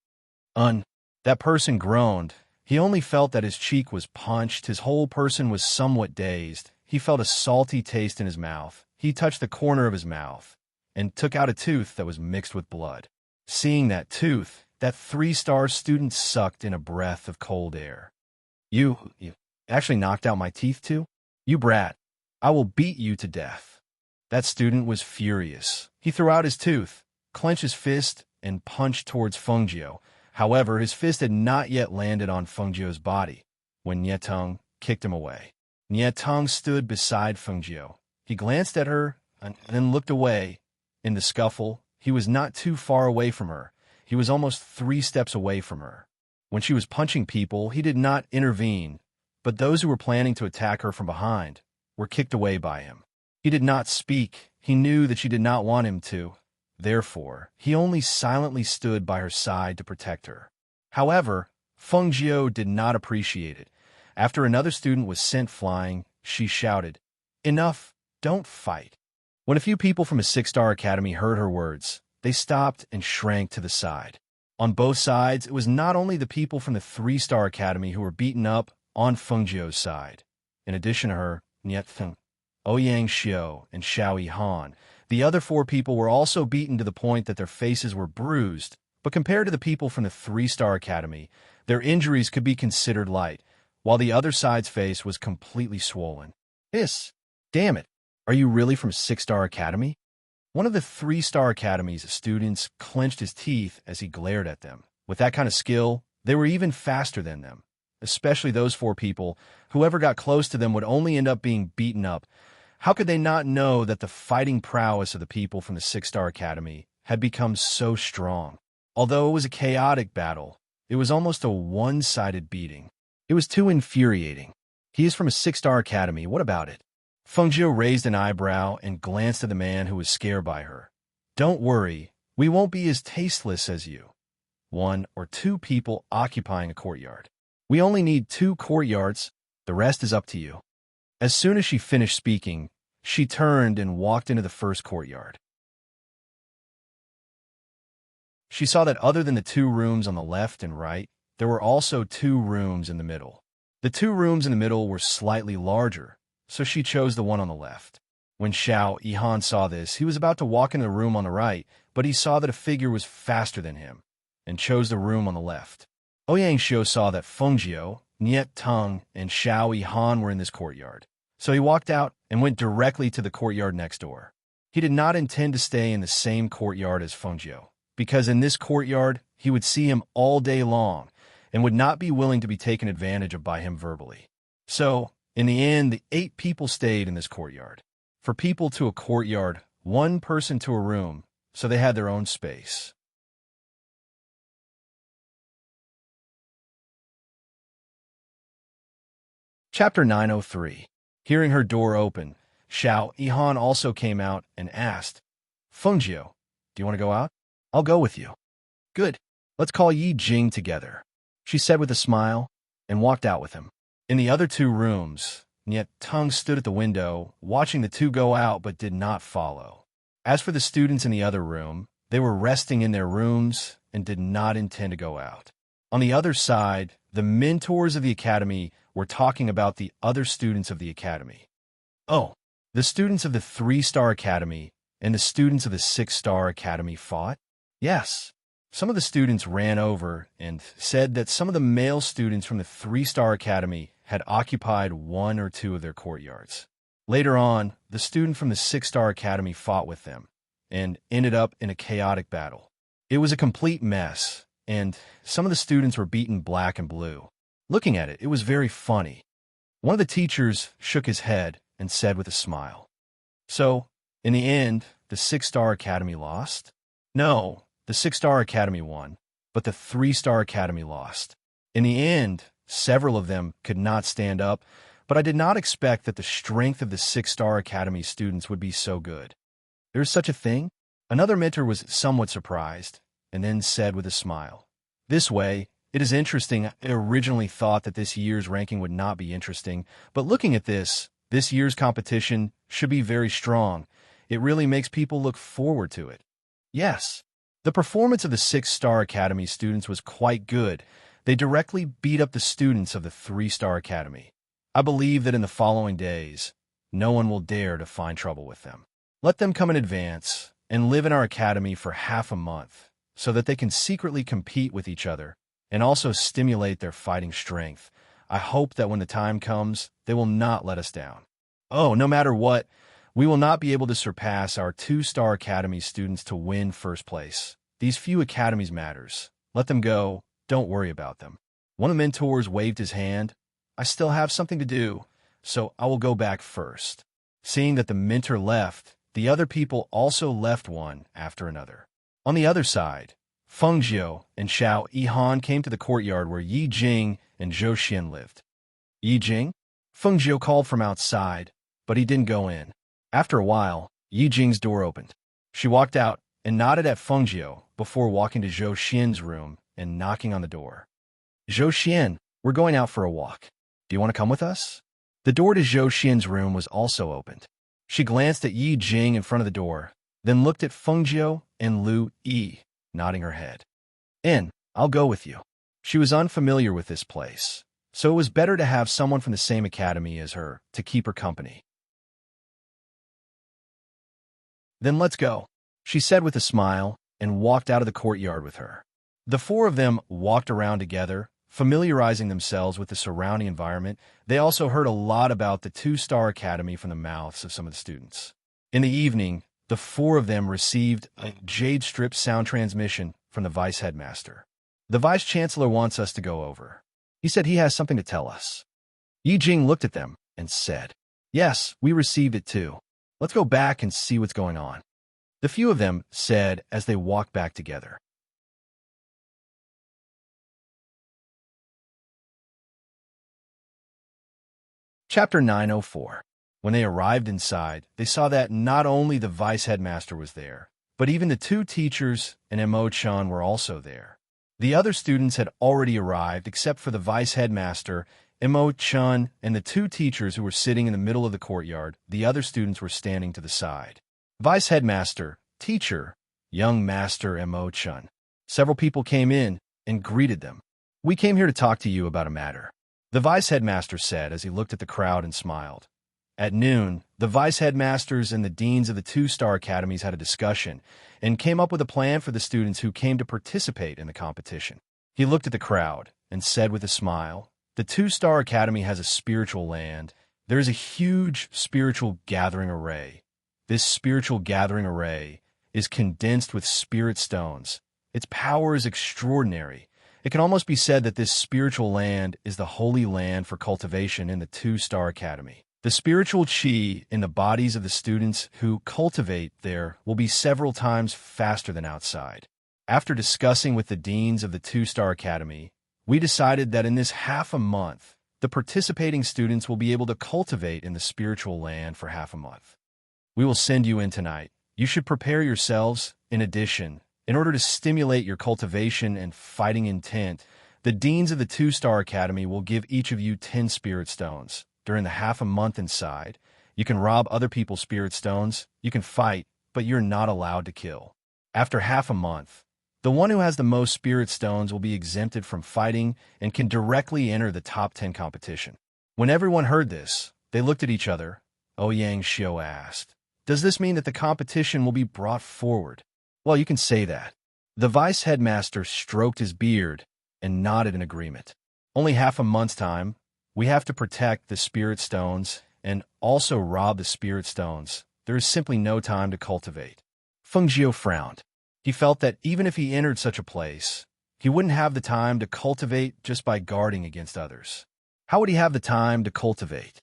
That person groaned. He only felt that his cheek was punched. His whole person was somewhat dazed. He felt a salty taste in his mouth. He touched the corner of his mouth and took out a tooth that was mixed with blood. Seeing that tooth, that 3-star student sucked in a breath of cold air. You actually knocked out my teeth too? You brat. I will beat you to death." That student was furious. He threw out his tooth, clenched his fist, and punched towards Fengjiu. However, his fist had not yet landed on Fengjiu's body when Nietong kicked him away. Nietong stood beside Fengjiu. He glanced at her and then looked away. In the scuffle, he was not too far away from her. He was almost 3 steps away from her. When she was punching people, he did not intervene, but those who were planning to attack her from behind were kicked away by him. He did not speak. He knew that she did not want him to. Therefore, he only silently stood by her side to protect her. However, Fengjiu did not appreciate it. After another student was sent flying, she shouted, "Enough, don't fight." When a few people from a 6-star academy heard her words, they stopped and shrank to the side. On both sides, it was not only the people from the 3-star academy who were beaten up on Fengjiu's side. In addition to her, Nietong, Ouyang Xiu, and Xiao Yihan, the other 4 people were also beaten to the point that their faces were bruised, but compared to the people from the 3-star academy, their injuries could be considered light, while the other side's face was completely swollen. Hiss! Damn it! Are you really from 6-star academy? One of the 3-star academy's students clenched his teeth as he glared at them. With that kind of skill, they were even faster than them. Especially those 4 people, whoever got close to them would only end up being beaten up. How could they not know that the fighting prowess of the people from the 6-star academy had become so strong? Although it was a chaotic battle, it was almost a one-sided beating. It was too infuriating. He is from a 6-star academy, what about it? Fengjiu raised an eyebrow and glanced at the man who was scared by her. Don't worry, we won't be as tasteless as you. 1 or 2 people occupying a courtyard. We only need 2 courtyards, the rest is up to you. As soon as she finished speaking, she turned and walked into the first courtyard. She saw that other than the 2 rooms on the left and right, there were also 2 rooms in the middle. The 2 rooms in the middle were slightly larger, so she chose the one on the left. When Xiao Yihan saw this, he was about to walk into the room on the right, but he saw that a figure was faster than him, and chose the room on the left. Ouyang Xiu saw that Fengjiu, Nietong, and Xiao Yihan were in this courtyard, so he walked out and went directly to the courtyard next door. He did not intend to stay in the same courtyard as Fengjiu, because in this courtyard he would see him all day long, and would not be willing to be taken advantage of by him verbally. So, In the end, the 8 people stayed in this courtyard. For people to a courtyard, 1 person to a room, so they had their own space. Chapter 903. Hearing her door open, Xiao Yihan also came out and asked, Fengjiu, do you want to go out? I'll go with you. Good. Let's call Yi Jing together, she said with a smile, and walked out with him. In the other 2 rooms, Niet Tung stood at the window, watching the 2 go out but did not follow. As for the students in the other room, they were resting in their rooms and did not intend to go out. On the other side, the mentors of the academy were talking about the other students of the academy. Oh, the students of the 3-star academy and the students of the 6-star academy fought? Yes. Some of the students ran over and said that some of the male students from the 3-star academy had occupied 1 or 2 of their courtyards. Later on, the student from the 6-star academy fought with them and ended up in a chaotic battle. It was a complete mess, and some of the students were beaten black and blue. Looking at it, it was very funny. One of the teachers shook his head and said with a smile, So, in the end, the 6-star academy lost? No, the 6-star academy won, but the 3-star academy lost. In the end, several of them could not stand up, but I did not expect that the strength of the 6-star academy students would be so good. There's such a thing? Another mentor was somewhat surprised, and then said with a smile, This way, it is interesting. I originally thought that this year's ranking would not be interesting, but looking at this year's competition should be very strong. It really makes people look forward to it. Yes, the performance of the 6-star academy students was quite good. They directly beat up the students of the 3-star academy. I believe that in the following days, no one will dare to find trouble with them. Let them come in advance and live in our academy for half a month so that they can secretly compete with each other and also stimulate their fighting strength. I hope that when the time comes, they will not let us down. Oh, no matter what, we will not be able to surpass our 2-star academy students to win first place. These few academies matters. Let them go. Don't worry about them. One of the mentors waved his hand. I still have something to do, so I will go back first. Seeing that the mentor left, the other people also left one after another. On the other side, Fengjiu and Xiao Yihan came to the courtyard where Yi Jing and Zhou Xian lived. Yi Jing? Fengjiu called from outside, but he didn't go in. After a while, Yi Jing's door opened. She walked out and nodded at Fengjiu before walking to Zhou Xian's room and knocking on the door. Zhou Xian, we're going out for a walk. Do you want to come with us? The door to Zhou Xian's room was also opened. She glanced at Yi Jing in front of the door, then looked at Fengjiu and Lu Yi, nodding her head. In, I'll go with you. She was unfamiliar with this place, so it was better to have someone from the same academy as her to keep her company. Then let's go, she said with a smile, and walked out of the courtyard with her. The 4 of them walked around together, familiarizing themselves with the surrounding environment. They also heard a lot about the 2-star academy from the mouths of some of the students. In the evening, the 4 of them received a jade strip sound transmission from the vice headmaster. The vice chancellor wants us to go over. He said he has something to tell us. Yi Jing looked at them and said, Yes, we received it too. Let's go back and see what's going on. The few of them said as they walked back together. Chapter 904. When they arrived inside, they saw that not only the vice headmaster was there, but even the 2 teachers and Mo-chan were also there. The other students had already arrived except for the vice headmaster, Mo-chan, and the 2 teachers who were sitting in the middle of the courtyard. The other students were standing to the side. Vice headmaster, teacher, young master Mo-chan. Several people came in and greeted them. We came here to talk to you about a matter, the vice headmaster said as he looked at the crowd and smiled. At noon, the vice headmasters and the deans of the 2-star academies had a discussion and came up with a plan for the students who came to participate in the competition. He looked at the crowd and said with a smile, The 2-star academy has a spiritual land. There is a huge spiritual gathering array. This spiritual gathering array is condensed with spirit stones. Its power is extraordinary, It can almost be said that this spiritual land is the holy land for cultivation in the two-star academy. The spiritual qi in the bodies of the students who cultivate there will be several times faster than outside. After discussing with the deans of the two-star academy, we decided that in this half a month, the participating students will be able to cultivate in the spiritual land for half a month. We will send you in tonight. You should prepare yourselves. In addition, in order to stimulate your cultivation and fighting intent, the deans of the two-star academy will give each of you 10 spirit stones. During the half a month inside, you can rob other people's spirit stones, you can fight, but you're not allowed to kill. After half a month, the one who has the most spirit stones will be exempted from fighting and can directly enter the top 10 competition. When everyone heard this, they looked at each other. Ouyang Xiao asked, "Does this mean that the competition will be brought forward?" "Well, you can say that." The vice headmaster stroked his beard and nodded in agreement. "Only half a month's time. We have to protect the spirit stones and also rob the spirit stones. There is simply no time to cultivate." Feng Jiu frowned. He felt that even if he entered such a place, he wouldn't have the time to cultivate just by guarding against others. How would he have the time to cultivate?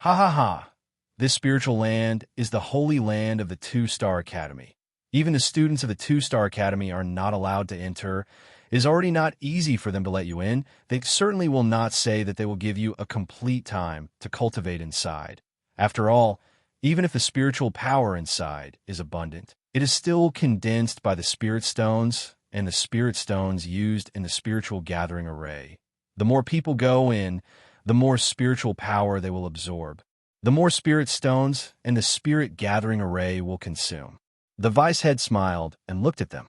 Ha ha ha! This spiritual land is the holy land of the two-star academy. Even the students of the two-star academy are not allowed to enter. It is already not easy for them to let you in. They certainly will not say that they will give you a complete time to cultivate inside. After all, even if the spiritual power inside is abundant, it is still condensed by the spirit stones and the spirit stones used in the spiritual gathering array. The more people go in, the more spiritual power they will absorb. The more spirit stones and the spirit gathering array will consume. The vice head smiled and looked at them.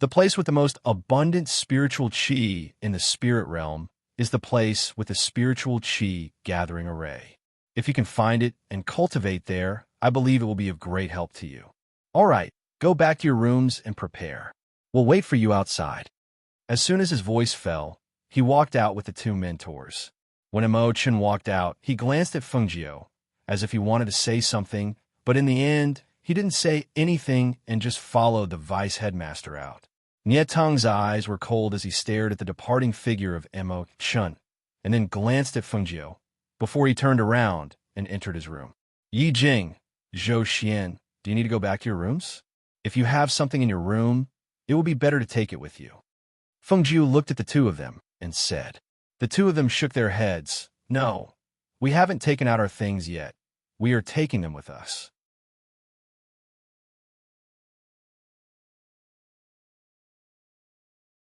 The place with the most abundant spiritual qi in the spirit realm is the place with the spiritual qi gathering array. If you can find it and cultivate there, I believe it will be of great help to you. All right, go back to your rooms and prepare. We'll wait for you outside. As soon as his voice fell, he walked out with the two mentors. When Imo Chen walked out, he glanced at Feng Jiu, as if he wanted to say something, but in the end, he didn't say anything and just followed the vice headmaster out. Nie Tong's eyes were cold as he stared at the departing figure of Imo Chen, and then glanced at Feng Jiu, before he turned around and entered his room. Yi Jing, Zhou Xian, do you need to go back to your rooms? If you have something in your room, it will be better to take it with you. Feng Jiu looked at the two of them and said. The two of them shook their heads. No, we haven't taken out our things yet. We are taking them with us.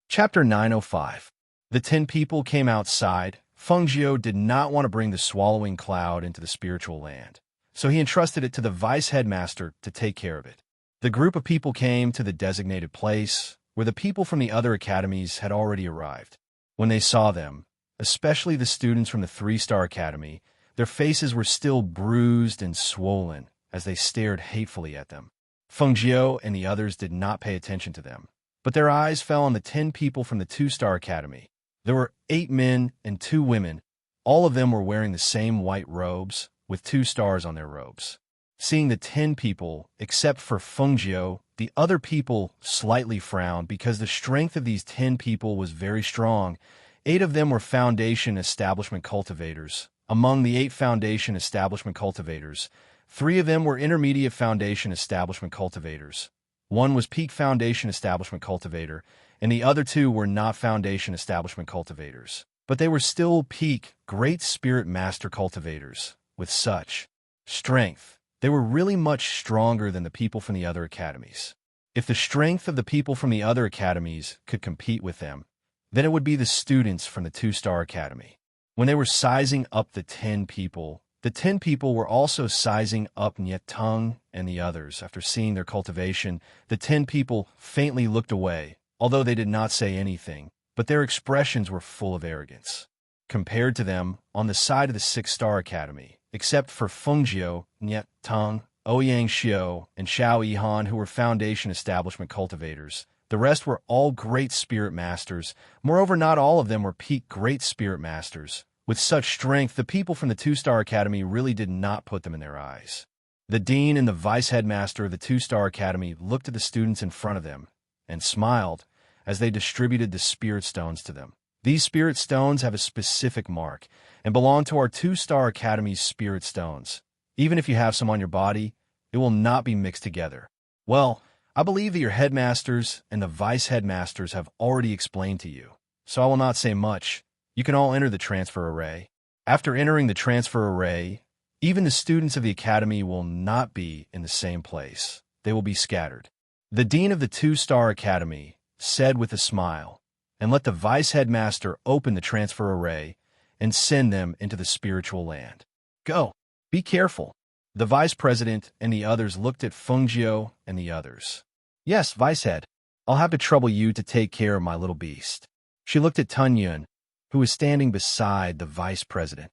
Chapter 905. The 10 people came outside. Feng Jiu did not want to bring the swallowing cloud into the spiritual land, so he entrusted it to the vice headmaster to take care of it. The group of people came to the designated place, where the people from the other academies had already arrived. When they saw them, especially the students from the 3-star academy, their faces were still bruised and swollen as they stared hatefully at them. Feng Jiu and the others did not pay attention to them, but their eyes fell on the 10 people from the 2-star academy. There were 8 men and 2 women. All of them were wearing the same white robes, with 2 stars on their robes. Seeing the 10 people, except for Feng Jiu, the other people slightly frowned because the strength of these 10 people was very strong. 8 of them were foundation establishment cultivators. Among the 8 foundation establishment cultivators, 3 of them were intermediate foundation establishment cultivators. 1 was peak foundation establishment cultivator, and the other 2 were not foundation establishment cultivators. But they were still peak Great Spirit Master cultivators. With such strength, they were really much stronger than the people from the other academies. If the strength of the people from the other academies could compete with them, then it would be the students from the 2-star academy. When they were sizing up the 10 people were also sizing up Nie Tong and the others. After seeing their cultivation, the 10 people faintly looked away, although they did not say anything, but their expressions were full of arrogance. Compared to them, on the side of the 6-star academy, except for Feng Jiu, Nie Tong, Ouyang Xiao, and Xiao Yihan, who were foundation establishment cultivators, the rest were all Great Spirit Masters. Moreover, not all of them were peak Great Spirit Masters. With such strength, the people from the 2-star academy really did not put them in their eyes. The dean and the vice headmaster of the 2-star academy looked at the students in front of them and smiled as they distributed the spirit stones to them. These spirit stones have a specific mark and belong to our 2-Star Academy's spirit stones. Even if you have some on your body, it will not be mixed together. Well, I believe that your headmasters and the vice headmasters have already explained to you, so I will not say much. You can all enter the transfer array. After entering the transfer array, even the students of the academy will not be in the same place. They will be scattered. The dean of the 2-Star Academy said with a smile, and let the vice headmaster open the transfer array and send them into the spiritual land. Go. Be careful. The vice president and the others looked at Fengjiu and the others. Yes, vice head. I'll have to trouble you to take care of my little beast. She looked at Tun Yun, who was standing beside the vice president.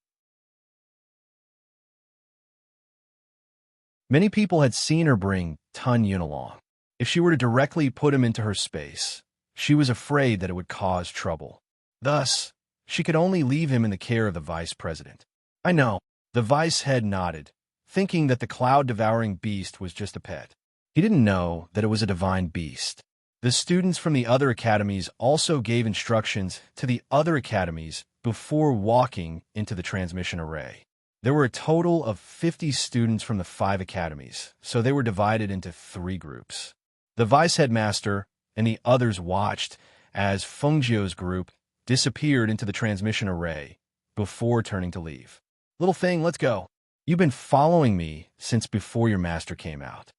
Many people had seen her bring Tun Yun along. If she were to directly put him into her space, she was afraid that it would cause trouble. Thus, she could only leave him in the care of the vice president. I know. The vice head nodded, thinking that the cloud-devouring beast was just a pet. He didn't know that it was a divine beast. The students from the other academies also gave instructions to the other academies before walking into the transmission array. There were a total of 50 students from the 5 academies, so they were divided into 3 groups. The vice headmaster and the others watched as Fengjiu's group disappeared into the transmission array before turning to leave. Little thing, let's go. You've been following me since before your master came out.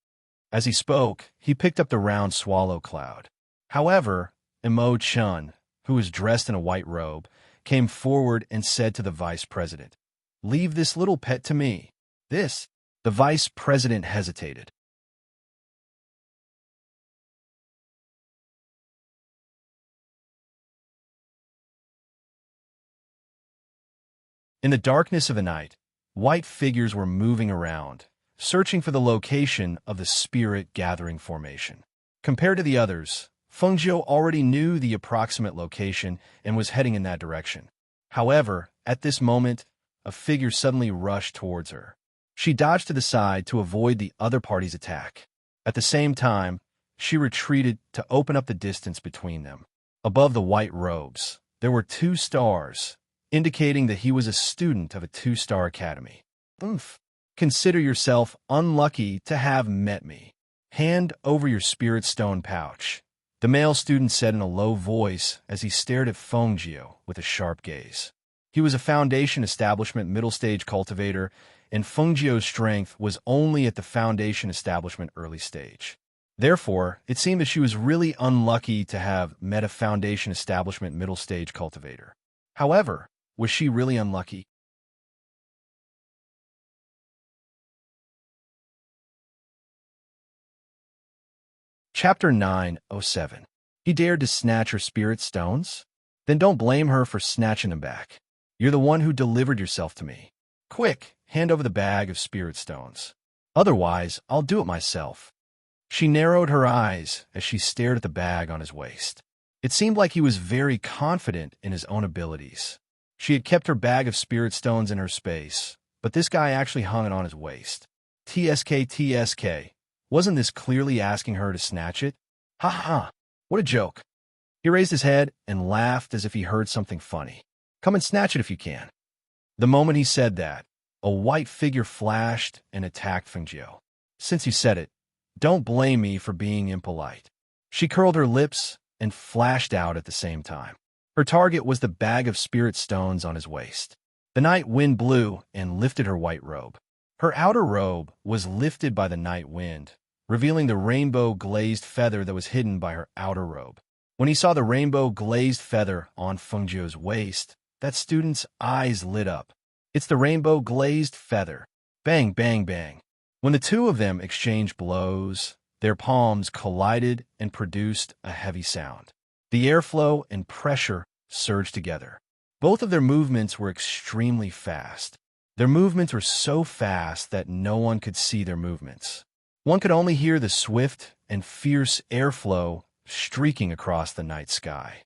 As he spoke, he picked up the round swallow cloud. However, Imo Chun, who was dressed in a white robe, came forward and said to the vice president, "Leave this little pet to me." This, the vice president hesitated. In the darkness of the night, white figures were moving around, searching for the location of the spirit gathering formation. Compared to the others, Fengjiu already knew the approximate location and was heading in that direction. However, at this moment, a figure suddenly rushed towards her. She dodged to the side to avoid the other party's attack. At the same time, she retreated to open up the distance between them. Above the white robes, there were 2 stars, indicating that he was a student of a 2-Star Academy. Oomph. Consider yourself unlucky to have met me. Hand over your spirit stone pouch, the male student said in a low voice as he stared at Fengjiu with a sharp gaze. He was a foundation establishment middle stage cultivator, and Fengjiu's strength was only at the foundation establishment early stage. Therefore, it seemed that she was really unlucky to have met a foundation establishment middle stage cultivator. However, was she really unlucky? Chapter 907. He dared to snatch her spirit stones? Then don't blame her for snatching them back. You're the one who delivered yourself to me. Quick, hand over the bag of spirit stones. Otherwise, I'll do it myself. She narrowed her eyes as she stared at the bag on his waist. It seemed like he was very confident in his own abilities. She had kept her bag of spirit stones in her space, but this guy actually hung it on his waist. TSK. Wasn't this clearly asking her to snatch it? Ha ha, what a joke. He raised his head and laughed as if he heard something funny. Come and snatch it if you can. The moment he said that, a white figure flashed and attacked Fengjiu. Since you said it, don't blame me for being impolite. She curled her lips and flashed out at the same time. Her target was the bag of spirit stones on his waist. The night wind blew and lifted her white robe. Her outer robe was lifted by the night wind, revealing the rainbow-glazed feather that was hidden by her outer robe. When he saw the rainbow-glazed feather on Fengjiu's waist, that student's eyes lit up. It's the rainbow-glazed feather. Bang, bang, bang. When the two of them exchanged blows, their palms collided and produced a heavy sound. The airflow and pressure surged together. Both of their movements were extremely fast. Their movements were so fast that no one could see their movements. One could only hear the swift and fierce airflow streaking across the night sky.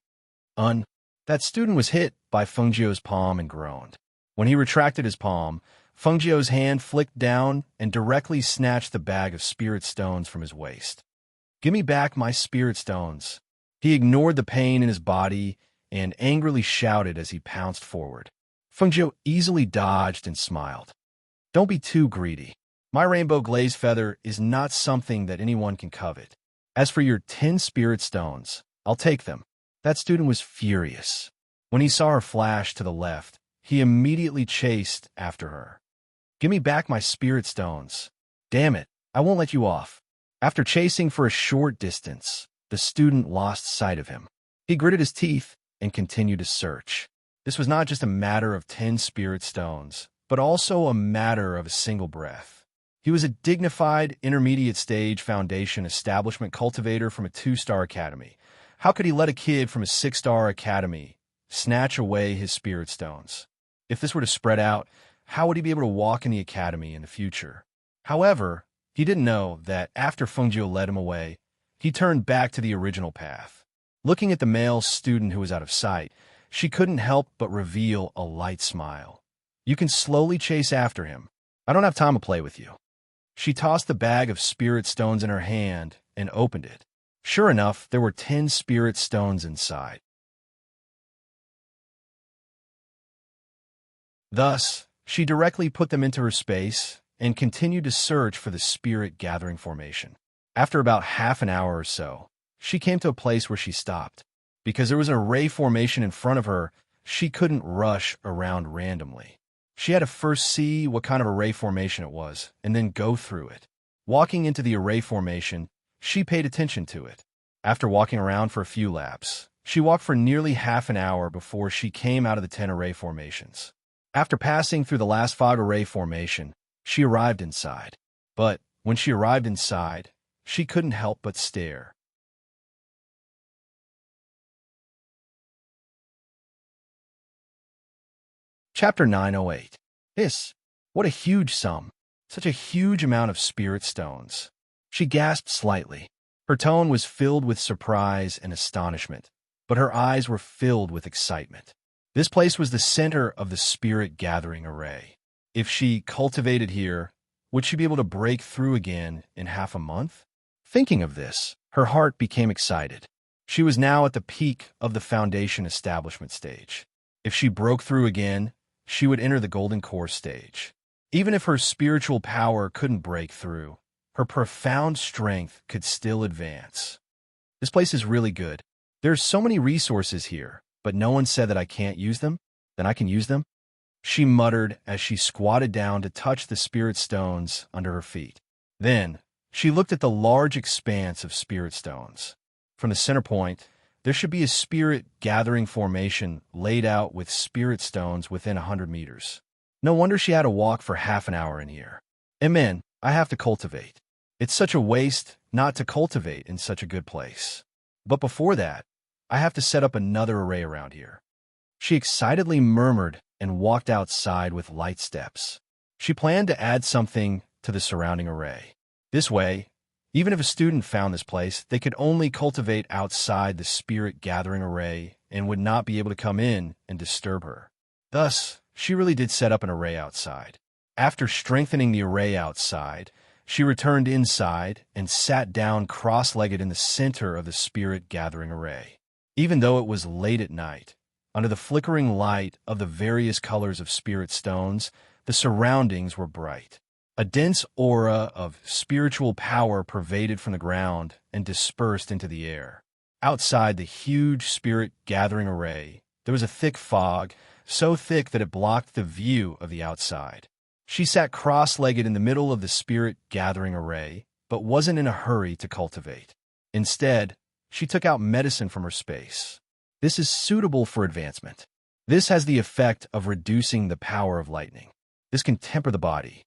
That student was hit by Fengjiu's palm and groaned. When he retracted his palm, Fengjiu's hand flicked down and directly snatched the bag of spirit stones from his waist. Give me back my spirit stones. He ignored the pain in his body and angrily shouted as he pounced forward. Fengjiu easily dodged and smiled. Don't be too greedy. My rainbow glaze feather is not something that anyone can covet. As for your 10 spirit stones, I'll take them. That student was furious. When he saw her flash to the left, he immediately chased after her. Give me back my spirit stones. Damn it, I won't let you off. After chasing for a short distance, the student lost sight of him. He gritted his teeth and continued to search. This was not just a matter of 10 spirit stones, but also a matter of a single breath. He was a dignified, intermediate-stage foundation establishment cultivator from a 2-star academy. How could he let a kid from a 6-star academy snatch away his spirit stones? If this were to spread out, how would he be able to walk in the academy in the future? However, he didn't know that after Fengjiu led him away, he turned back to the original path. Looking at the male student who was out of sight, she couldn't help but reveal a light smile. You can slowly chase after him. I don't have time to play with you. She tossed the bag of spirit stones in her hand and opened it. Sure enough, there were 10 spirit stones inside. Thus, she directly put them into her space and continued to search for the spirit gathering formation. After about half an hour or so, she came to a place where she stopped. Because there was an array formation in front of her, she couldn't rush around randomly. She had to first see what kind of array formation it was, and then go through it. Walking into the array formation, she paid attention to it. After walking around for a few laps, she walked for nearly half an hour before she came out of the 10 array formations. After passing through the last 5 array formation, she arrived inside. But when she arrived inside, she couldn't help but stare. Chapter 908. What a huge sum. Such a huge amount of spirit stones. She gasped slightly. Her tone was filled with surprise and astonishment, but her eyes were filled with excitement. This place was the center of the spirit gathering array. If she cultivated here, would she be able to break through again in half a month? Thinking of this, her heart became excited. She was now at the peak of the foundation establishment stage. If she broke through again, she would enter the golden core stage. Even if her spiritual power couldn't break through, her profound strength could still advance. This place is really good. There's so many resources here, but no one said that I can't use them. Then I can use them? She muttered as she squatted down to touch the spirit stones under her feet. Then, she looked at the large expanse of spirit stones. From the center point, there should be a spirit gathering formation laid out with spirit stones within 100 meters. No wonder she had to walk for half an hour in here. Amen, I have to cultivate. It's such a waste not to cultivate in such a good place. But before that, I have to set up another array around here. She excitedly murmured and walked outside with light steps. She planned to add something to the surrounding array. This way, even if a student found this place, they could only cultivate outside the spirit gathering array and would not be able to come in and disturb her. Thus, she really did set up an array outside. After strengthening the array outside, she returned inside and sat down cross-legged in the center of the spirit gathering array. Even though it was late at night, under the flickering light of the various colors of spirit stones, the surroundings were bright. A dense aura of spiritual power pervaded from the ground and dispersed into the air. Outside the huge spirit gathering array, there was a thick fog, so thick that it blocked the view of the outside. She sat cross-legged in the middle of the spirit gathering array, but wasn't in a hurry to cultivate. Instead, she took out medicine from her space. This is suitable for advancement. This has the effect of reducing the power of lightning. This can temper the body.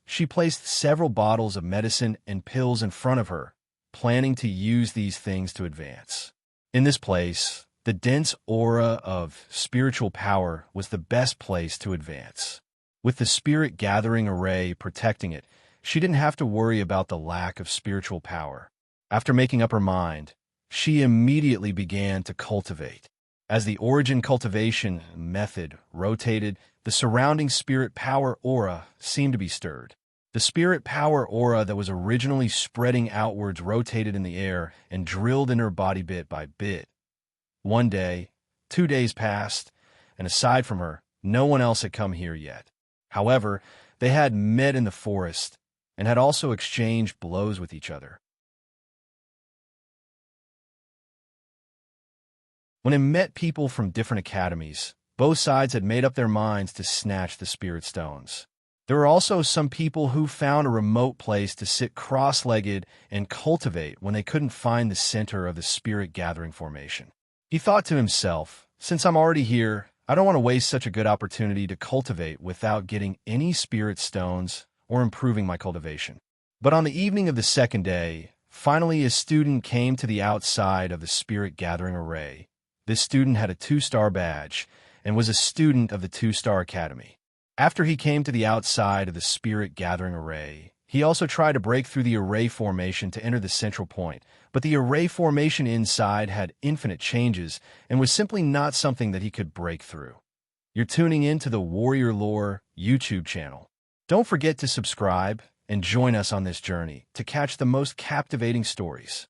She placed several bottles of medicine and pills in front of her, planning to use these things to advance. In this place, the dense aura of spiritual power was the best place to advance. With the spirit gathering array protecting it, she didn't have to worry about the lack of spiritual power. After making up her mind, she immediately began to cultivate. As the origin cultivation method rotated, the surrounding spirit power aura seemed to be stirred. The spirit power aura that was originally spreading outwards rotated in the air and drilled in her body bit by bit. One day, 2 days passed, and aside from her, no one else had come here yet. However, they had met in the forest and had also exchanged blows with each other. When it met people from different academies, both sides had made up their minds to snatch the spirit stones. There were also some people who found a remote place to sit cross-legged and cultivate when they couldn't find the center of the spirit gathering formation. He thought to himself, since I'm already here, I don't want to waste such a good opportunity to cultivate without getting any spirit stones or improving my cultivation. But on the evening of the second day, finally a student came to the outside of the spirit gathering array. This student had a 2-star badge and was a student of the 2-star academy. After he came to the outside of the spirit gathering array, he also tried to break through the array formation to enter the central point, but the array formation inside had infinite changes and was simply not something that he could break through. You're tuning in to the Warrior Lore YouTube channel. Don't forget to subscribe and join us on this journey to catch the most captivating stories.